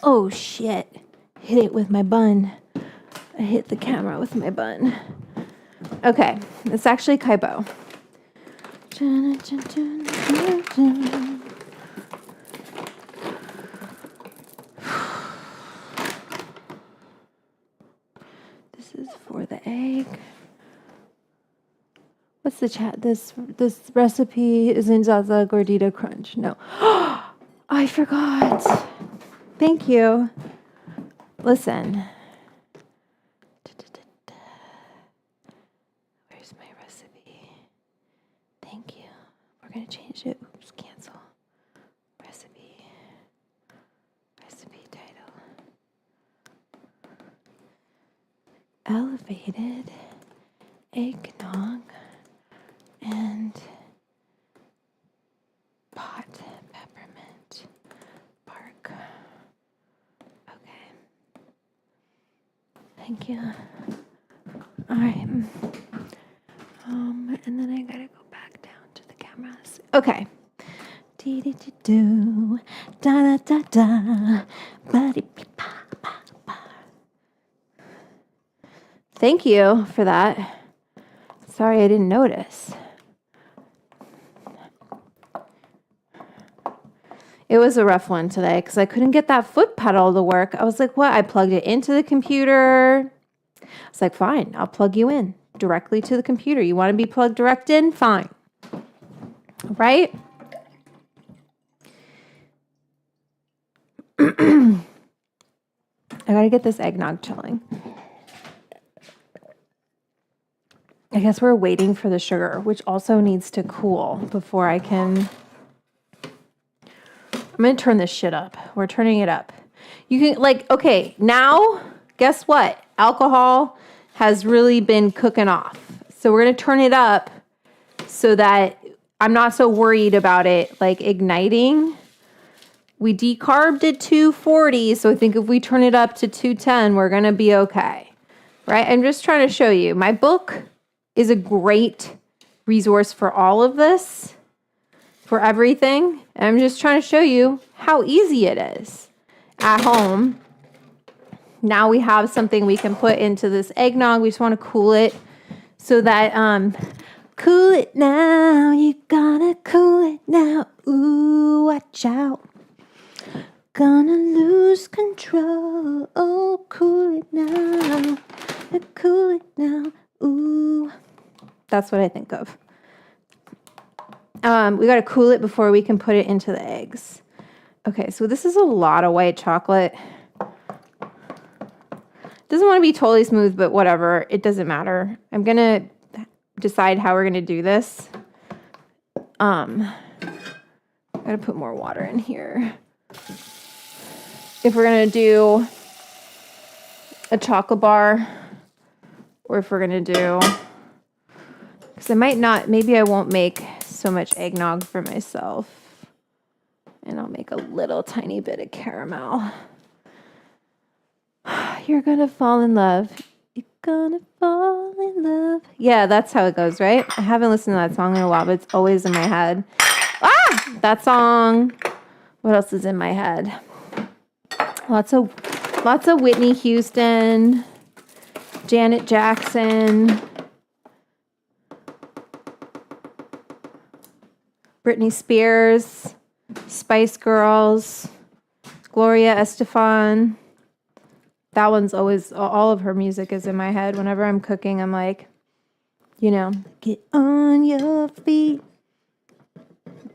Oh shit. Hit it with my bun. I hit the camera with my bun. Okay, it's actually Kaibo. This is for the egg. What's the chat? This recipe is in Zaza Gordita Crunch. No. I forgot. Thank you. Listen. Where's my recipe? Thank you. We're going to change it. Oops, cancel. Recipe. Recipe title. Elevated eggnog and pot peppermint bark. Okay. Thank you. All right. And then I gotta go back down to the cameras. Okay. Dee-dee-dee-doo, da-da-da-da, ba-dee-ba-ba-ba. Thank you for that. Sorry I didn't notice. It was a rough one today because I couldn't get that foot pedal to work. I was like, what? I plugged it into the computer. I was like, fine, I'll plug you in directly to the computer. You want to be plugged direct in? Fine. Right? I got to get this eggnog chilling. I guess we're waiting for the sugar, which also needs to cool before I can... I'm going to turn this shit up. We're turning it up. You can, like, okay, now, guess what? Alcohol has really been cooking off. So we're going to turn it up so that I'm not so worried about it, like, igniting. We decarbed at 240, so I think if we turn it up to 210, we're going to be okay. Right? I'm just trying to show you. My book is a great resource for all of this. for everything. And I'm just trying to show you how easy it is at home. Now we have something we can put into this eggnog. We just want to cool it so that, cool it now. You gotta cool it now. Ooh, watch out. Gonna lose control. Oh, cool it now. Cool it now. Ooh. That's what I think of. We got to cool it before we can put it into the eggs. Okay, so this is a lot of white chocolate. Doesn't want to be totally smooth, but whatever. It doesn't matter. I'm going to decide how we're going to do this. Got to put more water in here. If we're going to do a chocolate bar, or if we're going to do, because I might not, maybe I won't make so much eggnog for myself. And I'll make a little tiny bit of caramel. You're going to fall in love. You're going to fall in love. Yeah, that's how it goes, right? I haven't listened to that song in a while, but it's always in my head. Ah! That song. What else is in my head? Lots of Whitney Houston, Janet Jackson, Britney Spears, Spice Girls, Gloria Estefan. That one's always, all of her music is in my head. Whenever I'm cooking, I'm like, get on your feet.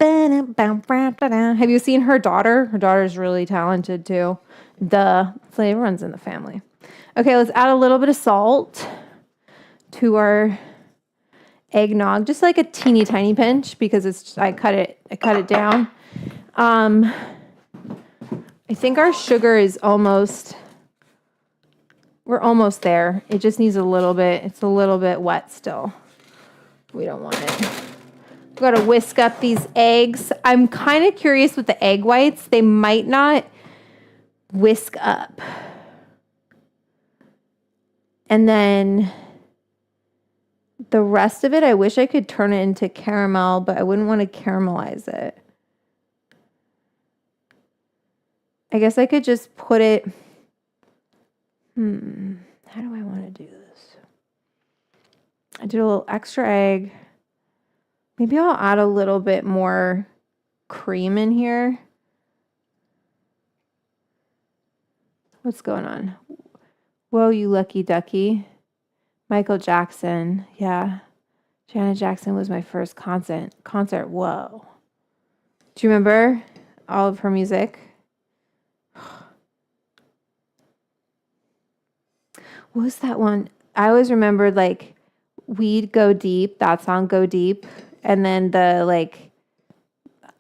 Have you seen her daughter? Her daughter's really talented too. So everyone's in the family. Okay, let's add a little bit of salt to our eggnog, just like a teeny tiny pinch because I cut it down. I think our sugar is we're almost there. It just needs a little bit. It's a little bit wet still. We don't want it. We've got to whisk up these eggs. I'm kind of curious with the egg whites. They might not whisk up. And then the rest of it, I wish I could turn it into caramel, but I wouldn't want to caramelize it. I guess I could just put it... How do I want to do this? I did a little extra egg. Maybe I'll add a little bit more cream in here. What's going on? Whoa, you lucky ducky. Michael Jackson. Yeah. Janet Jackson was my first concert. Whoa. Do you remember all of her music? What was that one? I always remembered like We'd Go Deep, that song Go Deep. And then the like,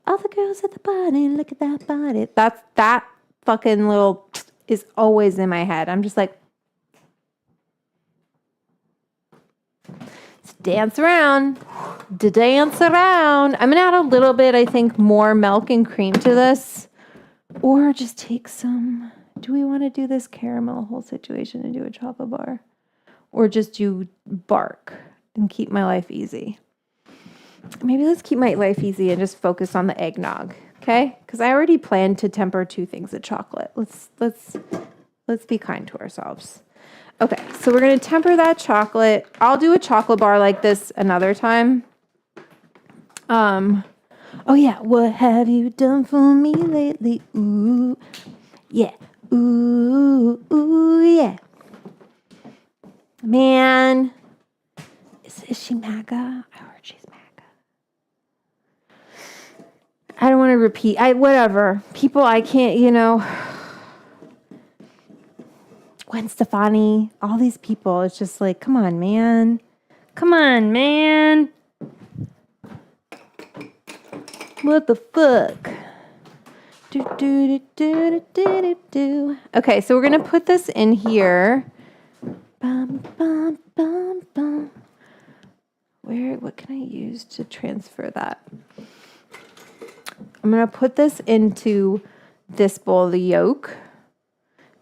all the girls at the party, look at that body. That fucking little is always in my head. I'm just like, dance around. I'm going to add a little bit, I think, more milk and cream to this. Or just take some. Do we want to do this caramel whole situation and do a chocolate bar? Or just do bark and keep my life easy? Maybe let's keep my life easy and just focus on the eggnog, okay? Because I already planned to temper 2 things of chocolate. Let's be kind to ourselves. Okay, so we're going to temper that chocolate. I'll do a chocolate bar like this another time. Oh yeah, what have you done for me lately? Ooh, yeah. Ooh, ooh, yeah. Man, is she MAGA? I heard she's MAGA. I don't want to repeat. Whatever. People, I can't, Gwen Stefani, all these people. It's just like, come on, man. Come on, man. What the fuck? Okay, so we're going to put this in here. Bum, bum, bum, bum. What can I use to transfer that? I'm going to put this into this bowl, the yolk,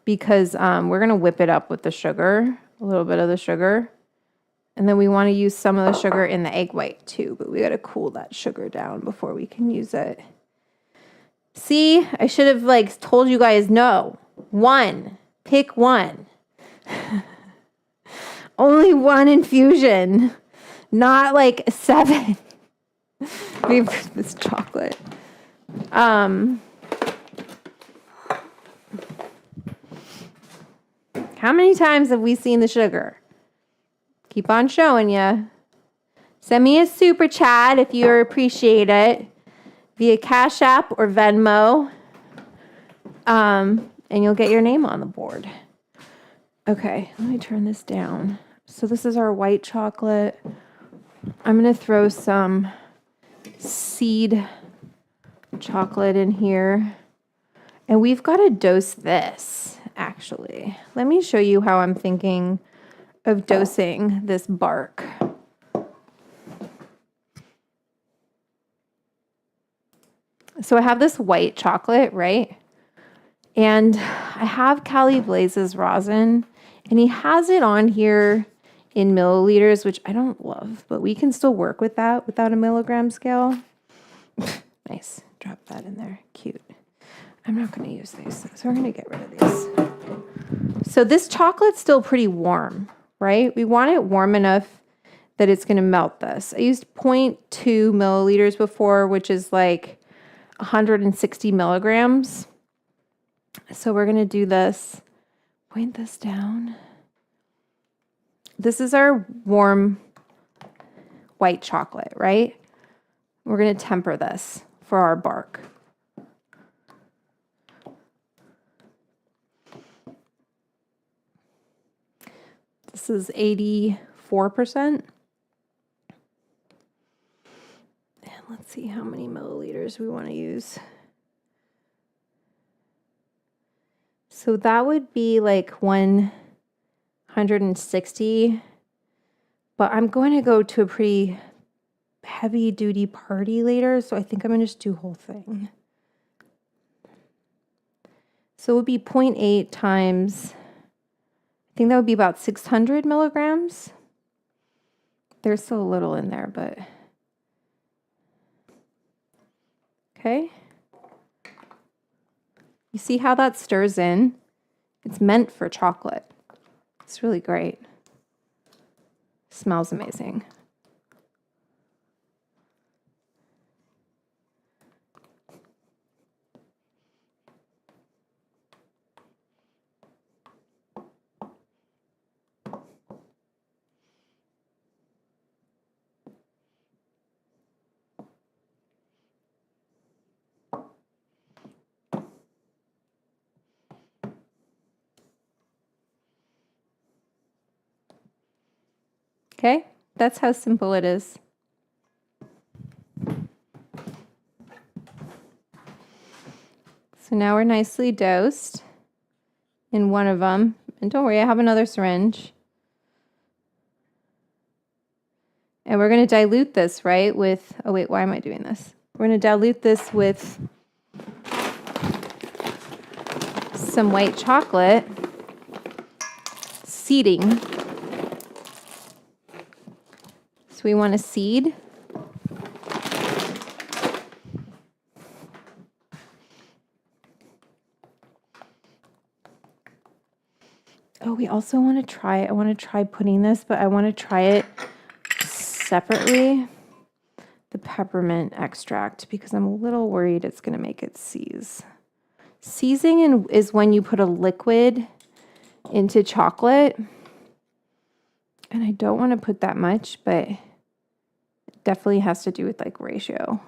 because we're going to whip it up with the sugar, a little bit of the sugar. And then we want to use some of the sugar in the egg white too, but we got to cool that sugar down before we can use it. See, I should have like told you guys no. One. Pick one. Only one infusion. Not like 7. Maybe this chocolate. How many times have we seen the sugar? Keep on showing you. Send me a super chat if you appreciate it via Cash App or Venmo. And you'll get your name on the board. Okay, let me turn this down. So this is our white chocolate. I'm going to throw some seed chocolate in here. And we've got to dose this, actually. Let me show you how I'm thinking of dosing this bark. So I have this white chocolate, right? And I have Cali Blaze's rosin, and he has it on here in milliliters, which I don't love, but we can still work with that without a milligram scale. Nice. Drop that in there. Cute. I'm not going to use these, so we're going to get rid of these. So this chocolate's still pretty warm, right? We want it warm enough that it's going to melt this. I used 0.2 milliliters before, which is like 160 milligrams. So we're going to do this. Point this down. This is our warm white chocolate, right? We're going to temper this for our bark. This is 84%. And let's see how many milliliters we want to use. So that would be like 160, but I'm going to go to a pretty heavy duty party later, so I think I'm going to just do whole thing. So it would be 0.8 times, I think that would be about 600 milligrams. There's still a little in there, but okay. You see how that stirs in? It's meant for chocolate. It's really great. Smells amazing. Okay, that's how simple it is. So now we're nicely dosed in one of them. And don't worry, I have another syringe. And we're going to dilute this, right, with, oh wait, why am I doing this? We're going to dilute this with some white chocolate, seeding. So we want to seed. Oh, we also want to try, I want to try putting this, but I want to try it separately, the peppermint extract, because I'm a little worried it's going to make it seize. Seizing is when you put a liquid into chocolate, and I don't want to put that much, but it definitely has to do with like ratio.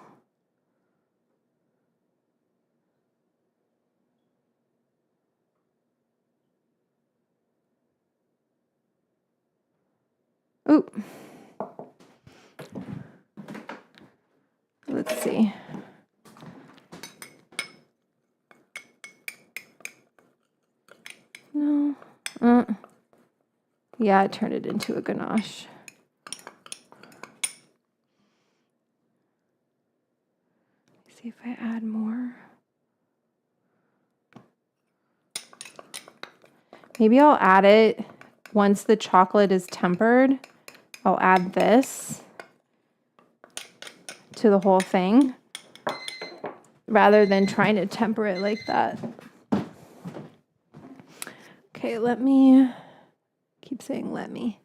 Ooh. Let's see. No. Yeah, I turned it into a ganache. See if I add more. Maybe I'll add it once the chocolate is tempered. I'll add this to the whole thing rather than trying to temper it like that. Okay, keep saying let me.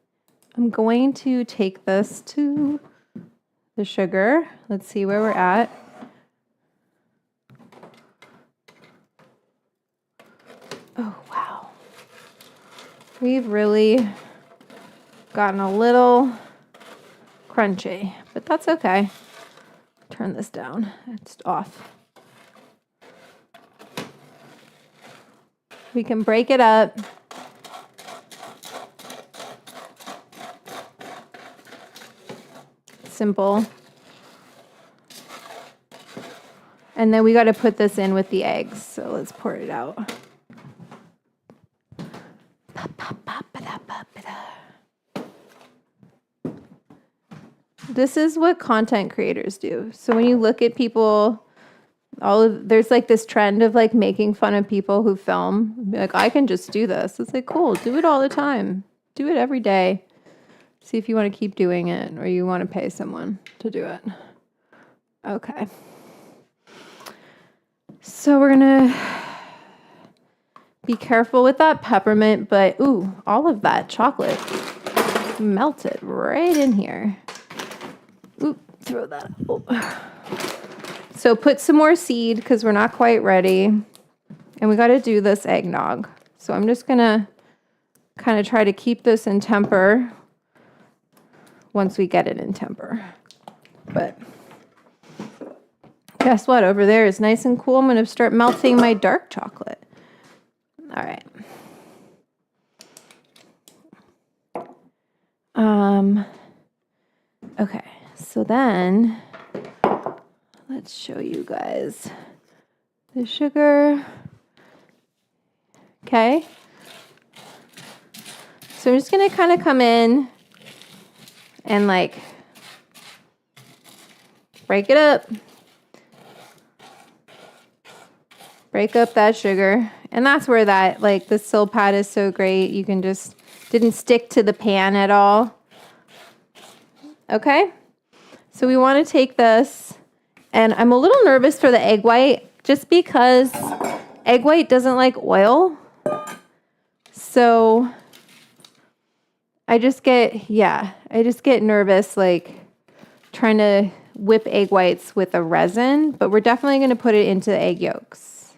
I'm going to take this to the sugar. Let's see where we're at. Oh, wow. We've really gotten a little crunchy, but that's okay. Turn this down. It's off. We can break it up. Simple. And then we got to put this in with the eggs. So let's pour it out. This is what content creators do. So when you look at people, there's like this trend of like making fun of people who film. Like, I can just do this. It's like, cool, do it all the time. Do it every day. See if you want to keep doing it or you want to pay someone to do it. Okay. So we're gonna be careful with that peppermint, but ooh, all of that chocolate melted right in here. Oop, throw that out. So put some more seed because we're not quite ready. And we got to do this eggnog. So I'm just going to kind of try to keep this in temper once we get it in temper. But guess what? Over there is nice and cool. I'm going to start melting my dark chocolate. All right. Okay. So then let's show you guys the sugar. Okay. So I'm just going to kind of come in and like break it up. Break up that sugar. And that's where that, like, the sill pad is so great. You can just, didn't stick to the pan at all. Okay. So we want to take this, and I'm a little nervous for the egg white just because egg white doesn't like oil. So I just get nervous, like trying to whip egg whites with a resin, but we're definitely going to put it into the egg yolks.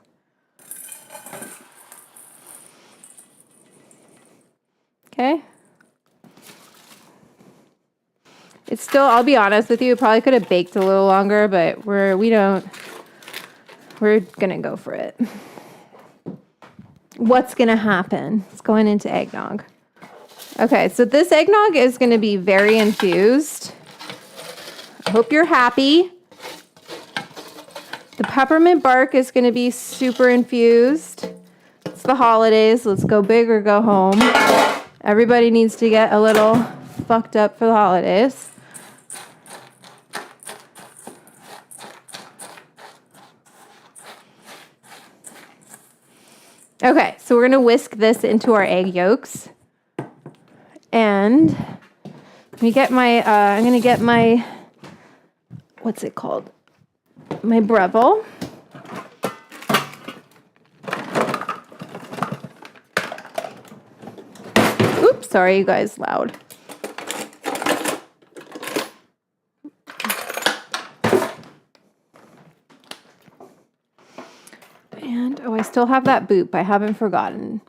Okay. It's still, I'll be honest with you, it probably could have baked a little longer, but we're gonna go for it. What's gonna happen? It's going into eggnog. Okay, so this eggnog is gonna be very infused. I hope you're happy. The peppermint bark is gonna be super infused. It's the holidays. Let's go big or go home. Everybody needs to get a little fucked up for the holidays. Okay, so we're going to whisk this into our egg yolks. And let me get my, I'm going to get my, what's it called? My Breville. Oops, sorry, you guys, loud. And, oh, I still have that boop. I haven't forgotten.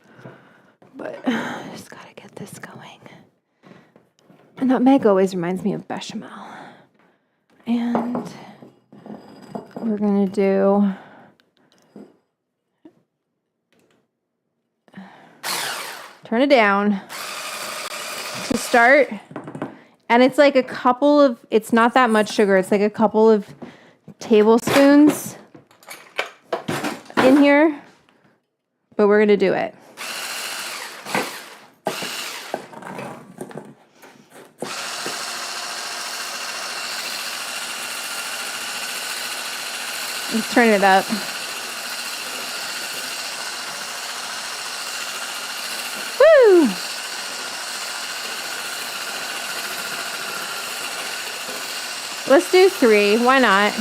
But I just got to get this going. And nutmeg always reminds me of bechamel. And we're going to do... Turn it down to start. And it's like a couple of... It's not that much sugar. It's like a couple of tablespoons in here, but we're going to do it. Let's turn it up. Woo! Let's do 3. Why not?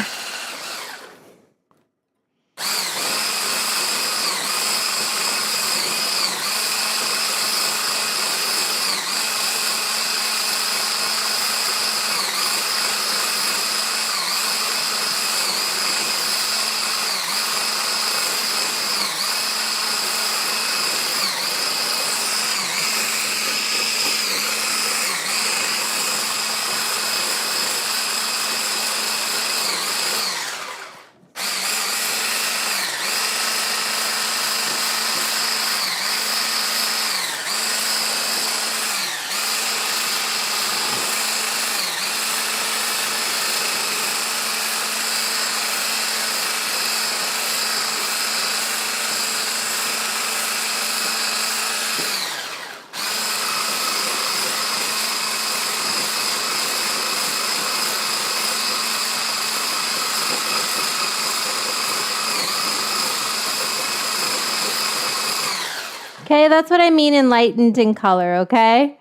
Okay, that's what I mean enlightened in color, okay?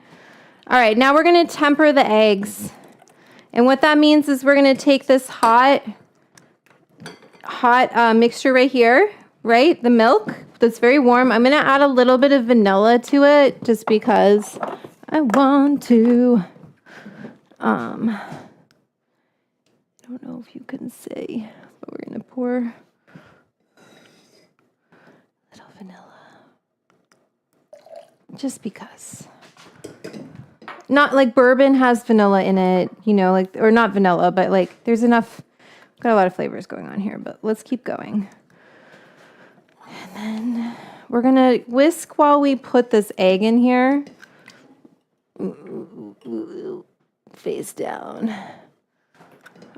All right, now we're going to temper the eggs. And what that means is we're going to take this hot mixture right here, right? The milk that's very warm. I'm going to add a little bit of vanilla to it just because I want to. I don't know if you can see, but we're going to pour a little vanilla. Just because. Not like bourbon has vanilla in it, you know, like, or not vanilla, but like there's enough, got a lot of flavors going on here, but let's keep going. And then we're going to whisk while we put this egg in here. Face down.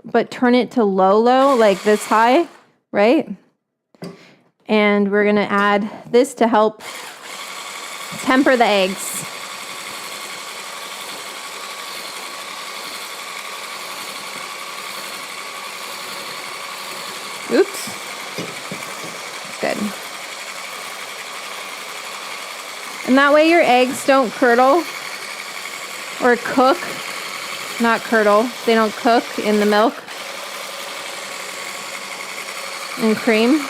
But turn it to low, like this high, right? And we're going to add this to help temper the eggs. Oops. Good. And that way your eggs don't curdle or cook. Not curdle. They don't cook in the milk and cream.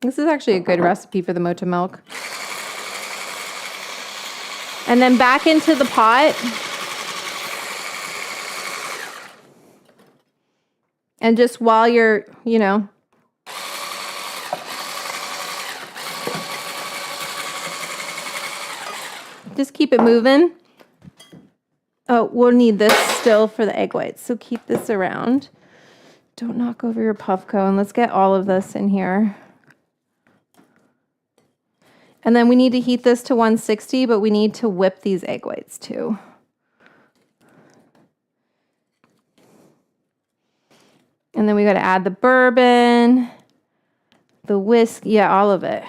This is actually a good recipe for the mocha milk. And then back into the pot. And just while you're, you know, just keep it moving. Oh, we'll need this still for the egg whites. So keep this around. Don't knock over your Puffco. And let's get all of this in here. And then we need to heat this to 160, but we need to whip these egg whites too. And then we got to add the bourbon, the whisk, yeah, all of it.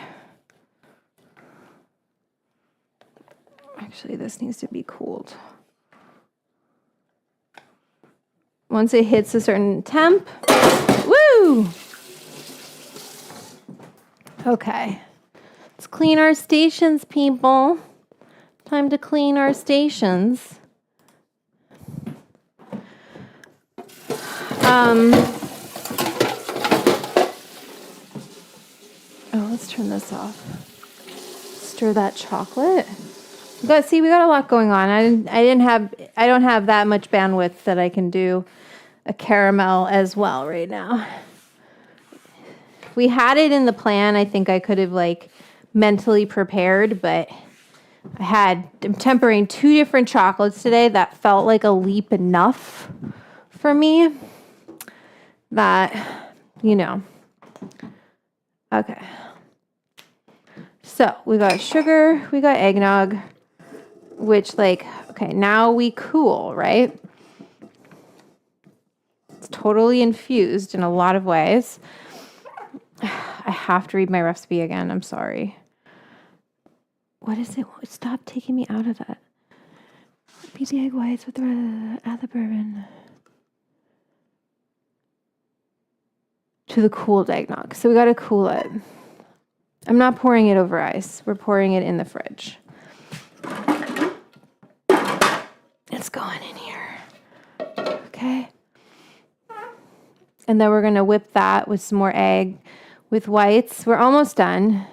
Actually, this needs to be cooled. Once it hits a certain temp, woo! Okay. Let's clean our stations, people. Time to clean our stations. Oh, let's turn this off. Stir that chocolate. We got a lot going on. I don't have that much bandwidth that I can do a caramel as well right now. If we had it in the plan, I think I could have like mentally prepared, but I'm tempering 2 different chocolates today that felt like a leap enough for me that, you know. Okay. So we got sugar, we got eggnog, which like, okay, now we cool, right? It's totally infused in a lot of ways. I have to read my recipe again. I'm sorry. What is it? Stop taking me out of that. Beat the egg whites with add the bourbon to the cooled eggnog. So we got to cool it. I'm not pouring it over ice. We're pouring it in the fridge. It's going in here. And then we're going to whip that with some more egg with whites. We're almost done,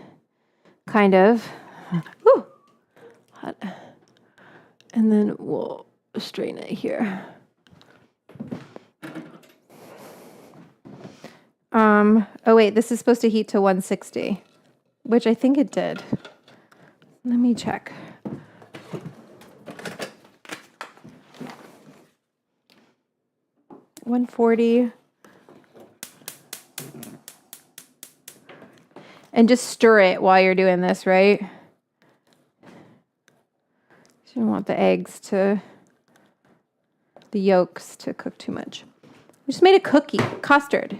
kind of. Woo. Hot. And then we'll strain it here. Oh wait, this is supposed to heat to 160, which I think it did. Let me check. $140. And just stir it while you're doing this, right? You don't want the yolks to cook too much. We just made a custard.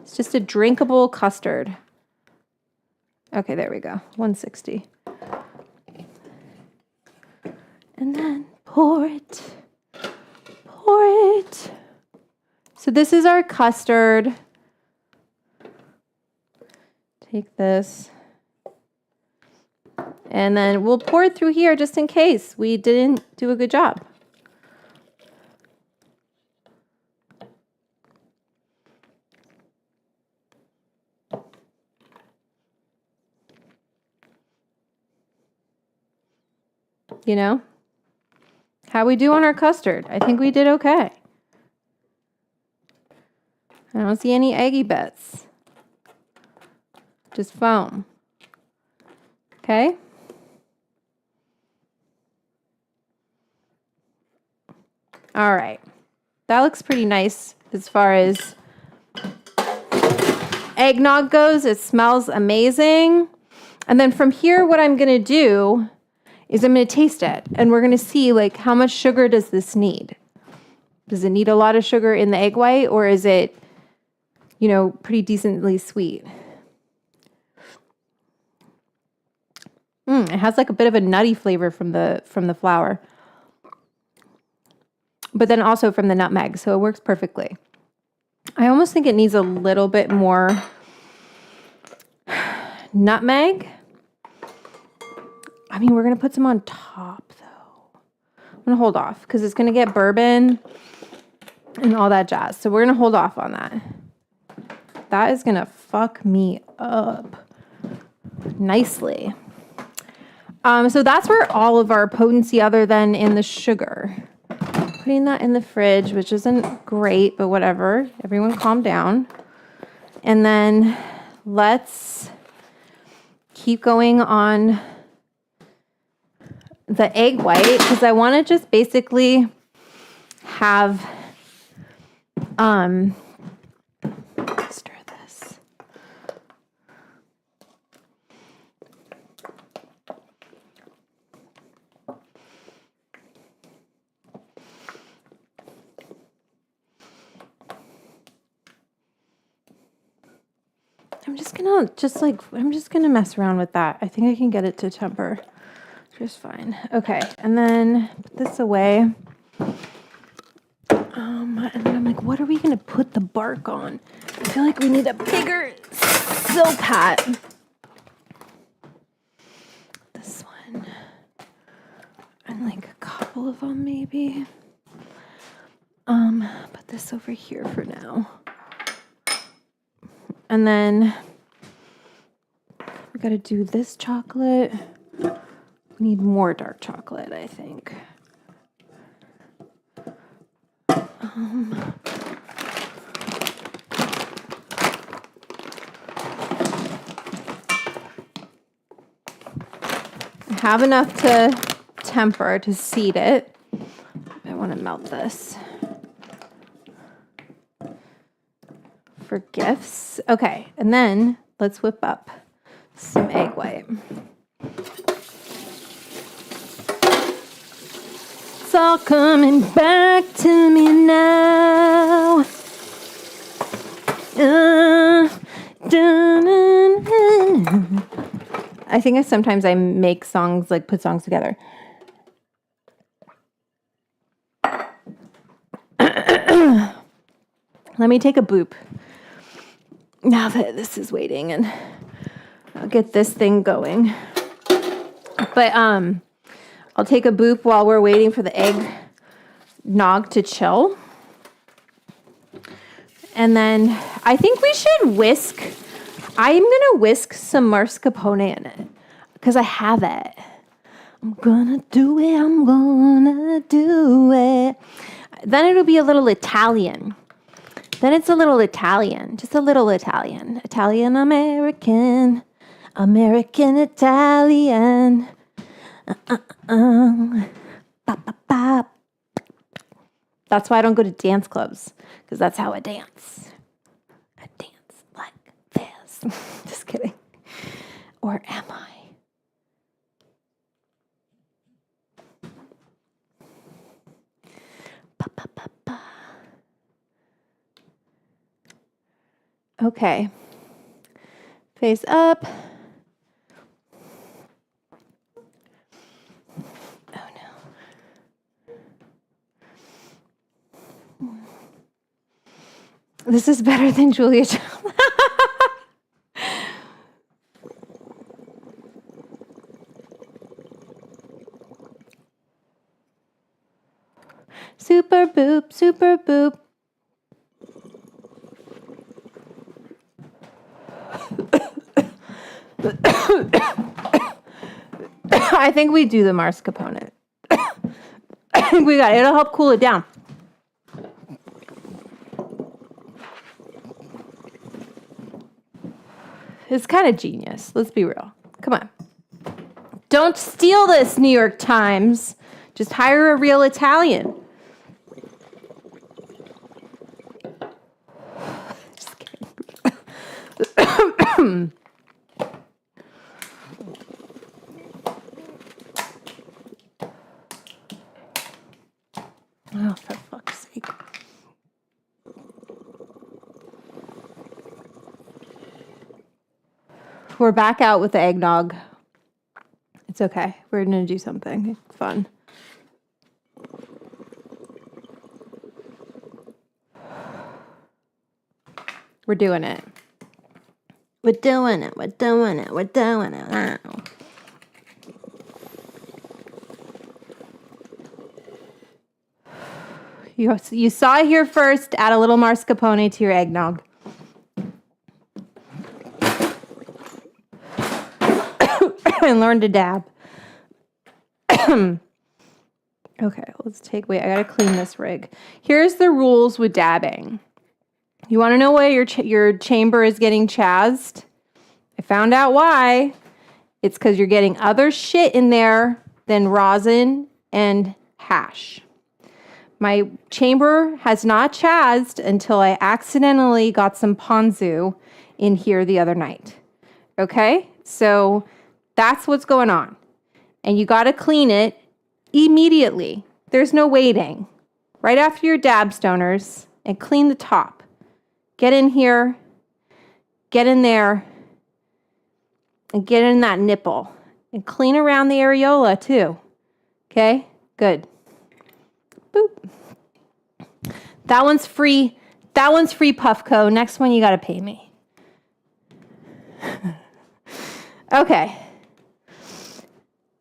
It's just a drinkable custard. Okay, there we go. 160. And then pour it. Pour it. So this is our custard. Take this. And then we'll pour it through here just in case we didn't do a good job. You know, how we do on our custard. I think we did okay. I don't see any eggy bits. Just foam. Okay. All right. That looks pretty nice as far as eggnog goes. It smells amazing. And then from here, what I'm going to do is I'm going to taste it, and we're going to see like how much sugar does this need? Does it need a lot of sugar in the egg white, or is it, you know, pretty decently sweet? It has like a bit of a nutty flavor from the flour, but then also from the nutmeg, so it works perfectly. I almost think it needs a little bit more nutmeg. I mean, we're going to put some on top, though. I'm going to hold off because it's going to get bourbon and all that jazz. So we're going to hold off on that. That is going to fuck me up nicely. So that's where all of our potency other than in the sugar. Putting that in the fridge, which isn't great, but whatever. Everyone calm down. And then let's keep going on the egg white, because I want to just basically have stir this. I'm just gonna mess around with that. I think I can get it to temper just fine. Okay, and then put this away. And then I'm like, what are we gonna put the bark on? I feel like we need a bigger silk hat. This one. And like a couple of them maybe. Put this over here for now. And then we gotta do this chocolate. We need more dark chocolate, I think. I have enough to temper to seed it. I want to melt this for gifts. Okay, and then let's whip up some egg white. It's all coming back to me now. I think sometimes I make songs, like put songs together. Let me take a boop now that this is waiting, and I'll get this thing going. But I'll take a boop while we're waiting for the eggnog to chill. And then I think we should whisk. I'm going to whisk some mascarpone in it because I have it. I'm gonna do it. I'm gonna do it. Then it'll be a little Italian. Then it's a little Italian. Just a little Italian. Italian American. American Italian. That's why I don't go to dance clubs, because that's how I dance. I dance like this. Just kidding. Or am I? Okay. Face up. Oh no. This is better than Julia Child. Super boop, super boop. I think we do the mascarpone. I think we got it. It'll help cool it down. It's kind of genius. Let's be real. Come on. Don't steal this, New York Times. Just hire a real Italian. Just kidding. Oh, for fuck's sake. We're back out with the eggnog. It's okay. We're going to do something fun. We're doing it. We're doing it. We're doing it. We're doing it now. You saw it here first. Add a little mascarpone to your eggnog. And learn to dab. Okay, let's take, wait, I gotta clean this rig. Here's the rules with dabbing. You wanna know why your chamber is getting chazzed? I found out why. It's because you're getting other shit in there than rosin and hash. My chamber has not chazzed until I accidentally got some ponzu in here the other night. Okay, so that's what's going on. And you got to clean it immediately. There's no waiting. Right after your dab stoners, and clean the top. Get in here, get in there, and get in that nipple. And clean around the areola too. Okay, good. Boop. That one's free. That one's free, Puffco. Next one, you got to pay me. Okay.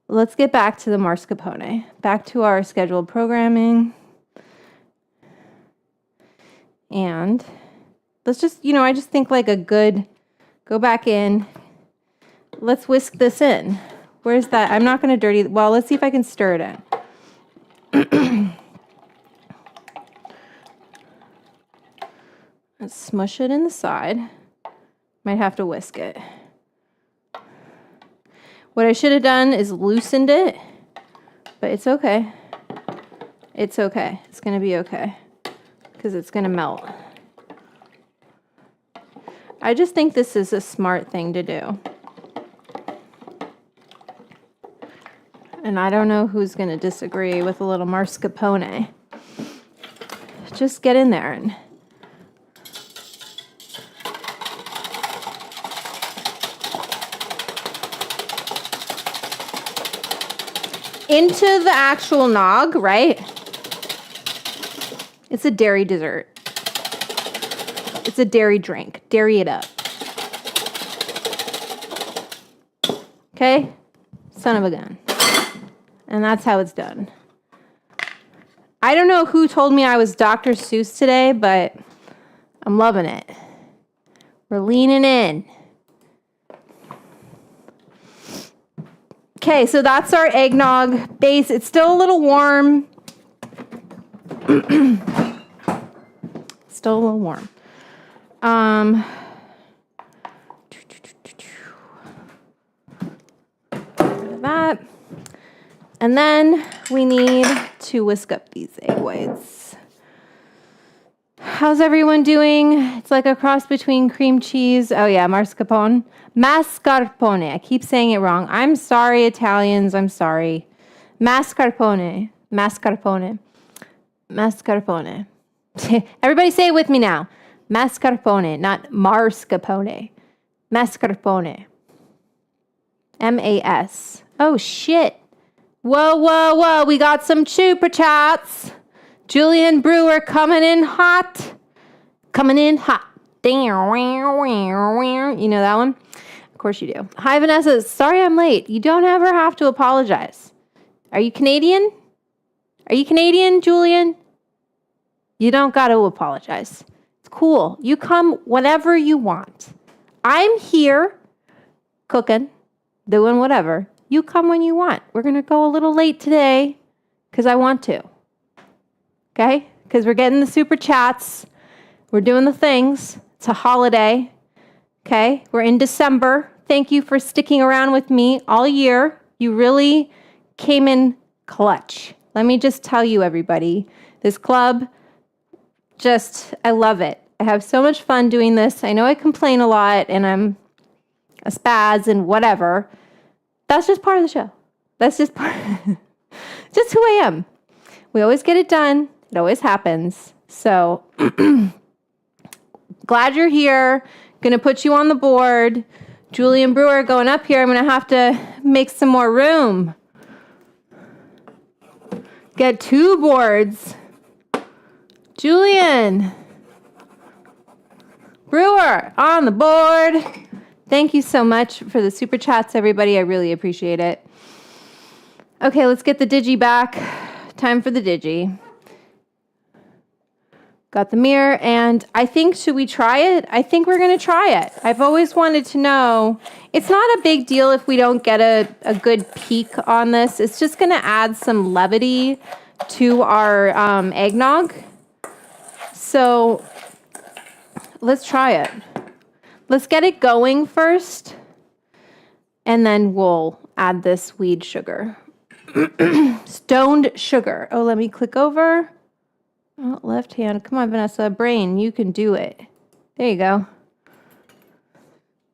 Let's get back to the mascarpone. Back to our scheduled programming. And let's just, I just think like a good, go back in. Let's whisk this in. Where's that? I'm not going to dirty, well, let's see if I can stir it in. Let's smush it in the side. Might have to whisk it. What I should have done is loosened it, but it's okay. It's okay. It's going to be okay because it's going to melt. I just think this is a smart thing to do. And I don't know who's going to disagree with a little mascarpone. Just get in there and into the actual nog, right? It's a dairy dessert. It's a dairy drink. Dairy it up. Okay? Son of a gun. And that's how it's done. I don't know who told me I was Dr. Seuss today, but I'm loving it. We're leaning in. Okay, so that's our eggnog base. It's still a little warm. Still a little warm. That. And then we need to whisk up these egg whites. How's everyone doing? It's like a cross between cream cheese. Oh yeah, mascarpone. Mascarpone. I keep saying it wrong. I'm sorry, Italians. I'm sorry. Mascarpone. Mascarpone. Mascarpone. Everybody say it with me now. Mascarpone, not marscarpone. Mascarpone. M-A-S. Oh, shit. Whoa, whoa, whoa. We got some super chats. Julian Brewer coming in hot. Coming in hot. You know that one? Of course you do. Hi, Vanessa. Sorry I'm late. You don't ever have to apologize. Are you Canadian? Are you Canadian, Julian? You don't got to apologize. It's cool. You come whenever you want. I'm here cooking, doing whatever. You come when you want. We're going to go a little late today because I want to. Okay? Because we're getting the super chats. We're doing the things. It's a holiday. Okay? We're in December. Thank you for sticking around with me all year. You really came in clutch. Let me just tell you, everybody, this club, I love it. I have so much fun doing this. I know I complain a lot and I'm a spaz and whatever. That's just part of the show. That's just just who I am. We always get it done. It always happens. So glad you're here. Gonna put you on the board. Julian Brewer going up here. I'm gonna have to make some more room. Get 2 boards. Julian Brewer on the board. Thank you so much for the super chats, everybody. I really appreciate it. Okay, let's get the digi back. Time for the digi. Got the mirror, and I think, should we try it? I think we're going to try it. I've always wanted to know. It's not a big deal if we don't get a good peek on this. It's just going to add some levity to our eggnog. So let's try it. Let's get it going first, and then we'll add this weed sugar. Stoned sugar. Oh, let me click over. Oh, left hand. Come on, Vanessa. Brain, you can do it. There you go.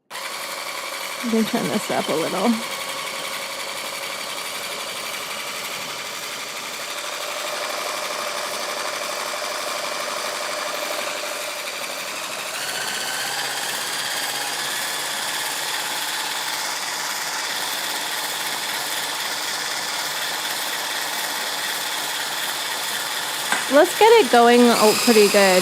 I'm going to turn this up a little. Let's get it going pretty good.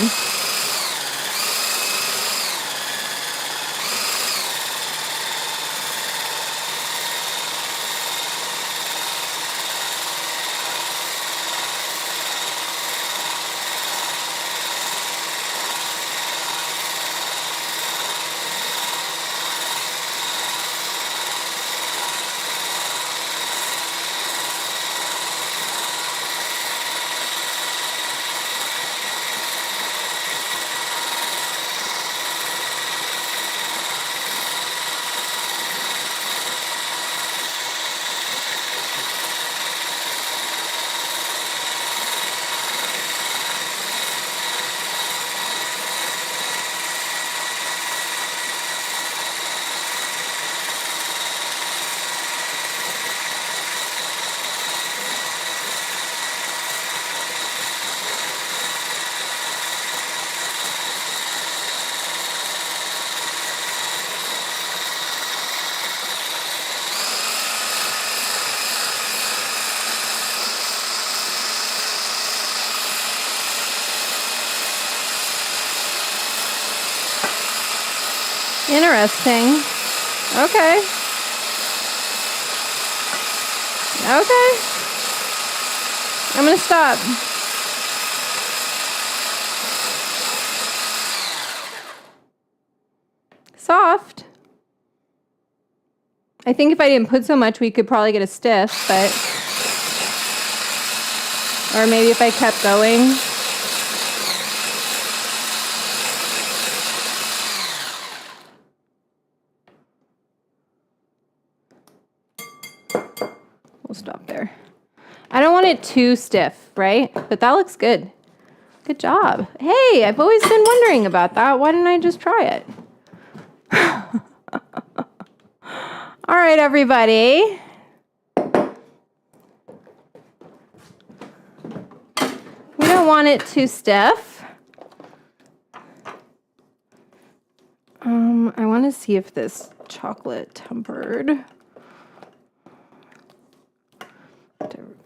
Interesting. Okay. Okay. I'm going to stop. soft. I think if I didn't put so much, we could probably get a stiff, but, or maybe if I kept going. We'll stop there. I don't want it too stiff, right? But that looks good. Good job. Hey, I've always been wondering about that. Why didn't I just try it? All right, everybody. We don't want it too stiff. I want to see if this chocolate tempered.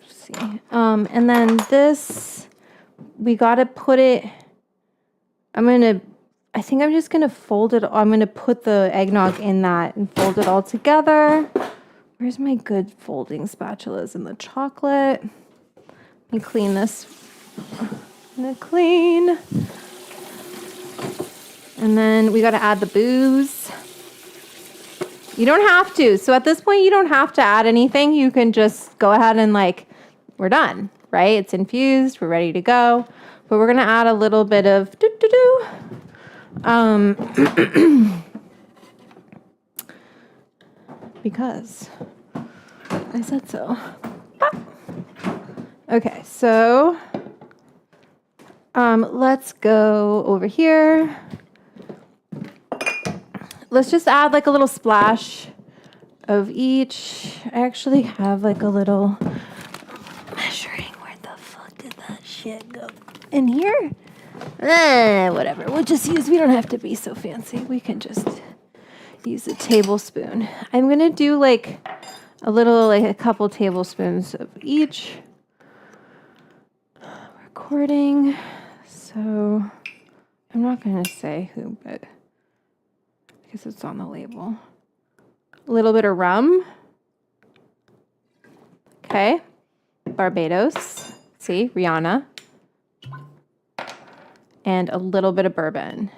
See. And then this, we got to put it, I think I'm just going to fold it. I'm going to put the eggnog in that and fold it all together. Where's my good folding spatulas in the chocolate? Let me clean this. I'm going to clean. And then we got to add the booze. You don't have to. So at this point, you don't have to add anything. You can just go ahead and we're done, right? It's infused. We're ready to go. But we're going to add a little bit of because I said so. Okay, so let's go over here. Let's just add a little splash of each. I actually have a little measuring. Where the fuck did that shit go? In here? Whatever. We'll just use, we don't have to be so fancy. We can just use a tablespoon. I'm going to do a little, a couple tablespoons of each. Recording. So I'm not going to say who, but because it's on the label. A little bit of rum. Okay. Barbados. See, Rihanna. And a little bit of bourbon.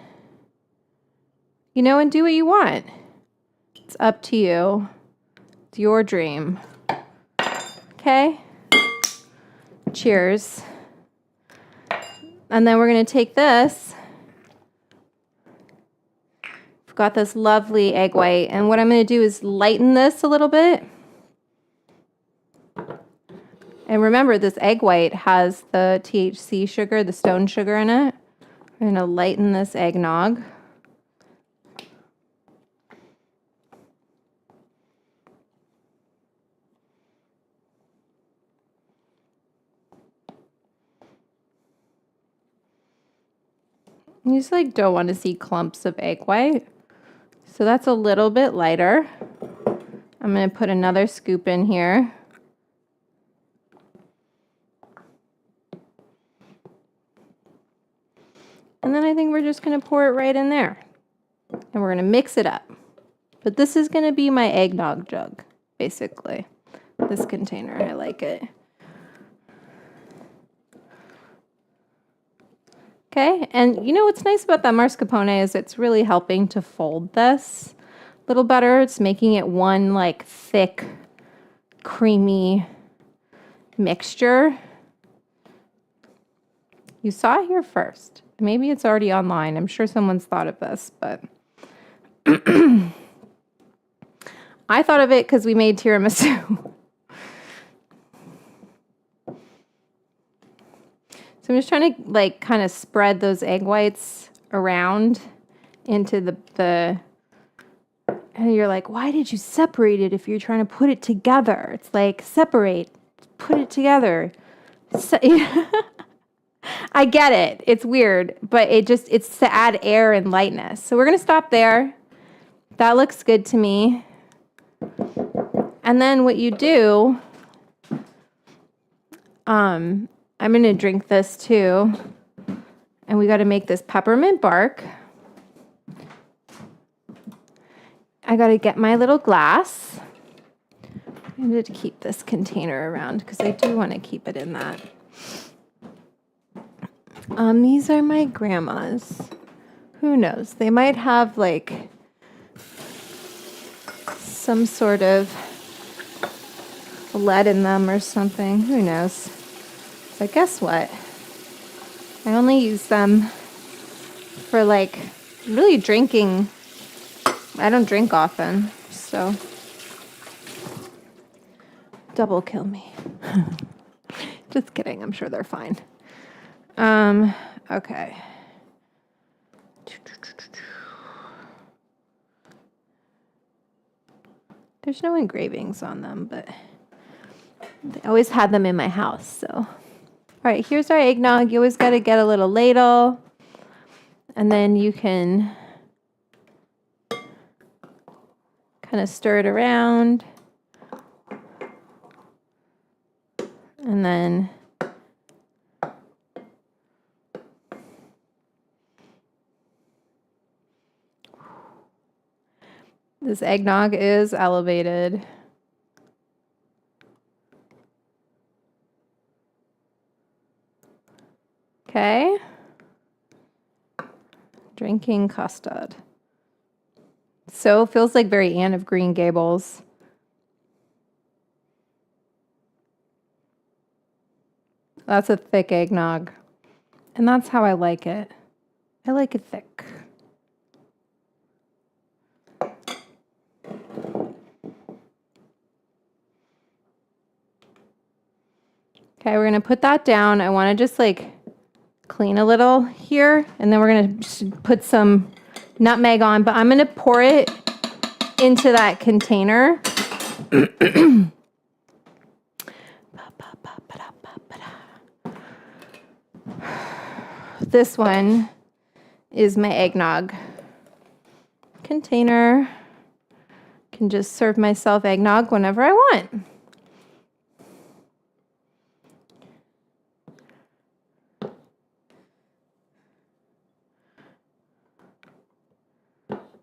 And do what you want. It's up to you. It's your dream. Okay? Cheers. And then we're going to take this. I've got this lovely egg white. And what I'm going to do is lighten this a little bit. And remember, this egg white has the THC sugar, the stone sugar in it. I'm going to lighten this eggnog. You just don't want to see clumps of egg white. So that's a little bit lighter. I'm going to put another scoop in here. And then I think we're just going to pour it right in there. And we're going to mix it up. But this is going to be my eggnog jug, basically. This container, I like it. Okay, and what's nice about that mascarpone is it's really helping to fold this a little better. It's making it one thick, creamy mixture. You saw it here first. Maybe it's already online. I'm sure someone's thought of this, but I thought of it because we made tiramisu. So I'm just trying to kind of spread those egg whites around into the and you're like, why did you separate it if you're trying to put it together? It's separate, put it together. I get it. It's weird, but it's to add air and lightness. So we're going to stop there. That looks good to me. And then what you do, I'm going to drink this too. And we got to make this peppermint bark. I got to get my little glass. I need to keep this container around because I do want to keep it in that. These are my grandma's. Who knows? They might have some sort of lead in them or something. Who knows? But guess what? I only use them for like really drinking. I don't drink often, so double kill me. Just kidding. I'm sure they're fine. Okay. There's no engravings on them, but I always had them in my house, so. All right, here's our eggnog. You always got to get a little ladle, and then you can kind of stir it around, and then this eggnog is elevated. Okay. Drinking custard. So feels like very Anne of Green Gables. That's a thick eggnog. And that's how I like it. I like it thick. Okay, we're going to put that down. I want to just like clean a little here, and then we're going to put some nutmeg on, but I'm going to pour it into that container. This one is my eggnog container. Can just serve myself eggnog whenever I want.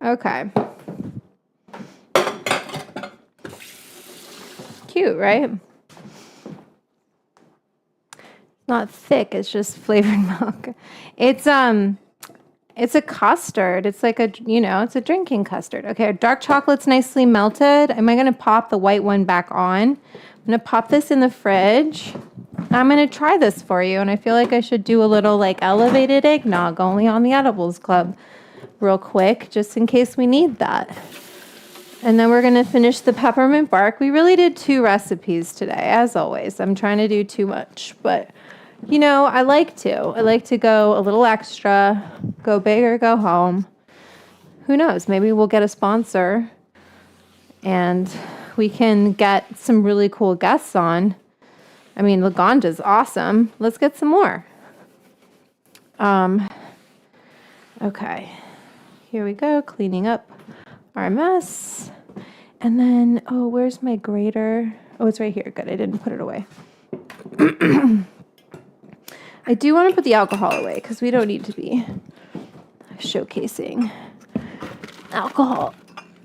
Okay. Cute, right? Not thick, it's just flavored milk. It's a custard. It's like a, it's a drinking custard. Okay, our dark chocolate's nicely melted. Am I going to pop the white one back on? I'm going to pop this in the fridge. I'm going to try this for you, and I feel like I should do a little like elevated eggnog only on the Edibles Club real quick, just in case we need that. And then we're going to finish the peppermint bark. We really did 2 recipes today, as always. I'm trying to do too much, but I like to. I like to go a little extra, go big or go home. Who knows? Maybe we'll get a sponsor and we can get some really cool guests on. I mean, Laganja's awesome. Let's get some more. Okay. Here we go, cleaning up our mess. And then, where's my grater? Oh, it's right here. Good, I didn't put it away. I do want to put the alcohol away because we don't need to be showcasing alcohol.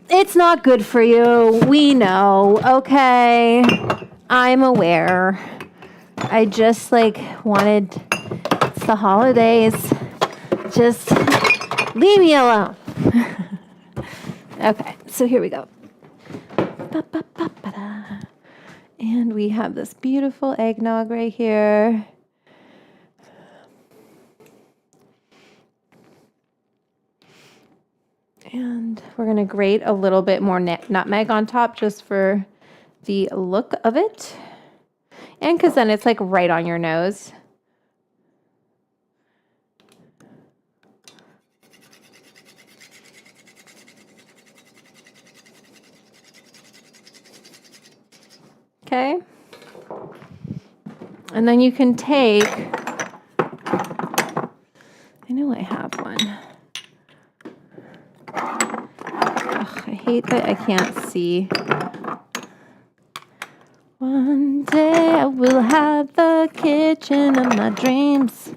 It's not good for you. We know. Okay. I'm aware. I just wanted, it's the holidays. Just leave me alone. Okay, so here we go. And we have this beautiful eggnog right here. And we're going to grate a little bit more nutmeg on top just for the look of it. And because then it's right on your nose. Okay. And then you can take, I know I have one. Ugh, I hate that I can't see. One day I will have the kitchen of my dreams.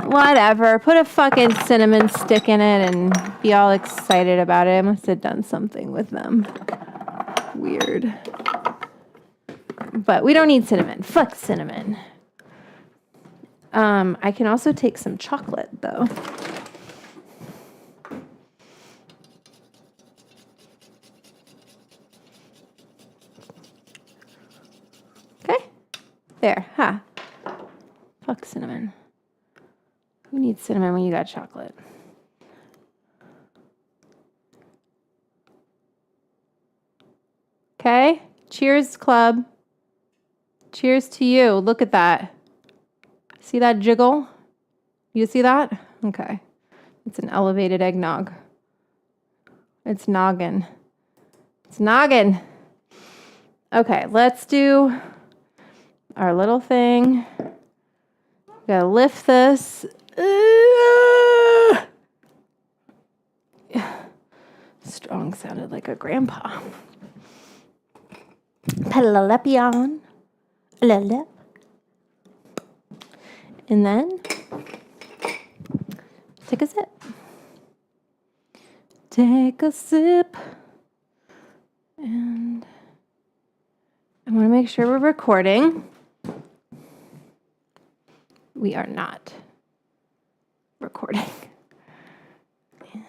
Whatever. Put a fucking cinnamon stick in it and be all excited about it. I must have done something with them. Weird. But we don't need cinnamon. Fuck cinnamon. I can also take some chocolate, though. Ha. Fuck cinnamon. Who needs cinnamon when you got chocolate? Okay. Cheers, club. Cheers to you. Look at that. See that jiggle? You see that? Okay. It's an elevated eggnog. It's noggin. It's noggin. Okay, let's do our little thing. Gotta lift this. Strong sounded like a grandpa. Pelalepion. And then take a sip. Take a sip. And I want to make sure we're recording. We are not recording. And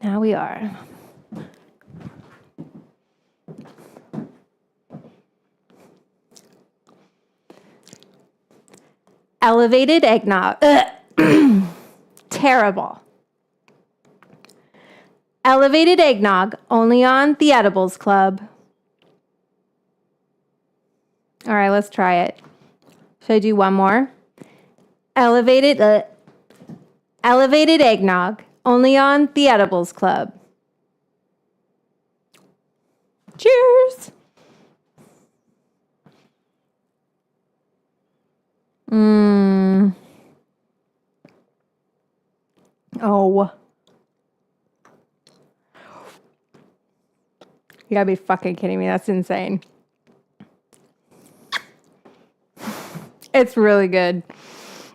now we are. Elevated eggnog. Terrible. Elevated eggnog, only on the Edibles Club. All right, let's try it. Should I do one more? Elevated eggnog, only on the Edibles Club. Cheers. Oh. You gotta be fucking kidding me. That's insane. It's really good.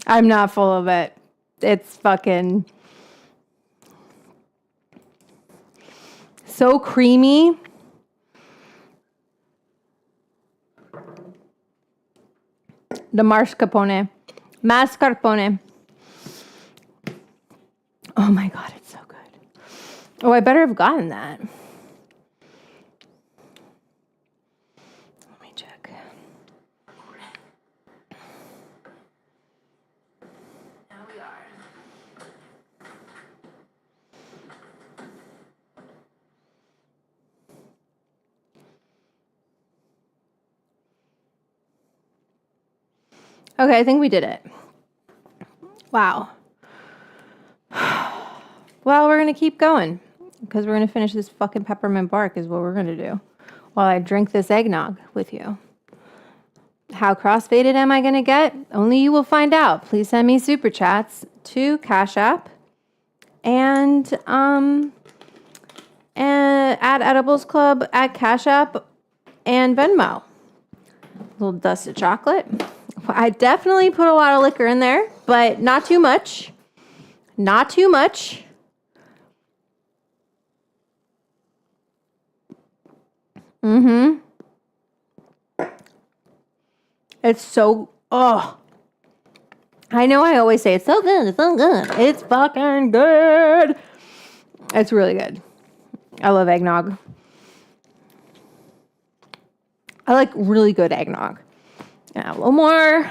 I'm not full of it. It's fucking so creamy. The mascarpone. Oh my God, it's so good. Oh, I better have gotten that. Let me check. Now we are. Okay, I think we did it. Wow. Well, we're going to keep going because we're going to finish this fucking peppermint bark is what we're going to do while I drink this eggnog with you. How crossfaded am I going to get? Only you will find out. Please send me super chats to CashApp and at Edibles Club at CashApp and Venmo. A little dust of chocolate. I definitely put a lot of liquor in there, but not too much. Not too much. It's so, I know I always say it's so good, it's so good. It's fucking good. It's really good. I love eggnog. I like really good eggnog. Yeah, a little more.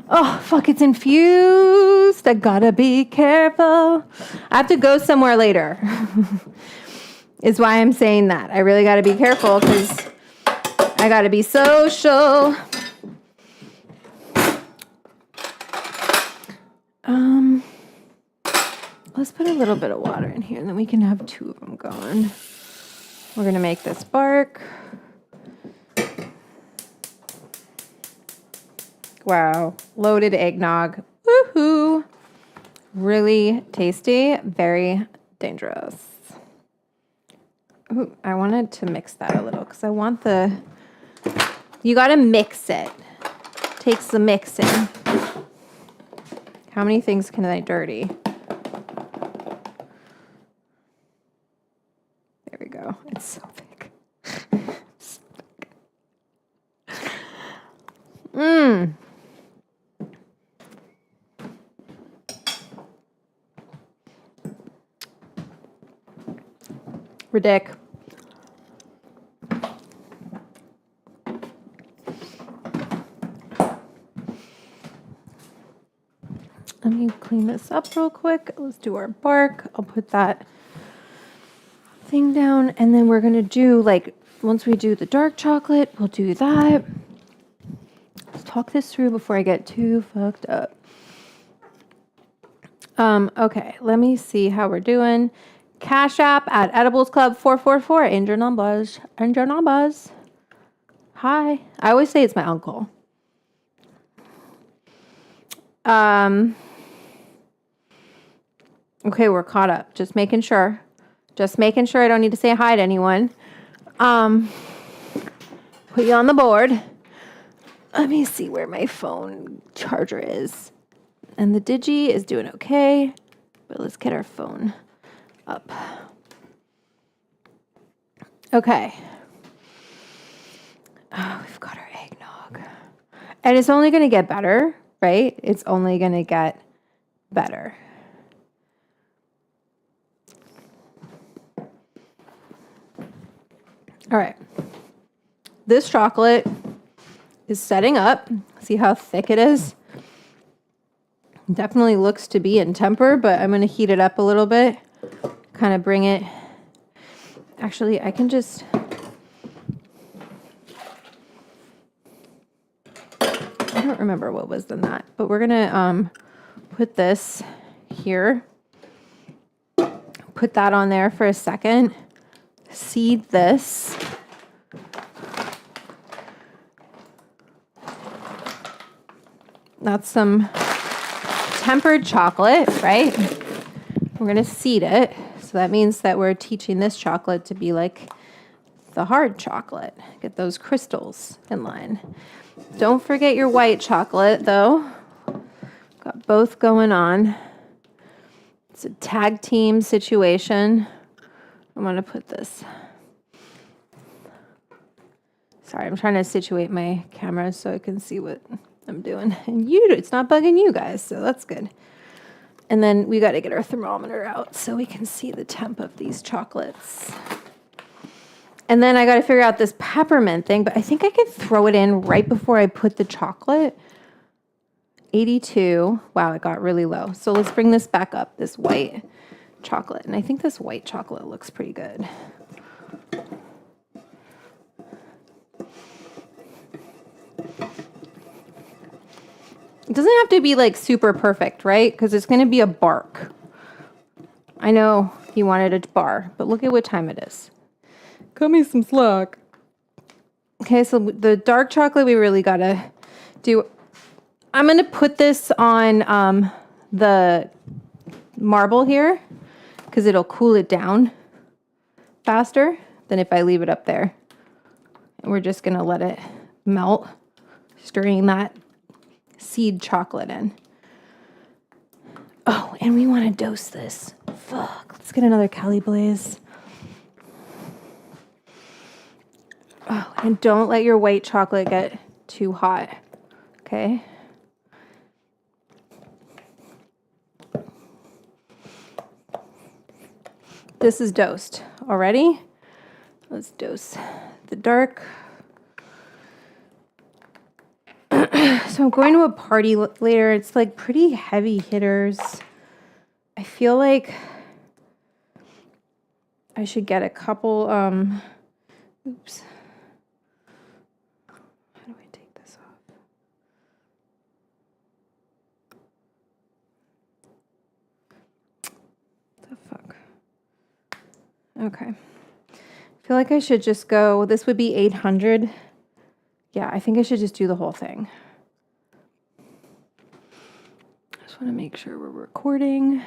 Oh, fuck, it's infused. I gotta be careful. I have to go somewhere later. Is why I'm saying that. I really gotta be careful because I gotta be social. Let's put a little bit of water in here and then we can have two of them going. We're gonna make this bark. Wow, loaded eggnog. Woohoo! Really tasty, very dangerous. Ooh, I wanted to mix that a little because I want you gotta mix it. Takes the mixing. How many things can I dirty? There we go. It's so thick. So thick. Ridic. Let me clean this up real quick. Let's do our bark. I'll put that thing down, and then we're gonna do, like, once we do the dark chocolate, we'll do that. Let's talk this through before I get too fucked up. Okay, let me see how we're doing. Cash App at Edibles Club 444. Angel numbers. Angel numbers. Hi. I always say it's my uncle. Okay, we're caught up. Just making sure. Just making sure I don't need to say hi to anyone. Put you on the board. Let me see where my phone charger is. And the Digi is doing okay. But let's get our phone up. Okay. Oh, we've got our eggnog. And it's only going to get better, right? It's only going to get better. All right. This chocolate is setting up. See how thick it is? Definitely looks to be in temper, but I'm going to heat it up a little bit. Kind of bring it. Actually, I can just... I don't remember what was in that, but we're going to put this here. Put that on there for a second. Seed this. That's some tempered chocolate, right? We're going to seed it. So that means that we're teaching this chocolate to be like the hard chocolate. Get those crystals in line. Don't forget your white chocolate, though. Got both going on. It's a tag team situation. I'm going to put this. Sorry, I'm trying to situate my camera so I can see what I'm doing. And it's not bugging you guys, so that's good. And then we got to get our thermometer out so we can see the temp of these chocolates. And then I got to figure out this peppermint thing, but I think I could throw it in right before I put the chocolate. 82. Wow, it got really low. So let's bring this back up, this white chocolate. And I think this white chocolate looks pretty good. It doesn't have to be like super perfect, right? Because it's going to be a bark. I know you wanted a bar, but look at what time it is. Cut me some slack. Okay, so the dark chocolate we really got to do. I'm going to put this on the marble here because it'll cool it down faster than if I leave it up there. And we're just going to let it melt, stirring that seed chocolate in. Oh, and we want to dose this. Fuck, let's get another Cali Blaze. Oh, and don't let your white chocolate get too hot, okay? This is dosed already. Let's dose the dark. So I'm going to a party later. It's like pretty heavy hitters. I feel like I should get a couple, oops. How do I take this off? The fuck? Okay. I feel like I should just go, this would be 800. Yeah, I think I should just do the whole thing. I just want to make sure we're recording.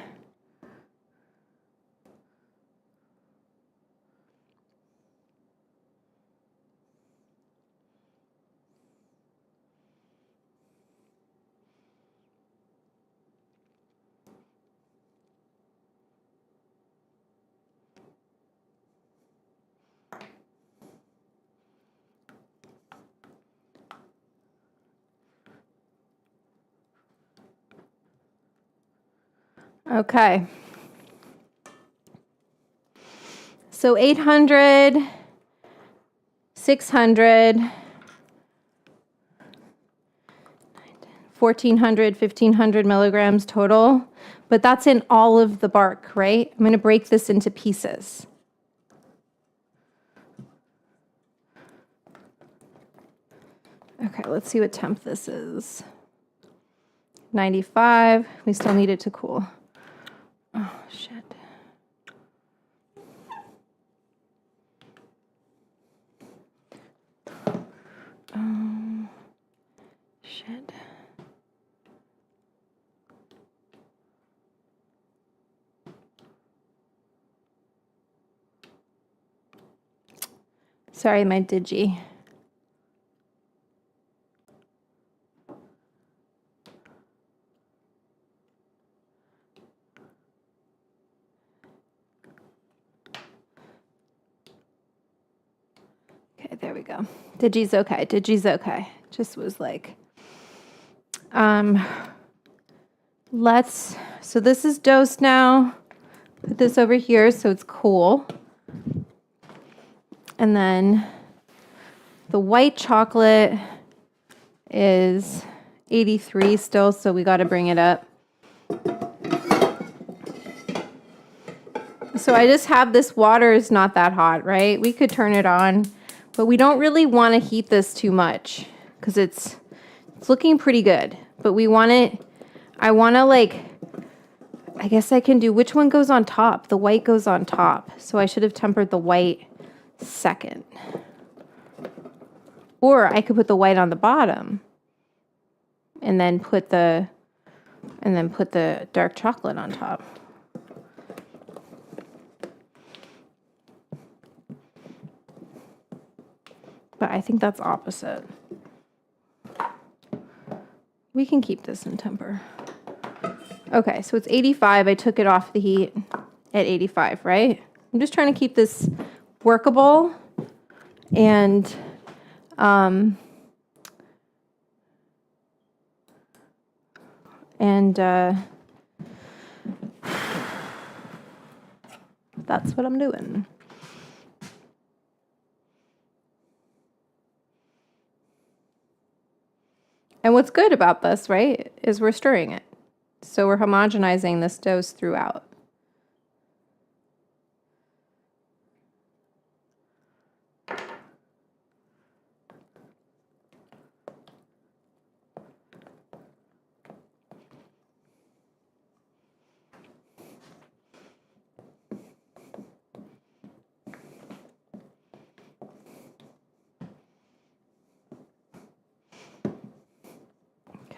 Okay. So 800, 600, 9, 10, 1,400, 1,500 milligrams total, but that's in all of the bark, right? I'm going to break this into pieces. Okay, let's see what temp this is. 95. We still need it to cool. Oh, shit. Shit. Sorry, my digi. Okay, there we go. Digi's okay. Digi's okay. Just was like, so this is dosed now. Put this over here so it's cool. And then the white chocolate is 83 still, so we got to bring it up. So I just have this water is not that hot, right? We could turn it on, but we don't really want to heat this too much because it's looking pretty good. But we want it, I want to like, I guess I can do, which one goes on top? The white goes on top. So I should have tempered the white second. Or I could put the white on the bottom and then put the dark chocolate on top. But I think that's opposite. We can keep this in temper. Okay, so it's 85. I took it off the heat at 85, right? I'm just trying to keep this workable and that's what I'm doing. And what's good about this, right, is we're stirring it. So we're homogenizing this dose throughout.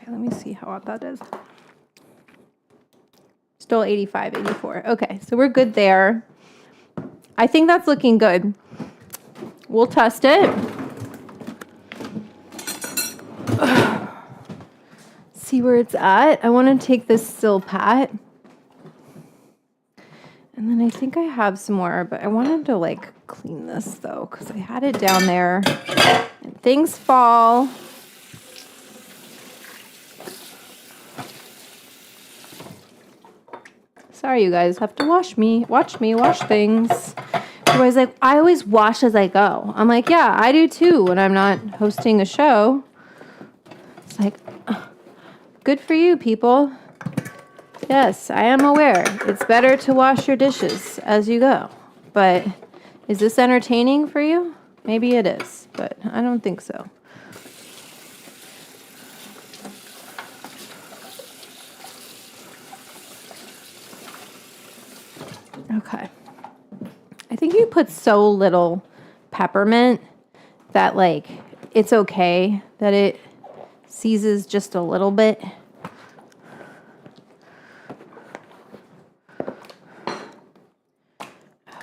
Let me see how hot that is. Still 85, 84. Okay, so we're good there. I think that's looking good. We'll test it. See where it's at. I want to take this Silpat. And then I think I have some more, but I wanted to like clean this though, because I had it down there. And things fall. Sorry, you guys have to watch things. Everybody's like, I always wash as I go. I'm like, yeah, I do too when I'm not hosting a show. It's like, good for you, people. Yes, I am aware. It's better to wash your dishes as you go. But is this entertaining for you? Maybe it is, but I don't think so. Okay. I think you put so little peppermint that like it's okay that it seizes just a little bit.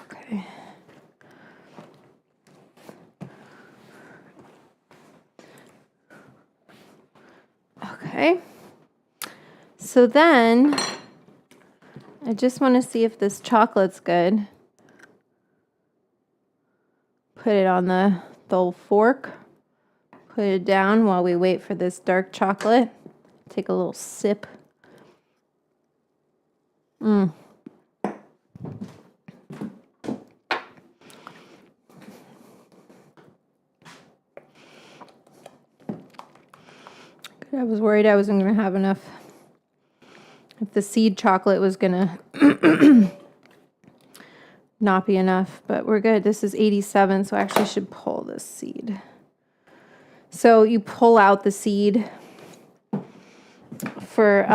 Okay. Okay. So then I just want to see if this chocolate's good. Put it on the old fork. Put it down while we wait for this dark chocolate. Take a little sip. Good. I was worried I wasn't going to have enough. If the seed chocolate was going to not be enough, but we're good. This is 87, so I actually should pull this seed. So you pull out the seed for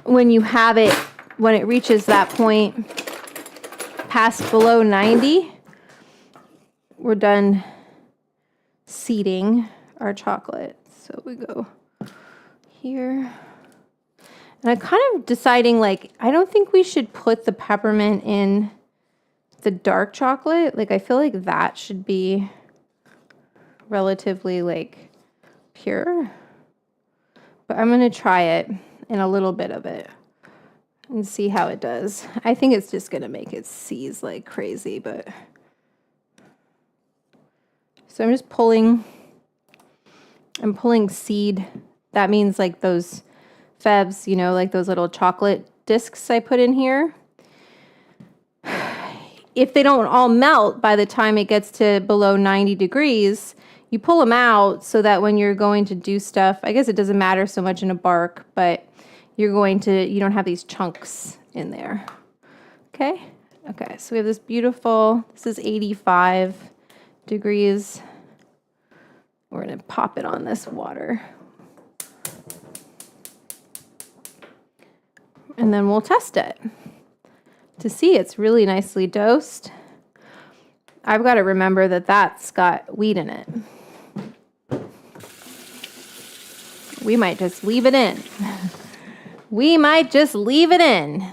when you have it, when it reaches that point past below 90, we're done seeding our chocolate. So we go here. And I'm kind of deciding, like, I don't think we should put the peppermint in the dark chocolate. Like, I feel like that should be relatively, like, pure. But I'm going to try it in a little bit of it and see how it does. I think it's just going to make it seize like crazy, but... So I'm just pulling... I'm pulling seed. That means, like, those febs, you know, like those little chocolate discs I put in here. If they don't all melt by the time it gets to below 90 degrees, you pull them out so that when you're going to do stuff, I guess it doesn't matter so much in a bark, but you don't have these chunks in there. Okay? Okay, so we have this beautiful, this is 85 degrees. We're going to pop it on this water. And then we'll test it to see it's really nicely dosed. I've got to remember that that's got wheat in it. We might just leave it in. We might just leave it in.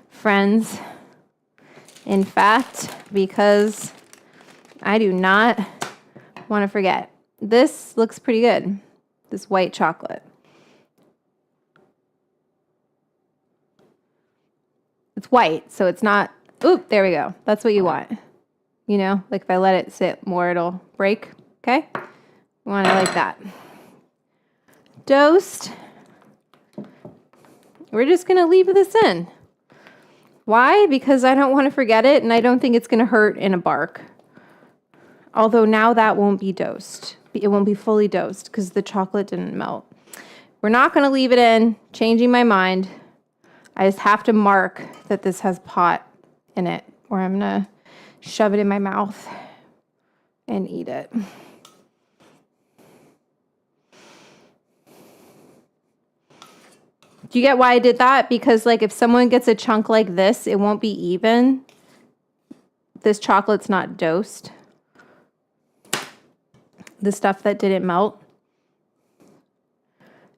Friends, in fact, because I do not want to forget. This looks pretty good, this white chocolate. It's white, so it's not, oop, there we go. That's what you want. You know, like if I let it sit more, it'll break, okay? You want it like that. Dosed. We're just going to leave this in. Why? Because I don't want to forget it, and I don't think it's going to hurt in a bark. Although now that won't be dosed. It won't be fully dosed because the chocolate didn't melt. We're not going to leave it in. Changing my mind. I just have to mark that this has pot in it, or I'm going to shove it in my mouth and eat it. Do you get why I did that? Because, like, if someone gets a chunk like this, it won't be even. This chocolate's not dosed. The stuff that didn't melt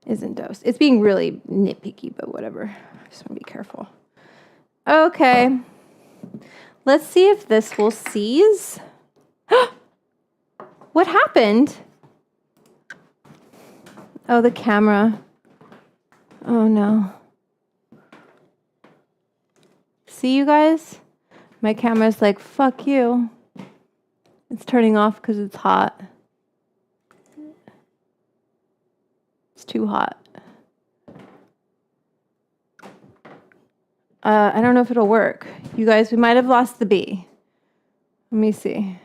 isn't dosed. It's being really nitpicky, but whatever. I just want to be careful. Okay. Let's see if this will seize. What happened? Oh, the camera. Oh, no. See, you guys? My camera's like, fuck you. It's turning off because it's hot. It's too hot. I don't know if it'll work. You guys, we might have lost the bee. Let me see.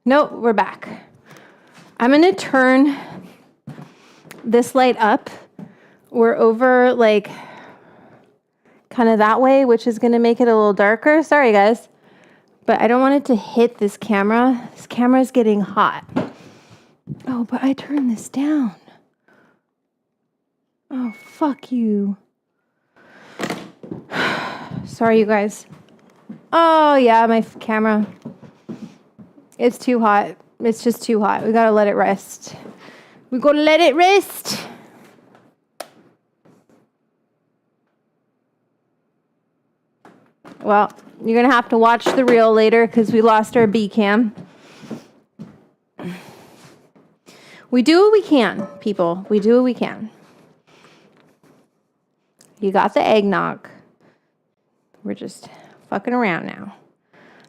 Nope, we're back. I'm going to turn this light up. We're over, like, kind of that way, which is going to make it a little darker. Sorry, guys. But I don't want it to hit this camera. This camera is getting hot. Oh, but I turned this down. Oh, fuck you. Sorry, you guys. Oh, yeah, my camera. It's too hot. It's just too hot. We gotta let it rest. We gotta let it rest. Well, you're gonna have to watch the reel later because we lost our bee cam. We do what we can, people. We do what we can. You got the eggnog. We're just fucking around now.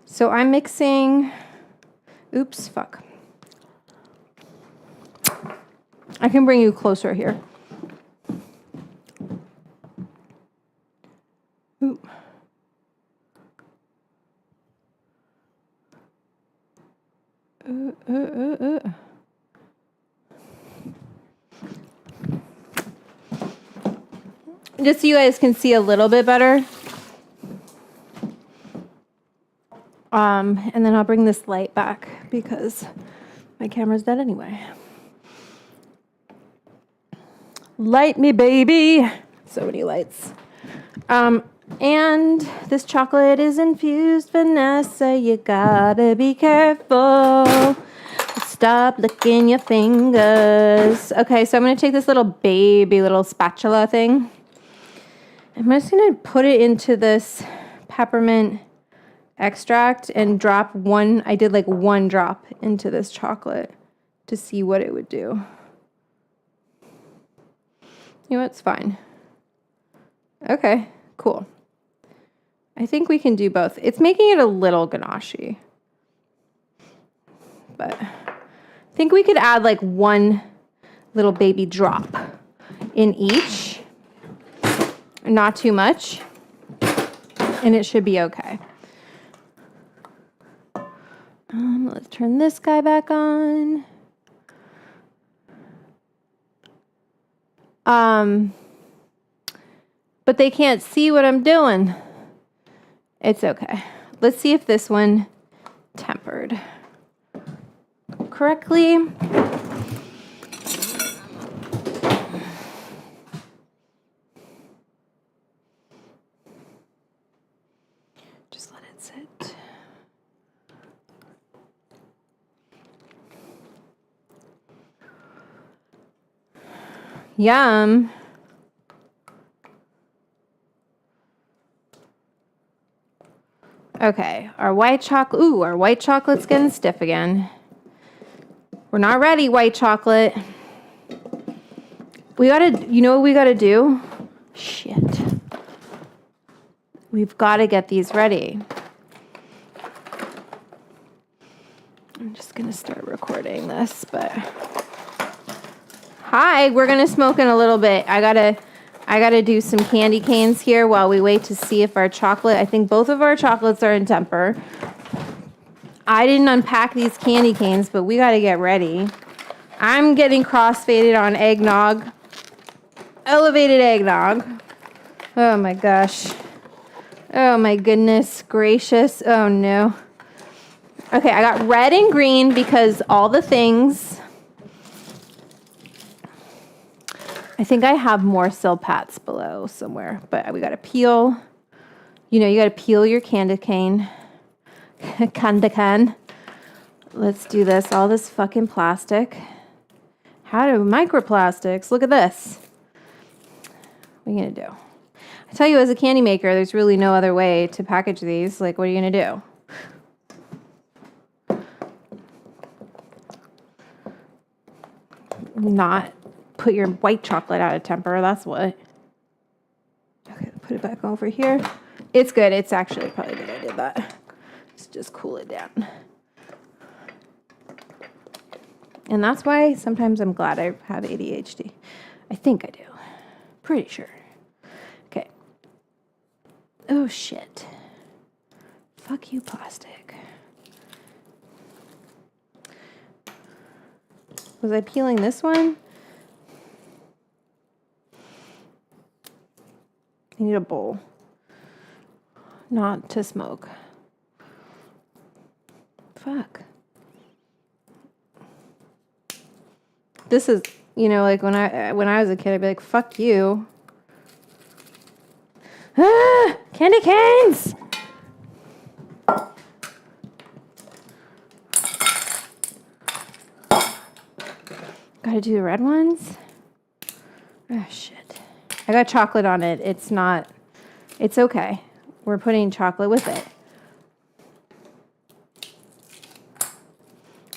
So I'm mixing... Oops, fuck. I can bring you closer here. Oop. Just so you guys can see a little bit better. And then I'll bring this light back because my camera's dead anyway. Light me, baby. So many lights. And this chocolate is infused, Vanessa. You gotta be careful. Stop licking your fingers. Okay, so I'm gonna take this little spatula thing. I'm just gonna put it into this peppermint extract and drop one. I did like one drop into this chocolate to see what it would do. You know, it's fine. Okay, cool. I think we can do both. It's making it a little ganache, but I think we could add like one little baby drop in each, not too much, and it should be okay. Let's turn this guy back on. But they can't see what I'm doing. It's okay. Let's see if this one tempered correctly. Just let it sit. Yum. Okay, our white chocolate's getting stiff again. We're not ready, white chocolate. You know what we gotta do? Shit. We've gotta get these ready. I'm just gonna start recording this, but. Hi, we're gonna smoke in a little bit. I gotta do some candy canes here while we wait to see if our chocolate, I think both of our chocolates are in temper. I didn't unpack these candy canes, but we gotta get ready. I'm getting crossfaded on eggnog. Elevated eggnog. Oh my gosh. Oh my goodness gracious. Oh no. Okay, I got red and green because all the things. I think I have more silpats below somewhere, but we gotta peel. You know, you gotta peel your candy cane. Candy can. Let's do this. All this fucking plastic. How do microplastics? Look at this. What are you gonna do? I tell you, as a candy maker, there's really no other way to package these. Like, what are you gonna do? Not put your white chocolate out of temper. That's what. Okay, put it back over here. It's good. It's actually probably good I did that. Let's just cool it down. And that's why sometimes I'm glad I have ADHD. I think I do. Pretty sure. Okay. Oh, shit. Fuck you, plastic. Was I peeling this one? I need a bowl. Not to smoke. Fuck. This is, you know, like when I was a kid, I'd be like, fuck you. Ah, candy canes! Gotta do the red ones? Oh, shit. I got chocolate on it. It's okay. We're putting chocolate with it.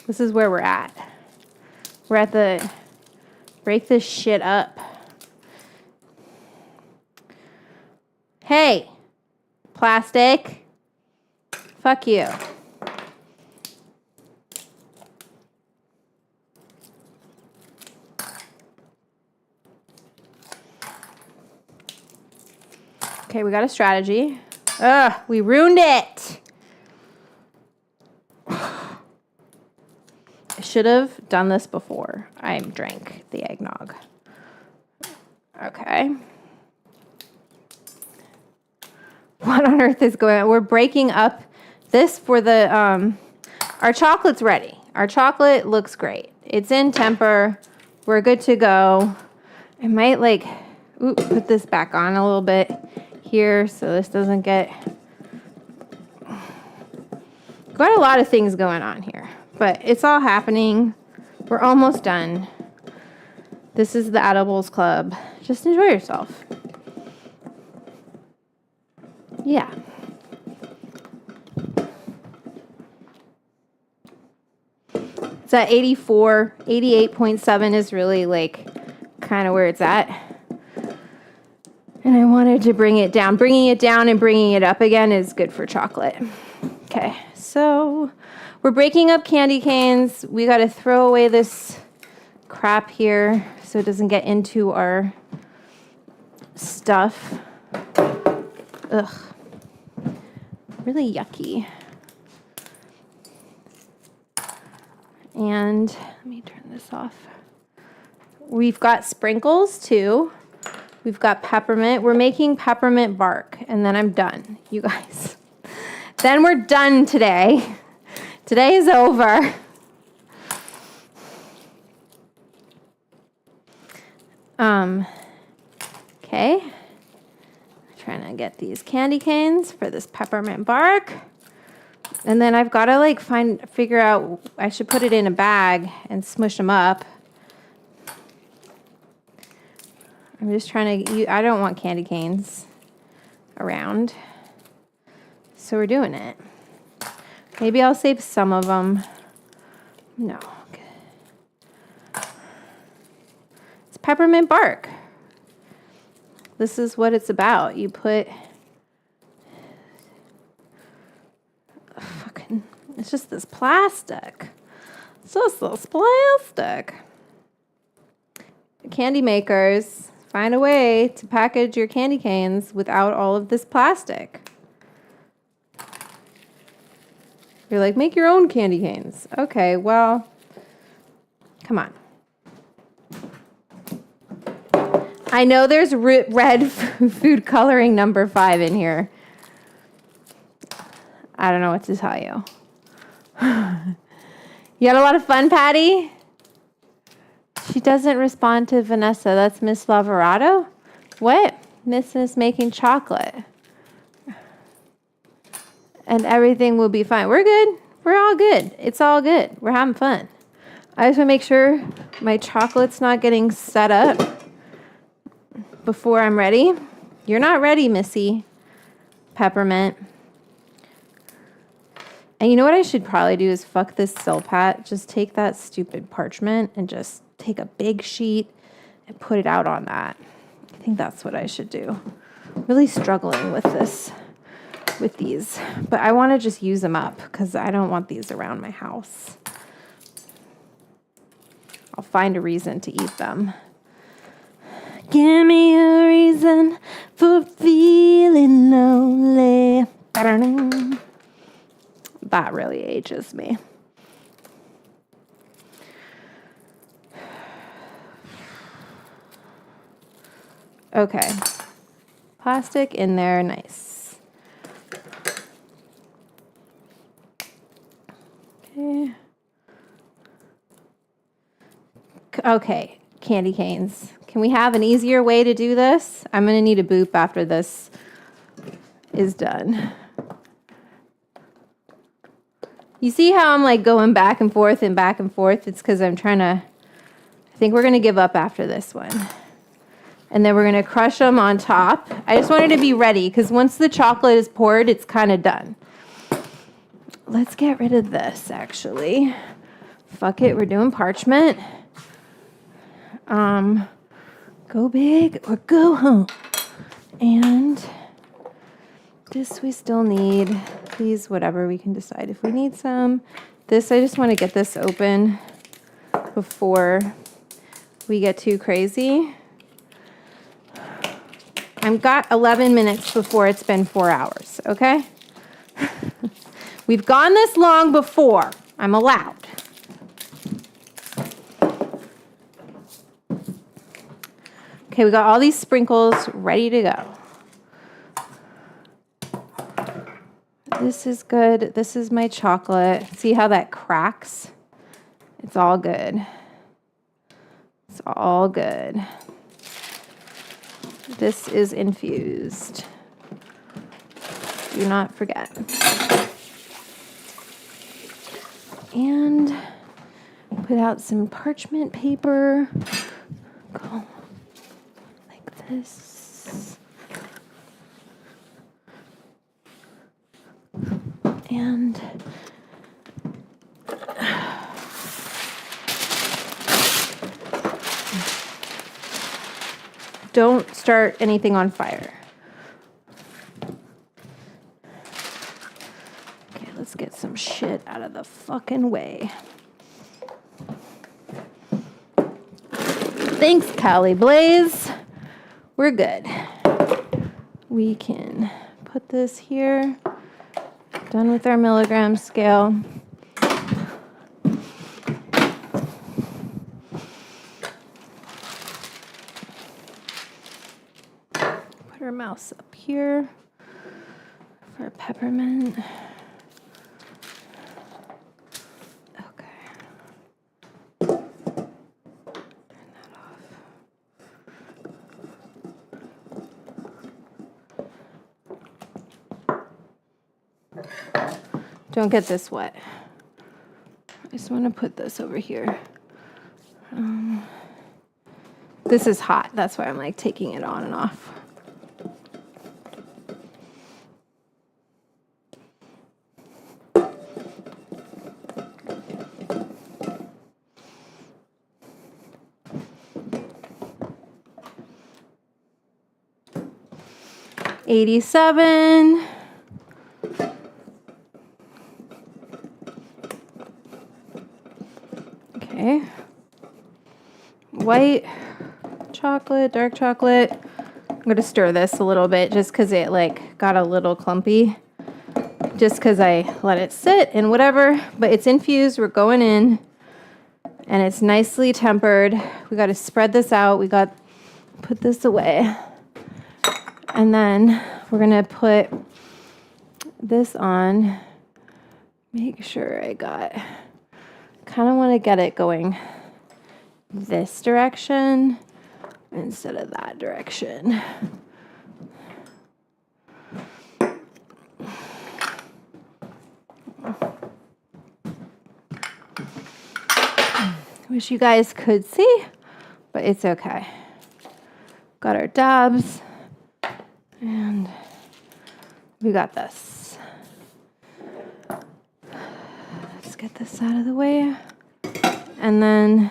This is where we're at. We're at the break this shit up. Hey, plastic. Fuck you. Okay, we got a strategy. Ugh, we ruined it. Should have done this before I drank the eggnog. Okay. What on earth is going on? We're breaking up this for the, our chocolate's ready. Our chocolate looks great. It's in temper. We're good to go. I might like, put this back on a little bit here so this doesn't get, got a lot of things going on here, but it's all happening. We're almost done. This is the Edibles Club. Just enjoy yourself. Yeah. It's at 84, 88.7 is really like kind of where it's at. And I wanted to bring it down. Bringing it down and bringing it up again is good for chocolate. Okay, so we're breaking up candy canes. We got to throw away this crap here so it doesn't get into our stuff. Ugh. Really yucky. And let me turn this off. We've got sprinkles too. We've got peppermint. We're making peppermint bark, and then I'm done, you guys. Then we're done today. Today is over. Okay. Trying to get these candy canes for this peppermint bark. And then I've got to like figure out, I should put it in a bag and smush them up. I'm just trying to, I don't want candy canes around. So we're doing it. Maybe I'll save some of them. No. It's peppermint bark. This is what it's about. You put it's just this plastic. It's just this plastic. Candy makers, find a way to package your candy canes without all of this plastic. You're like, make your own candy canes. Okay, well, come on. I know there's red food coloring number 5 in here. I don't know what to tell you. You had a lot of fun, Patty? She doesn't respond to Vanessa. That's Miss Lavorado? What? Mrs. making chocolate. And everything will be fine. We're good. We're all good. It's all good. We're having fun. I just want to make sure my chocolate's not getting set up before I'm ready. You're not ready, Missy. Peppermint. And you know what I should probably do is fuck this Silpat. Just take that stupid parchment and just take a big sheet and put it out on that. I think that's what I should do. I'm really struggling with this, with these. But I want to just use them up because I don't want these around my house. I'll find a reason to eat them. Give me a reason for feeling lonely. That really ages me. Okay. Plastic in there, nice. Okay. Okay, candy canes. Can we have an easier way to do this? I'm going to need a boop after this is done. You see how I'm like going back and forth and back and forth? It's because I'm trying to, I think we're going to give up after this one. And then we're going to crush them on top. I just wanted to be ready because once the chocolate is poured, it's kind of done. Let's get rid of this, actually. Fuck it, we're doing parchment. Go big or go home. And this we still need. These, whatever, we can decide if we need some. This, I just want to get this open before we get too crazy. I've got 11 minutes before it's been 4 hours, okay? We've gone this long before. I'm allowed. Okay, we got all these sprinkles ready to go. This is good. This is my chocolate. See how that cracks? It's all good. It's all good. This is infused. Do not forget. And put out some parchment paper. Go like this. And don't start anything on fire. Okay, let's get some shit out of the fucking way. Thanks, Cali Blaze. We're good. We can put this here. Done with our milligram scale. Put our mouse up here for peppermint. Okay. Turn that off. Don't get this wet. I just want to put this over here. This is hot. That's why I'm like taking it on and off. $87. Okay. White chocolate, dark chocolate. I'm going to stir this a little bit just because it like got a little clumpy. Just because I let it sit and whatever. But it's infused. We're going in. And it's nicely tempered. We got to spread this out. We got to put this away. And then we're going to put this on. Make sure I got... kind of want to get it going this direction instead of that direction. Wish you guys could see, but it's okay. Got our dabs, and we got this. Get this out of the way. And then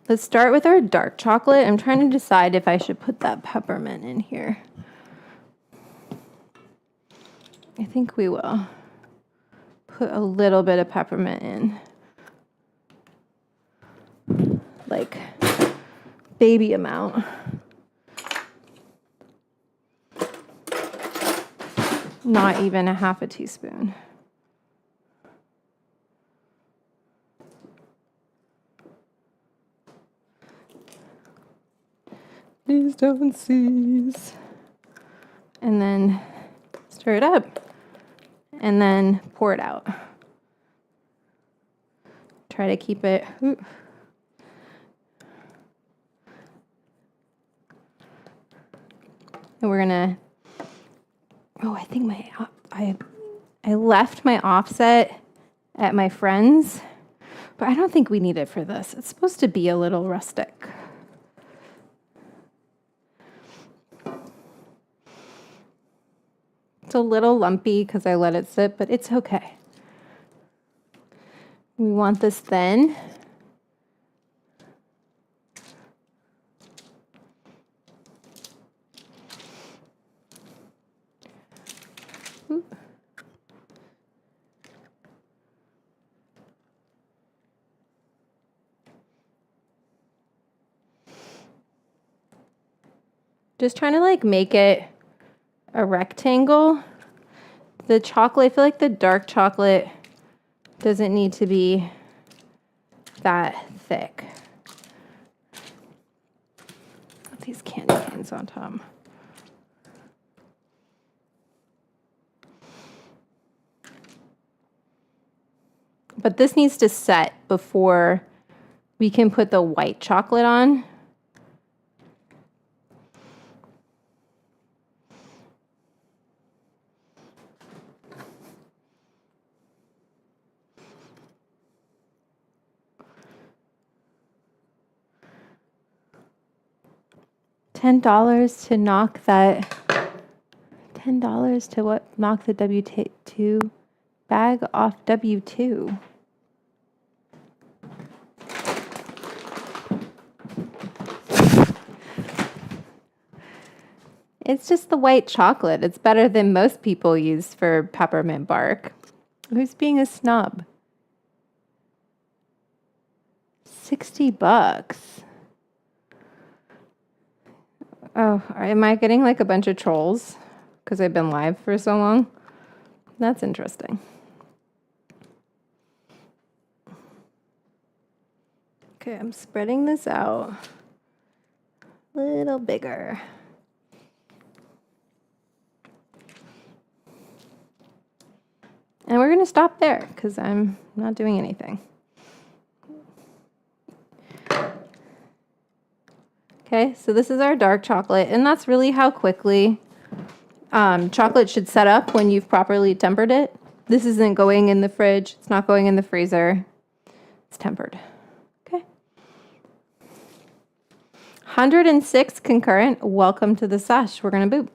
let's start with our dark chocolate. I'm trying to decide if I should put that peppermint in here. I think we will put a little bit of peppermint in. Like baby amount. Not even a half a teaspoon. Please don't seize. And then stir it up. And then pour it out. Try to keep it. Ooh. And we're gonna. Oh, I think I left my offset at my friend's, but I don't think we need it for this. It's supposed to be a little rustic. It's a little lumpy because I let it sit, but it's okay. We want this thin. Just trying to like make it a rectangle. The chocolate, I feel like the dark chocolate doesn't need to be that thick. these candy canes on top. But this needs to set before we can put the white chocolate on. $10 to knock that. $10 to what? Knock the W2 bag off W2. It's just the white chocolate. It's better than most people use for peppermint bark. Who's being a snub? $60. Oh, am I getting like a bunch of trolls because I've been live for so long? That's interesting. Okay, I'm spreading this out a little bigger. And we're going to stop there because I'm not doing anything. Okay, so this is our dark chocolate, and that's really how quickly chocolate should set up when you've properly tempered it. This isn't going in the fridge. It's not going in the freezer. It's tempered. Okay. 106 concurrent. Welcome to the sesh. We're going to boop.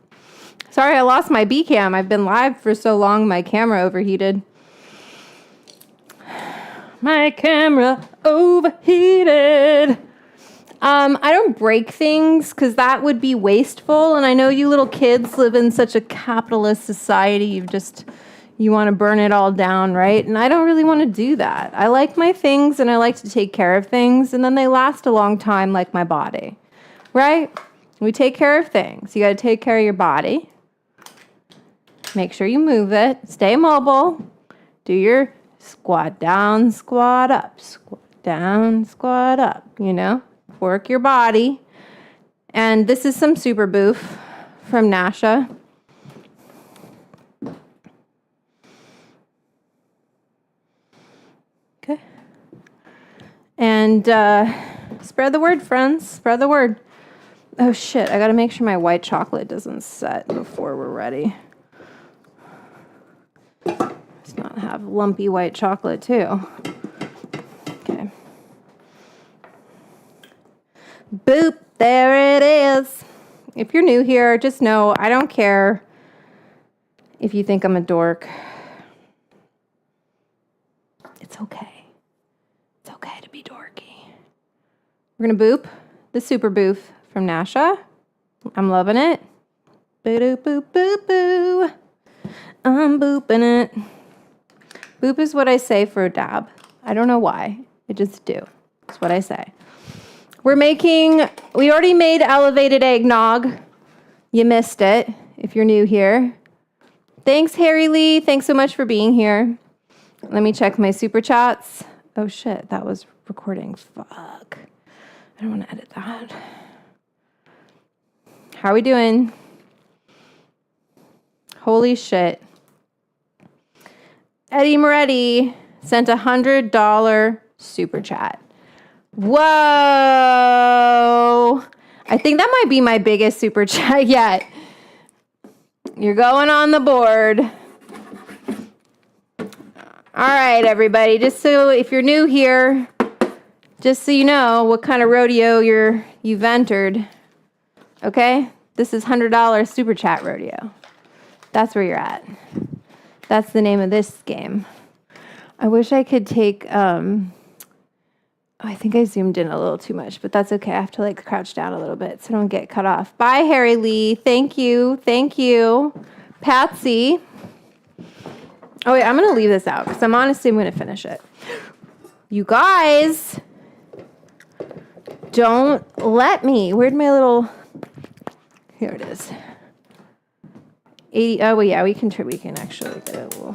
Sorry, I lost my B cam. I've been live for so long, my camera overheated. My camera overheated. I don't break things because that would be wasteful. And I know you little kids live in such a capitalist society. You want to burn it all down, right? And I don't really want to do that. I like my things and I like to take care of things. And then they last a long time like my body, right? We take care of things. You got to take care of your body. Make sure you move it. Stay mobile. Do your squat down, squat up. Squat down, squat up, you know? Work your body. And this is some super boof from Nasha. Okay. And spread the word, friends. Spread the word. Oh shit, I gotta make sure my white chocolate doesn't set before we're ready. Let's not have lumpy white chocolate too. Okay. Boop, there it is. If you're new here, just know I don't care if you think I'm a dork. It's okay. It's okay to be dorky. We're gonna boop the super boof from Nasha. I'm loving it. Boo boo boo boo. I'm booping it. Boop is what I say for a dab. I don't know why. I just do. It's what I say. We already made elevated eggnog. You missed it if you're new here. Thanks, Harry Lee. Thanks so much for being here. Let me check my super chats. Oh shit, that was recording. Fuck. I don't want to edit that. How are we doing? Holy shit. Eddie Moretti sent $100 super chat. Whoa. I think that might be my biggest super chat yet. You're going on the board. All right, everybody. Just so if you're new here, just so you know what kind of rodeo you've entered. Okay? This is $100 super chat rodeo. That's where you're at. That's the name of this game. I wish I could take I think I zoomed in a little too much, but that's okay. I have to like crouch down a little bit so I don't get cut off. Bye, Harry Lee. Thank you. Thank you. Patsy. Oh, wait, I'm going to leave this out because I'm going to finish it. You guys, don't let me. Where'd my little... Here it is. 80. Oh, well, yeah, we can actually get it a little...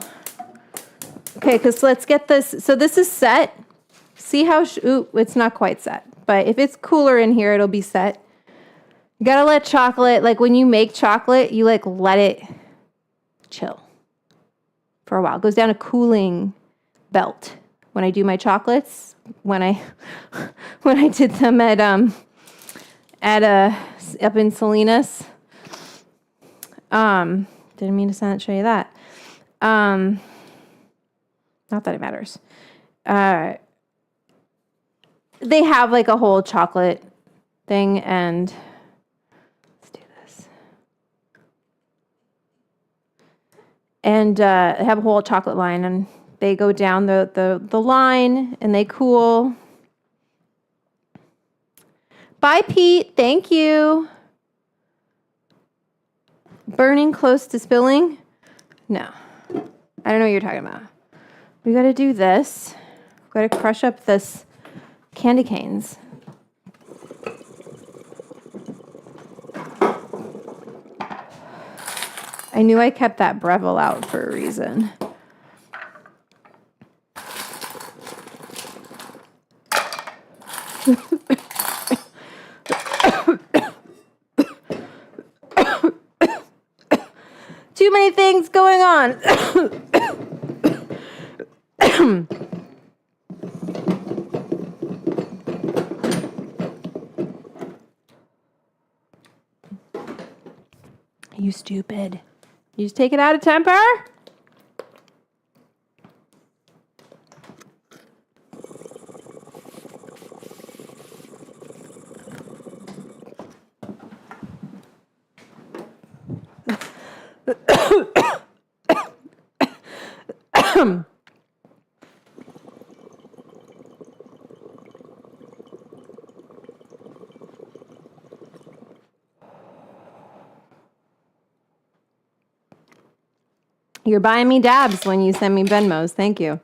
Okay, because let's get this. So this is set. See how, ooh, it's not quite set, but if it's cooler in here, it'll be set. You gotta let chocolate, like when you make chocolate, you like let it chill for a while. It goes down a cooling belt. When I do my chocolates, when I did them at up in Salinas, didn't mean to show you that. Not that it matters. They have like a whole chocolate thing, and let's do this. And they have a whole chocolate line, and they go down the line, and they cool. Bye, Pete. Thank you. Burning close to spilling? No. I don't know what you're talking about. We got to do this. We got to crush up this candy canes. I knew I kept that Breville out for a reason. Too many things going on. You stupid. You just take it out of temper? You're buying me dabs when you send me Venmos. Thank you.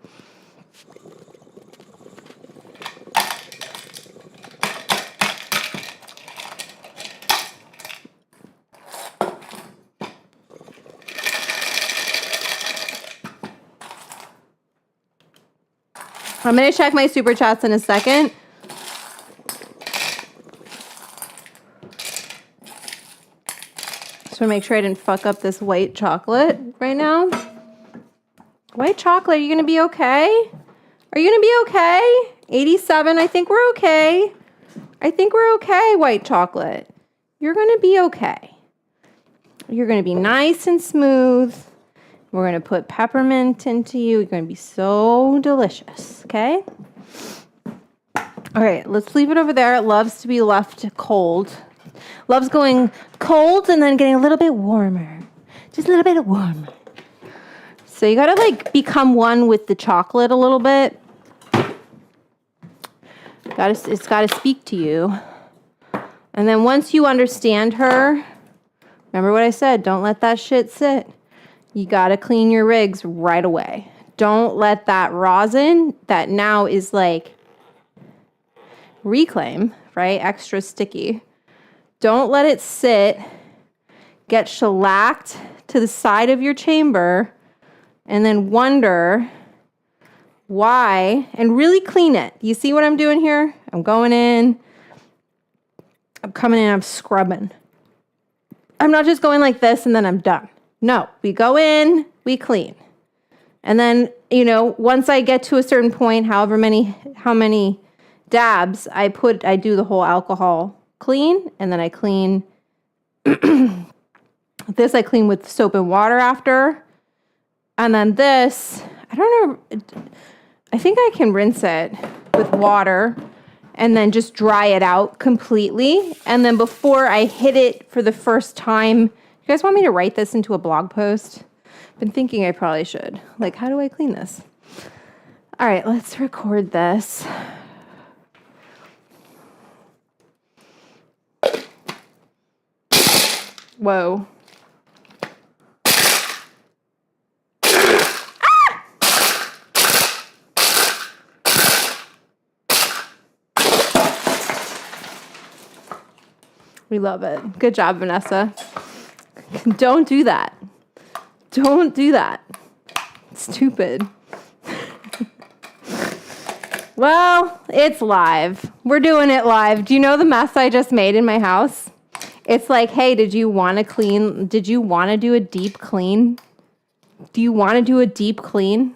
I'm going to check my super chats in a second. Just want to make sure I didn't fuck up this white chocolate right now. White chocolate, are you going to be okay? Are you going to be okay? 87, I think we're okay. I think we're okay, white chocolate. You're going to be okay. You're going to be nice and smooth. We're going to put peppermint into you. You're going to be so delicious, okay? All right, let's leave it over there. It loves to be left cold. Loves going cold and then getting a little bit warmer. Just a little bit warmer. So you got to like become one with the chocolate a little bit. It's got to speak to you. And then once you understand her, remember what I said, don't let that shit sit. You got to clean your rigs right away. Don't let that rosin that now is like reclaim, right? Extra sticky. Don't let it sit, get shellacked to the side of your chamber, and then wonder why, and really clean it. You see what I'm doing here? I'm going in, I'm coming in, I'm scrubbing. I'm not just going like this and then I'm done. No, we go in, we clean. And then, once I get to a certain point, how many dabs, I do the whole alcohol clean, and then I clean this, I clean with soap and water after. And then this, I don't know, I think I can rinse it with water and then just dry it out completely. And then before I hit it for the first time, you guys want me to write this into a blog post? I've been thinking I probably should. Like, how do I clean this? All right, let's record this. Whoa. We love it. Good job, Vanessa. Don't do that. Don't do that. Stupid. Well, it's live. We're doing it live. Do you know the mess I just made in my house? It's like, hey, did you want to clean? Did you want to do a deep clean? Do you want to do a deep clean?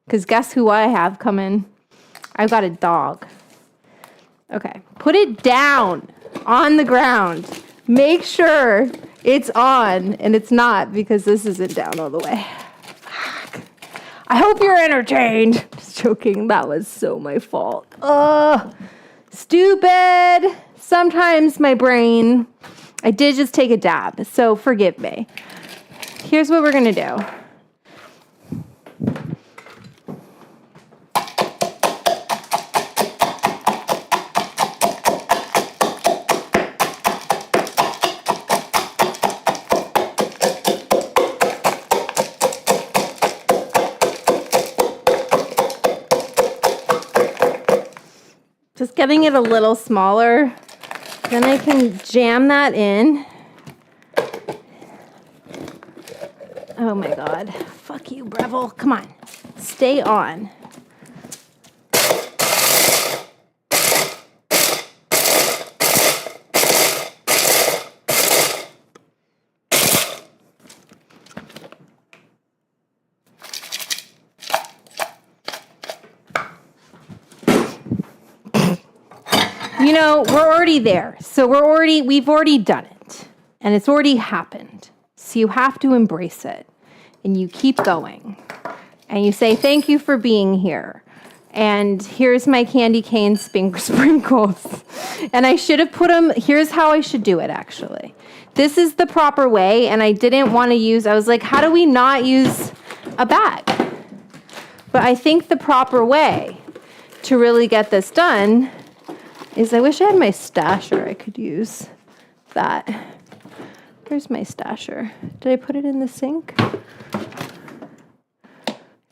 Because guess who I have coming? I've got a dog. Okay, put it down on the ground. Make sure it's on, and it's not because this isn't down all the way. I hope you're entertained. Just joking. That was so my fault. Ugh. Stupid. Sometimes my brain. I did just take a dab, so forgive me. Here's what we're going to do. Just getting it a little smaller. Then I can jam that in. Oh my God. Fuck you, Breville. Come on. Stay on. You know, we're already there. So we've already done it. And it's already happened. So you have to embrace it. And you keep going. And you say, thank you for being here. And here's my candy cane sprinkles. And I should have put them, here's how I should do it, actually. This is the proper way. And I didn't want to use, I was like, how do we not use a bag? But I think the proper way to really get this done is, I wish I had my stasher. I could use that. Where's my stasher? Did I put it in the sink?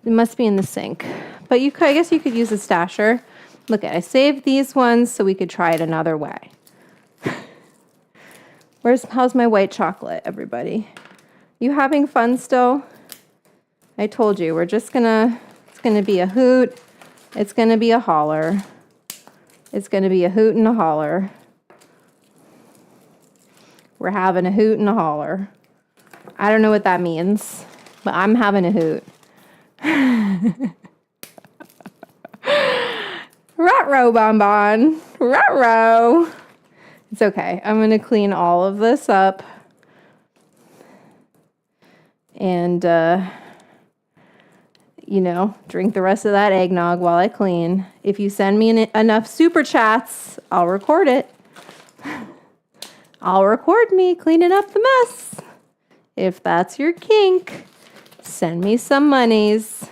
It must be in the sink. But I guess you could use a stasher. Look, I saved these ones so we could try it another way. How's my white chocolate, everybody? You having fun still? I told you, it's gonna be a hoot. It's gonna be a holler. It's going to be a hoot and a holler. We're having a hoot and a holler. I don't know what that means, but I'm having a hoot. Ruh-roh, bonbon. Ruh-roh. It's okay. I'm going to clean all of this up. And, drink the rest of that eggnog while I clean. If you send me enough super chats, I'll record it. I'll record me cleaning up the mess. If that's your kink, send me some monies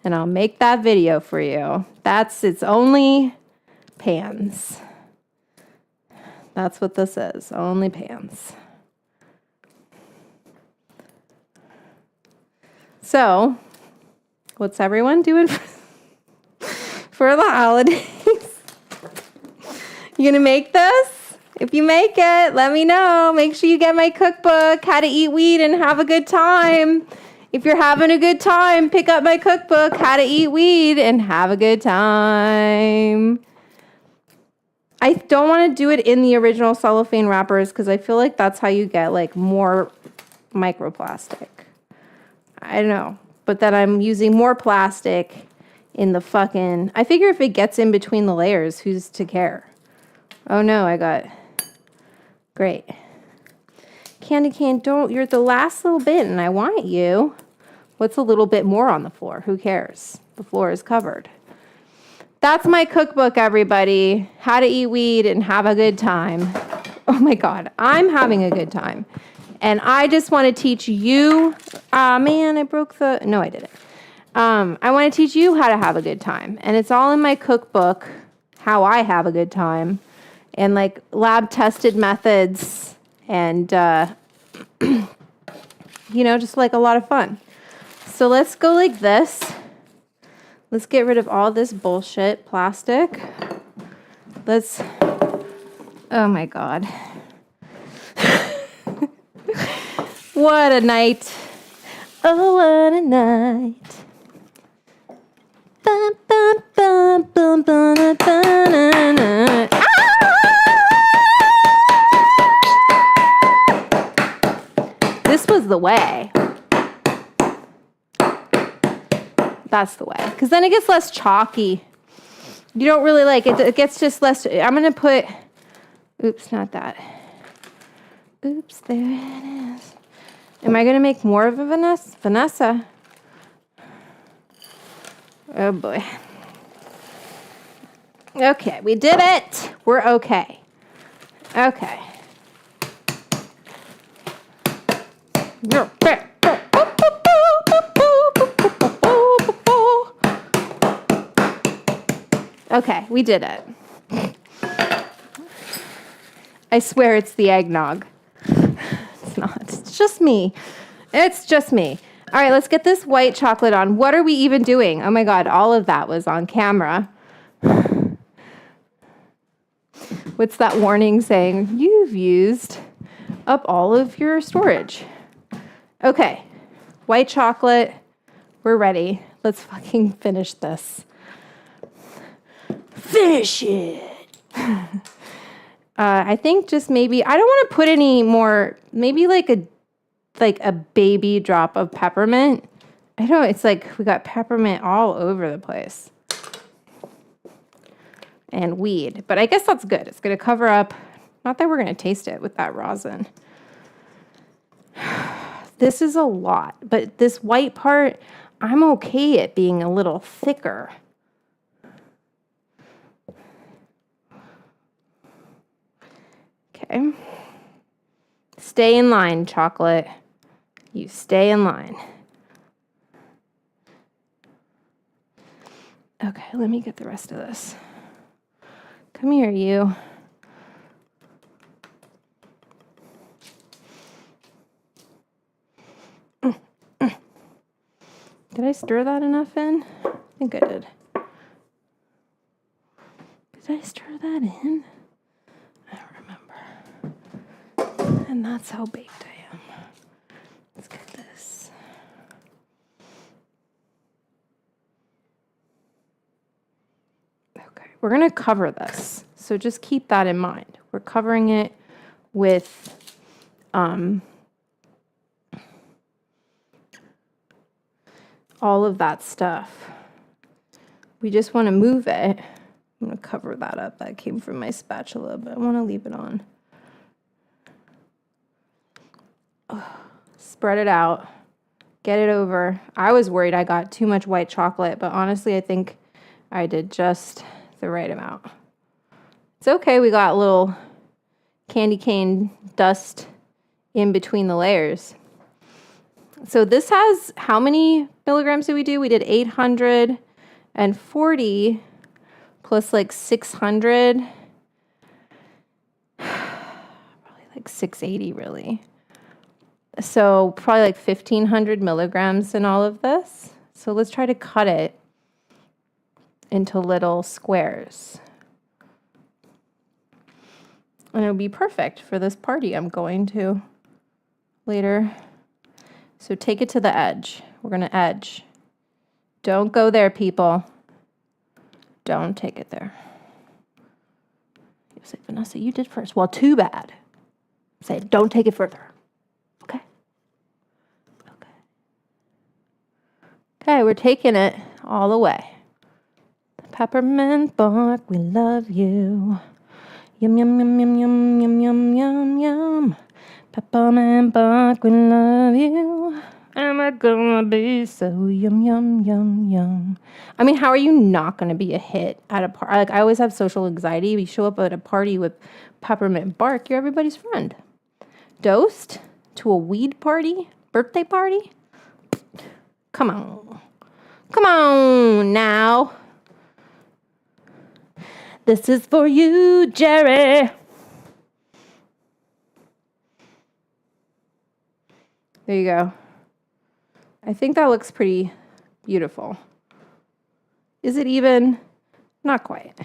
and I'll make that video for you. It's only pans. That's what this is, only pans. So, what's everyone doing for the holidays? You gonna make this? If you make it, let me know. Make sure you get my cookbook, How to Eat Weed and Have a Good Time. If you're having a good time, pick up my cookbook, How to Eat Weed and Have a Good Time. I don't want to do it in the original cellophane wrappers because I feel like that's how you get like more microplastic. I don't know. But then I'm using more plastic in the fucking... I figure if it gets in between the layers, who's to care? Oh no, I got... Great. Candy cane, you're the last little bit and I want you. What's a little bit more on the floor? Who cares? The floor is covered. That's my cookbook, everybody. How to Eat Weed and Have a Good Time. Oh my God, I'm having a good time. And I just want to teach you... man, I broke the... No, I didn't. I want to teach you how to have a good time. And it's all in my cookbook, How I Have a Good Time. And like lab-tested methods. And, just like a lot of fun. So let's go like this. Let's get rid of all this bullshit plastic. Oh my God. What a night. Oh, what a night. Bum, bum, bum, bum, bum, bum, bum, bum. Ah! That's the way. Because then it gets less chalky. You don't really like it. It gets just less. I'm going to put, oops, not that. Oops, there it is. Am I going to make more of a Vanessa? Oh boy. Okay, we did it. We're okay. Okay. Okay, we did it. I swear it's the eggnog. It's not. It's just me. It's just me. All right, let's get this white chocolate on. What are we even doing? Oh my God, all of that was on camera. What's that warning saying? You've used up all of your storage. Okay, white chocolate. We're ready. Let's fucking finish this. Finish it. I think just maybe, I don't want to put any more, maybe like a baby drop of peppermint. I don't know, it's like we got peppermint all over the place. And weed, but I guess that's good. It's going to cover up, not that we're going to taste it with that rosin. This is a lot, but this white part, I'm okay at being a little thicker. Okay. Stay in line, chocolate. You stay in line. Okay, let me get the rest of this. Come here, you. Did I stir that enough in? I think I did. Did I stir that in? I don't remember. And that's how baked I am. Let's get this. Okay, we're going to cover this. So just keep that in mind. We're covering it with all of that stuff. We just want to move it. I'm going to cover that up. That came from my spatula, but I want to leave it on. Spread it out. Get it over. I was worried I got too much white chocolate, but honestly, I think I did just the right amount. It's okay. We got a little candy cane dust in between the layers. So this has, how many milligrams did we do? We did 840 plus like 600. Probably like 680 really. So probably like 1,500 milligrams in all of this. So let's try to cut it into little squares. And it'll be perfect for this party I'm going to later. So take it to the edge. We're going to edge. Don't go there, people. Don't take it there. You say, Vanessa, you did first. Well, too bad. Say, don't take it further. Okay? Okay. Okay, we're taking it all the way. Peppermint bark, we love you. Yum, yum, yum, yum, yum, yum, yum, yum, yum. Peppermint bark, we love you. Am I gonna be so yum, yum, yum, yum? I mean, how are you not gonna be a hit at a party? Like, I always have social anxiety. You show up at a party with peppermint bark, you're everybody's friend. Dosed to a weed party? Birthday party? Come on. Come on now. This is for you, Jerry. There you go. I think that looks pretty beautiful. Is it even? Not quite.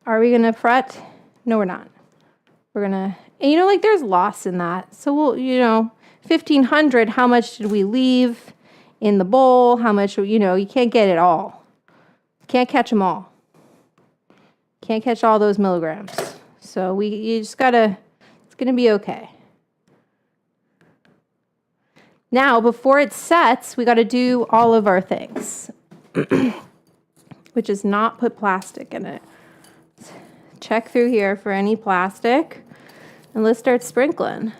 Are we going to fret? No, we're not. We're going to, and you know, like there's loss in that. So we'll, 1,500, how much did we leave in the bowl? How much, you can't get it all. Can't catch them all. Can't catch all those milligrams. So you just gotta, it's gonna be okay. Now, before it sets, we gotta do all of our things. which is not put plastic in it. Check through here for any plastic, and let's start sprinkling.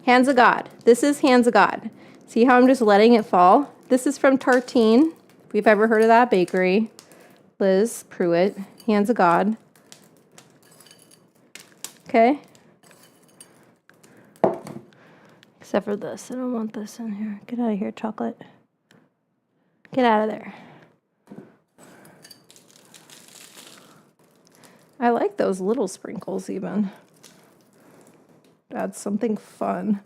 Hands of God. This is hands of God. See how I'm just letting it fall? This is from Tartine, if you've ever heard of that bakery. Liz Pruitt, hands of God. Okay. Except for this. I don't want this in here. Get out of here, chocolate. Get out of there. I like those little sprinkles even. That's something fun.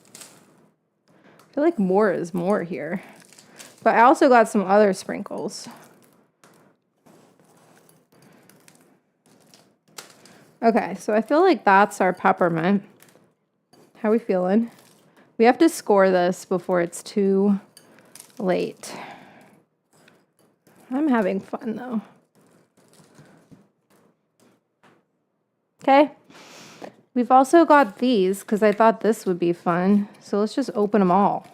I feel like more is more here. But I also got some other sprinkles. Okay, so I feel like that's our peppermint. How are we feeling? We have to score this before it's too late. I'm having fun though. Okay. We've also got these because I thought this would be fun. So let's just open them all.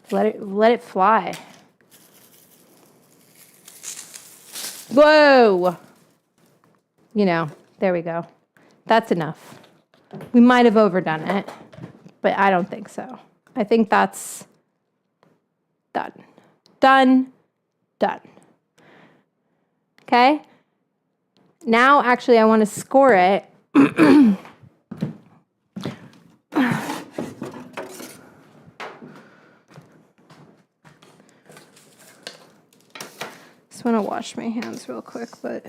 Let it fly. Whoa! You know, there we go. That's enough. We might have overdone it, but I don't think so. I think that's done. Done. Done. Okay? Now, actually, I want to score it. Just want to wash my hands real quick, but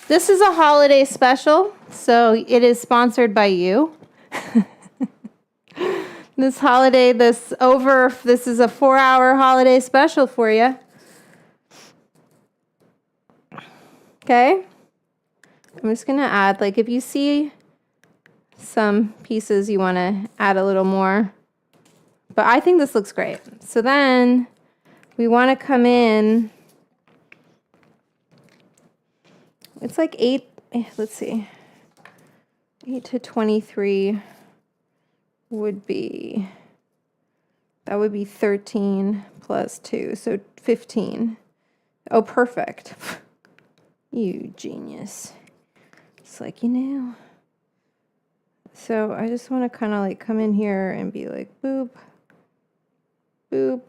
this is a holiday special, so it is sponsored by you. This holiday, this is a 4-hour holiday special for you. Okay? I'm just going to add, like, if you see some pieces you want to add a little more. But I think this looks great. So then we want to come in. It's like 8, let's see. 8 to 23 would be, that would be 13 plus 2, so 15. Oh, perfect. You genius. It's like, you know. So I just want to kind of like come in here and be like, boop, boop.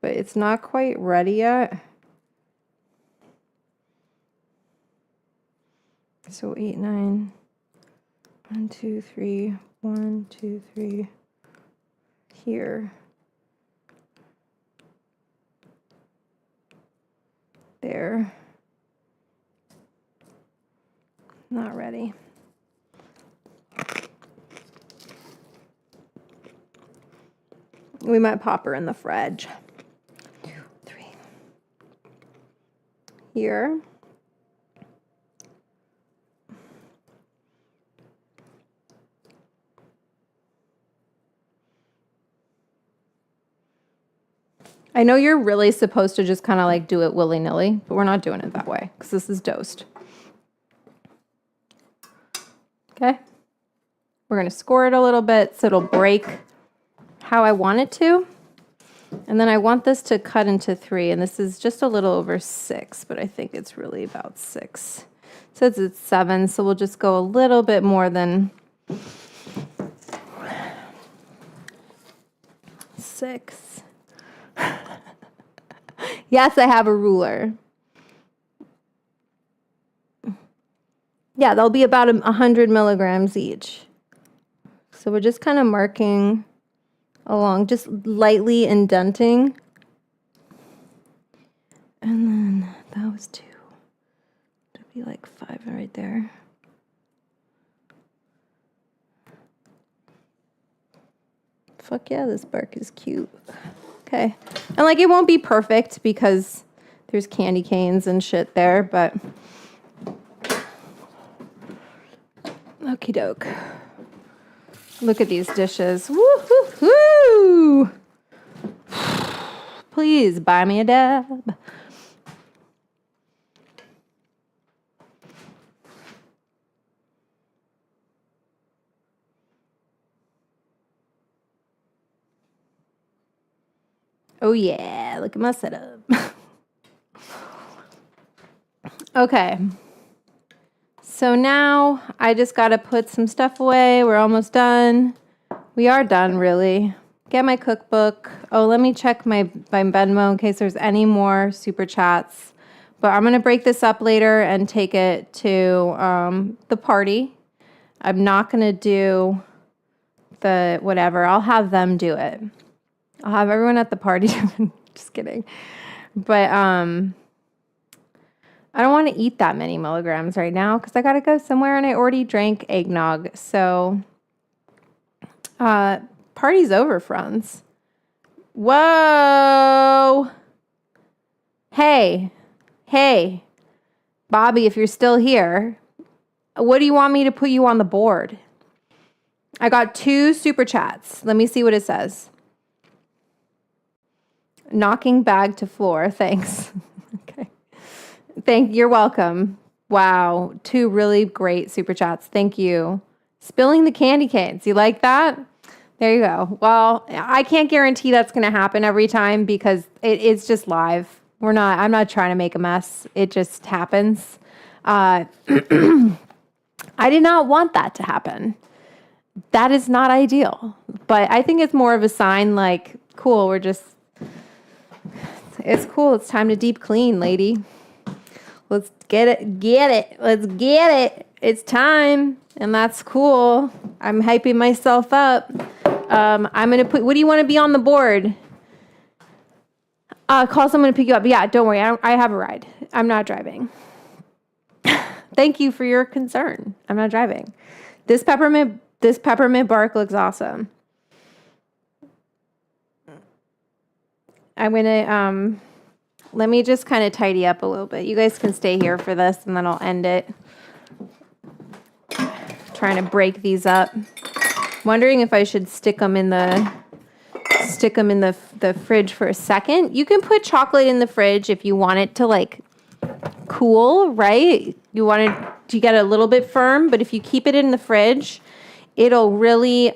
But it's not quite ready yet. So 8, 9, 1, 2, 3, 1, 2, 3, here. There. Not ready. We might pop her in the fridge. 2, 3. Here. I know you're really supposed to just kind of like do it willy-nilly, but we're not doing it that way because this is dosed. Okay. We're going to score it a little bit so it'll break how I want it to. And then I want this to cut into 3, and this is just a little over 6, but I think it's really about 6. It says it's 7, so we'll just go a little bit more than 6. Yes, I have a ruler. Yeah, they'll be about 100 milligrams each. So we're just kind of marking along, just lightly indenting. And then that was 2. It'd be like 5 right there. Fuck yeah, this bark is cute. Okay. And like it won't be perfect because there's candy canes and shit there, but okie doke. Look at these dishes. Woo-hoo-hoo! Please buy me a dab. Oh yeah, look at my setup. Okay. So now I just got to put some stuff away. We're almost done. We are done, really. Get my cookbook. Oh, let me check my Venmo in case there's any more super chats. But I'm going to break this up later and take it to the party. I'm not going to do the whatever. I'll have them do it. I'll have everyone at the party. Just kidding. But I don't want to eat that many milligrams right now because I got to go somewhere and I already drank eggnog. So party's over, friends. Whoa. Hey, Bobby, if you're still here, what do you want me to put you on the board? I got 2 super chats. Let me see what it says. Knocking bag to floor. Thanks. Okay. You're welcome. Wow. 2 really great super chats. Thank you. Spilling the candy canes. You like that? There you go. Well, I can't guarantee that's going to happen every time because it's just live. I'm not trying to make a mess. It just happens. I did not want that to happen. That is not ideal. But I think it's more of a sign like, cool, it's cool. It's time to deep clean, lady. Let's get it. Let's get it. It's time. And that's cool. I'm hyping myself up. I'm going to put, what do you want to be on the board? Call someone to pick you up. Yeah, don't worry. I have a ride. I'm not driving. Thank you for your concern. I'm not driving. This peppermint bark looks awesome. I'm going to, let me just kind of tidy up a little bit. You guys can stay here for this and then I'll end it. Trying to break these up. Wondering if I should stick them in the fridge for a second. You can put chocolate in the fridge if you want it to like cool, right? You want it to get a little bit firm, but if you keep it in the fridge, it'll really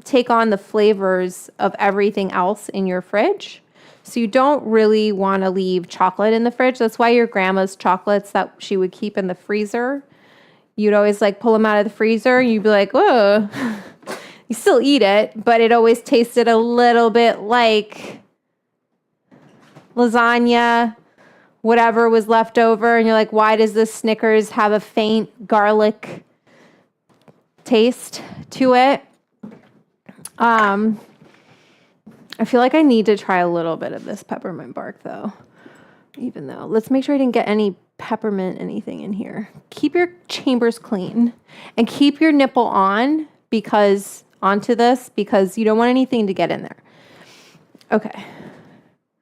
take on the flavors of everything else in your fridge. So you don't really want to leave chocolate in the fridge. That's why your grandma's chocolates that she would keep in the freezer, you'd always like pull them out of the freezer and you'd be like, whoa. You still eat it, but it always tasted a little bit like lasagna, whatever was left over. And you're like, why does this Snickers have a faint garlic taste to it? I feel like I need to try a little bit of this peppermint bark though, even though. Let's make sure I didn't get any peppermint anything in here. Keep your chambers clean and keep your nipple on onto this because you don't want anything to get in there. Okay.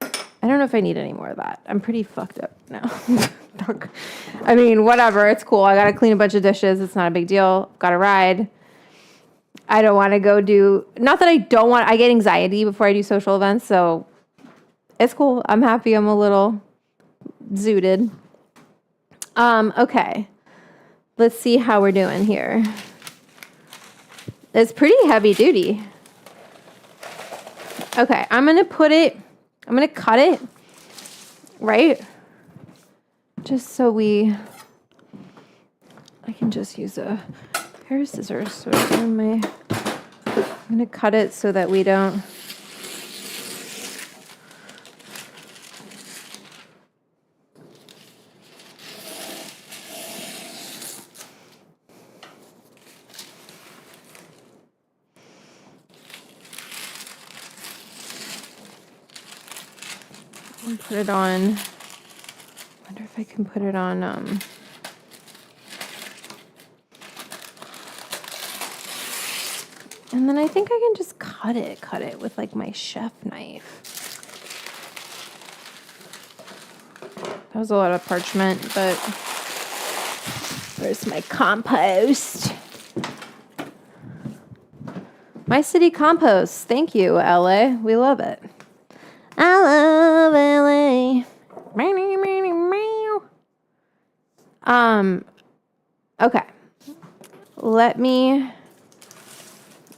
I don't know if I need any more of that. I'm pretty fucked up now. I mean, whatever. It's cool. I got to clean a bunch of dishes. It's not a big deal. Got a ride. I don't want to go not that I don't want, I get anxiety before I do social events. So it's cool. I'm happy. I'm a little zooted. Okay. Let's see how we're doing here. It's pretty heavy duty. Okay, I'm going to cut it, right? Just so I can just use a pair of scissors. So I'm going to cut it so that we don't. Put it on. I wonder if I can put it on. And then I think I can just cut it with like my chef knife. That was a lot of parchment, but where's my compost? My city compost. Thank you, LA. We love it. I love LA. Okay.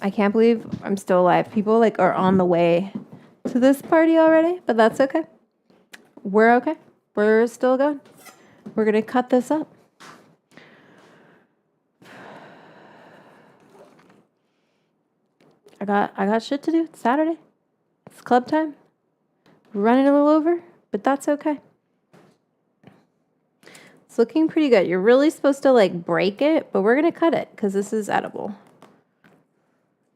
I can't believe I'm still alive. People like are on the way to to this party already, but that's okay. We're okay. We're still going. We're going to cut this up. I got shit to do. It's Saturday. It's club time. We're running a little over, but that's okay. It's looking pretty good. You're really supposed to like break it, but we're going to cut it because this is edible.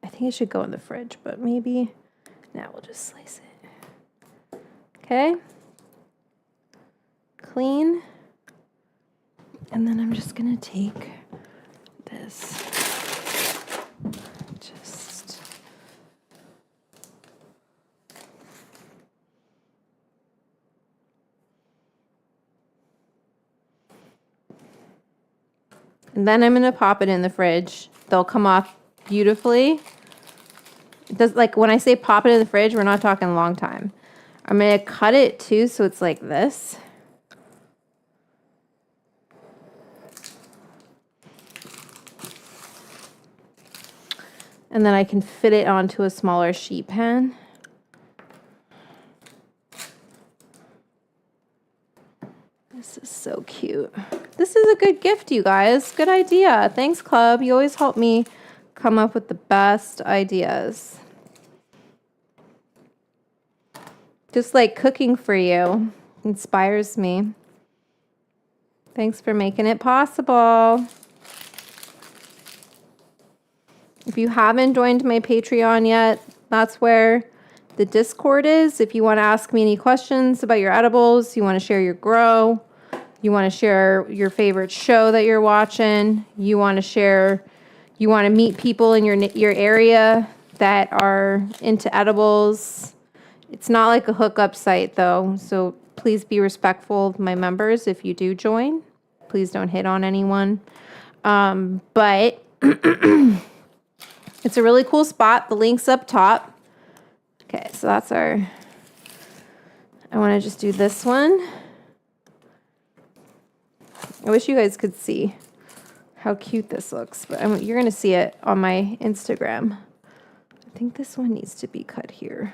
I think it should go in the fridge, but maybe now we'll just slice it. Okay. Clean. And then I'm just going to take this. And then I'm going to pop it in the fridge. They'll come off beautifully. It does, like when I say pop it in the fridge, we're not talking a long time. I'm going to cut it too so it's like this. And then I can fit it onto a smaller sheet pan. This is so cute. This is a good gift, you guys. Good idea. Thanks, Club. You always help me come up with the best ideas. Just like cooking for you inspires me. Thanks for making it possible. If you haven't joined my Patreon yet, that's where the Discord is. If you want to ask me any questions about your edibles, you want to share your grow, you want to share your favorite show that you're watching, you want to meet people in your area that are into edibles. It's not like a hookup site though, so please be respectful of my members if you do join. Please don't hit on anyone. But it's a really cool spot. The link's up top. Okay, so that's I want to just do this one. I wish you guys could see how cute this looks, but you're going to see it on my Instagram. I think this one needs to be cut here.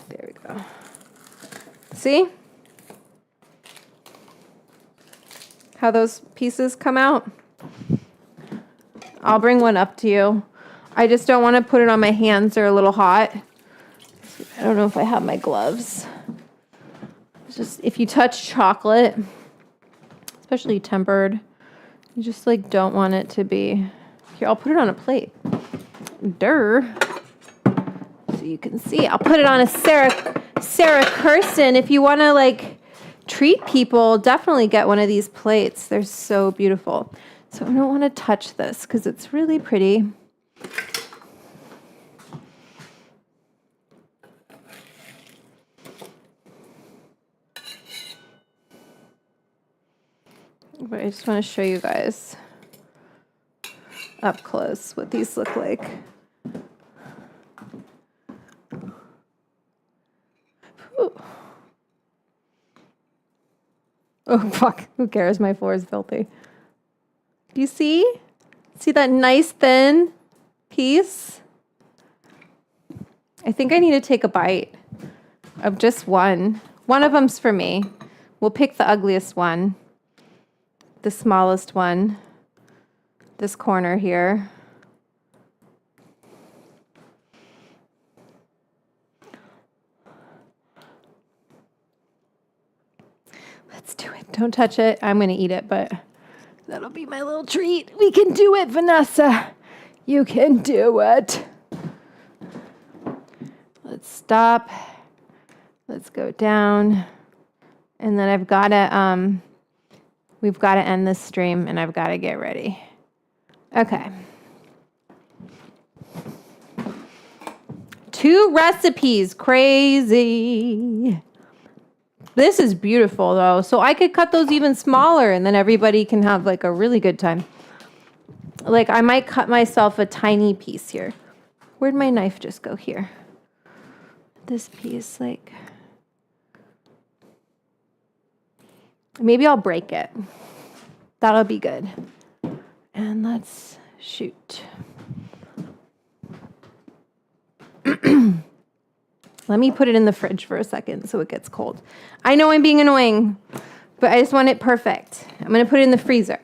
There we go. See how those pieces come out? I'll bring one up to you. I just don't want to put it on my hands. They're a little hot. I don't know if I have my gloves. It's just if you touch chocolate, especially tempered, you just like don't want it to be. Here, I'll put it on a plate. So you can see. I'll put it on a Sarah Kirsten. If you want to like treat people, definitely get one of these plates. They're so beautiful. So I don't want to touch this because it's really pretty. But I just want to show you guys up close what these look like. Ooh. Oh, fuck. Who cares? My floor is filthy. Do you see? See that nice thin piece? I think I need to take a bite of just one. One of them's for me. We'll pick the ugliest one. The smallest one. This corner here. Let's do it. Don't touch it. I'm going to eat it, but that'll be my little treat. We can do it, Vanessa. You can do it. Let's stop. Let's go down. And then I've got to, we've got to end this stream and I've got to get ready. Okay. 2 recipes. Crazy. This is beautiful though. So I could cut those even smaller and then everybody can have like a really good time. Like I might cut myself a tiny piece here. Where'd my knife just go here? This piece, like, maybe I'll break it. That'll be good. And let's shoot. Let me put it in the fridge for a second so it gets cold. I know I'm being annoying, but I just want it perfect. I'm going to put it in the freezer.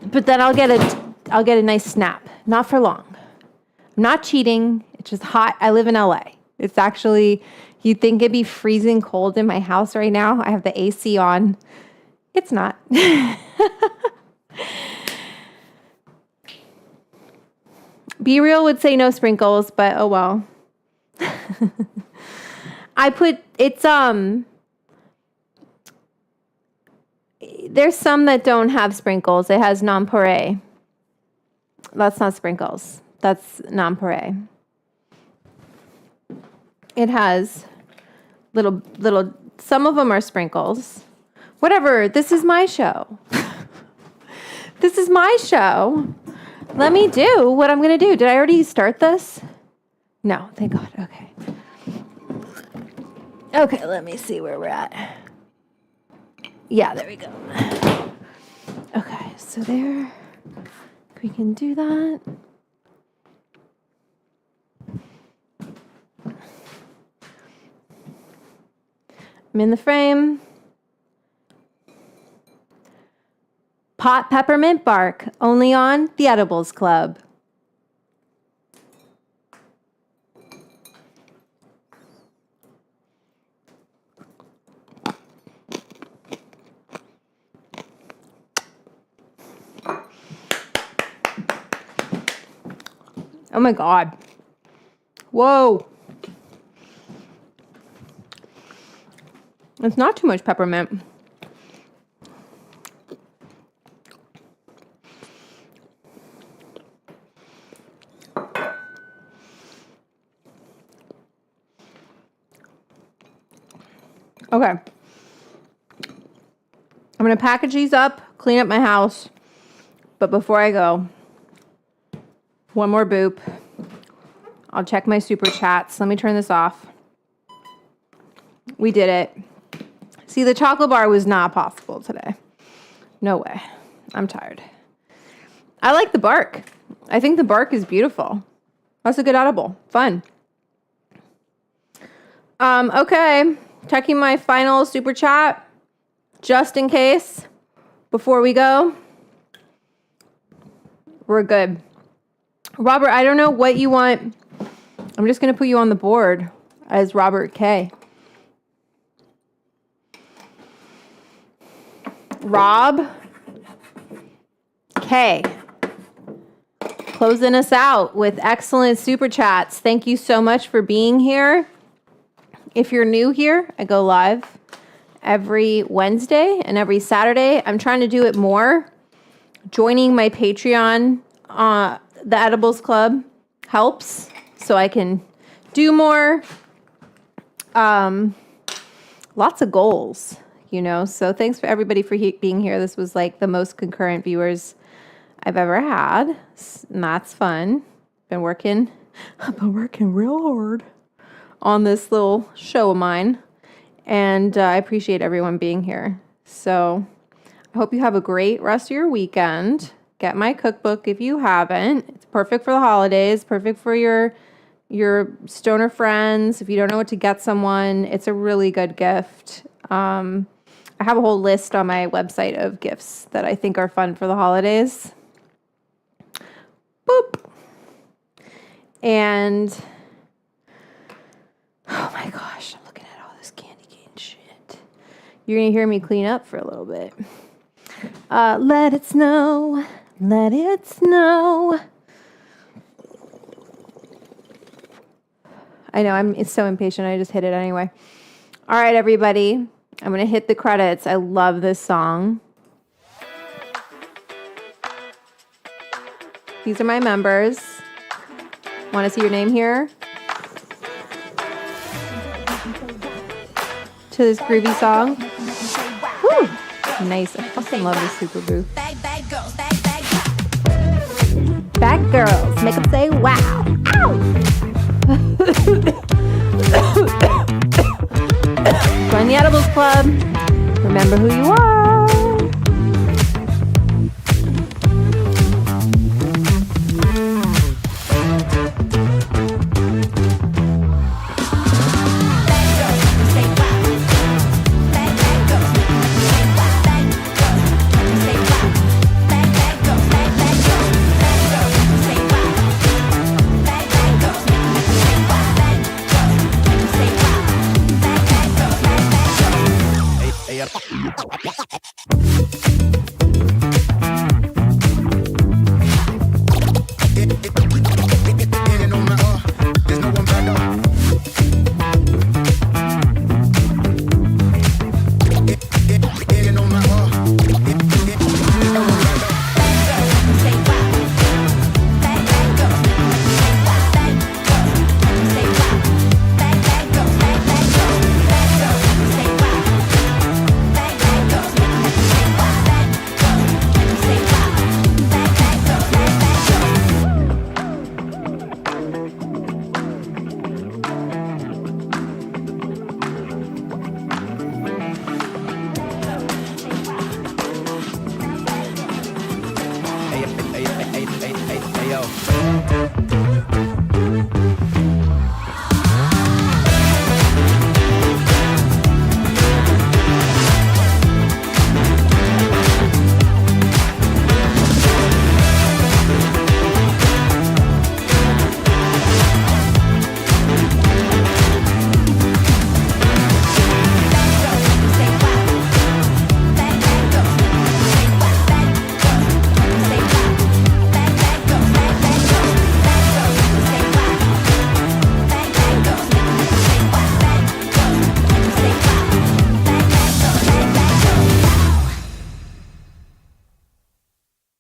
But then I'll get a nice snap. Not for long. I'm not cheating. It's just hot. I live in LA. It's actually, you'd think it'd be freezing cold in my house right now. I have the AC on. It's not. Be Real would say no sprinkles, but oh well. There's some that don't have sprinkles. It has nonpareil. That's not sprinkles. That's nonpareil. It has little, some of them are sprinkles. Whatever, this is my show. This is my show. Let me do what I'm going to do. Did I already start this? No, thank God. Okay. Okay, let me see where we're at. Yeah, there we go. Okay, so there. We can do that. I'm in the frame. Pot peppermint bark, only on the Edibles Club. Oh my God. Whoa. It's not too much peppermint. Okay. I'm going to package these up, clean up my house. But before I go, one more boop. I'll check my super chats. Let me turn this off. We did it. See, the chocolate bar was not possible today. No way. I'm tired. I like the bark. I think the bark is beautiful. That's a good edible. Fun. Okay. Checking my final super chat just in case before we go. We're good. Robert, I don't know what you want. I'm just going to put you on the board as Robert K. Rob K. Closing us out with excellent super chats. Thank you so much for being here. If you're new here, I go live every Wednesday and every Saturday. I'm trying to do it more. Joining my Patreon, the Edibles Club, helps so I can do more. Lots of goals, you know. So thanks for everybody for being here. This was like the most concurrent viewers I've ever had. And that's fun. I've been working real hard on this little show of mine. And I appreciate everyone being here. So I hope you have a great rest of your weekend. Get my cookbook if you haven't. It's perfect for the holidays, perfect for your stoner friends. If you don't know what to get someone, it's a really good gift. I have a whole list on my website of gifts that I think are fun for the holidays. Boop. And oh my gosh, I'm looking at all this candy cane shit. You're going to hear me clean up for a little bit. Let it snow. Let it snow. I know, it's so impatient. I just hit it anyway. All right, everybody. I'm going to hit the credits. I love this song. These are my members. Want to see your name here? To this groovy song. Woo! Nice. I fucking love this super booth. Bad girls. Make them say wow. Ow! Join the Edibles Club. Remember who you are.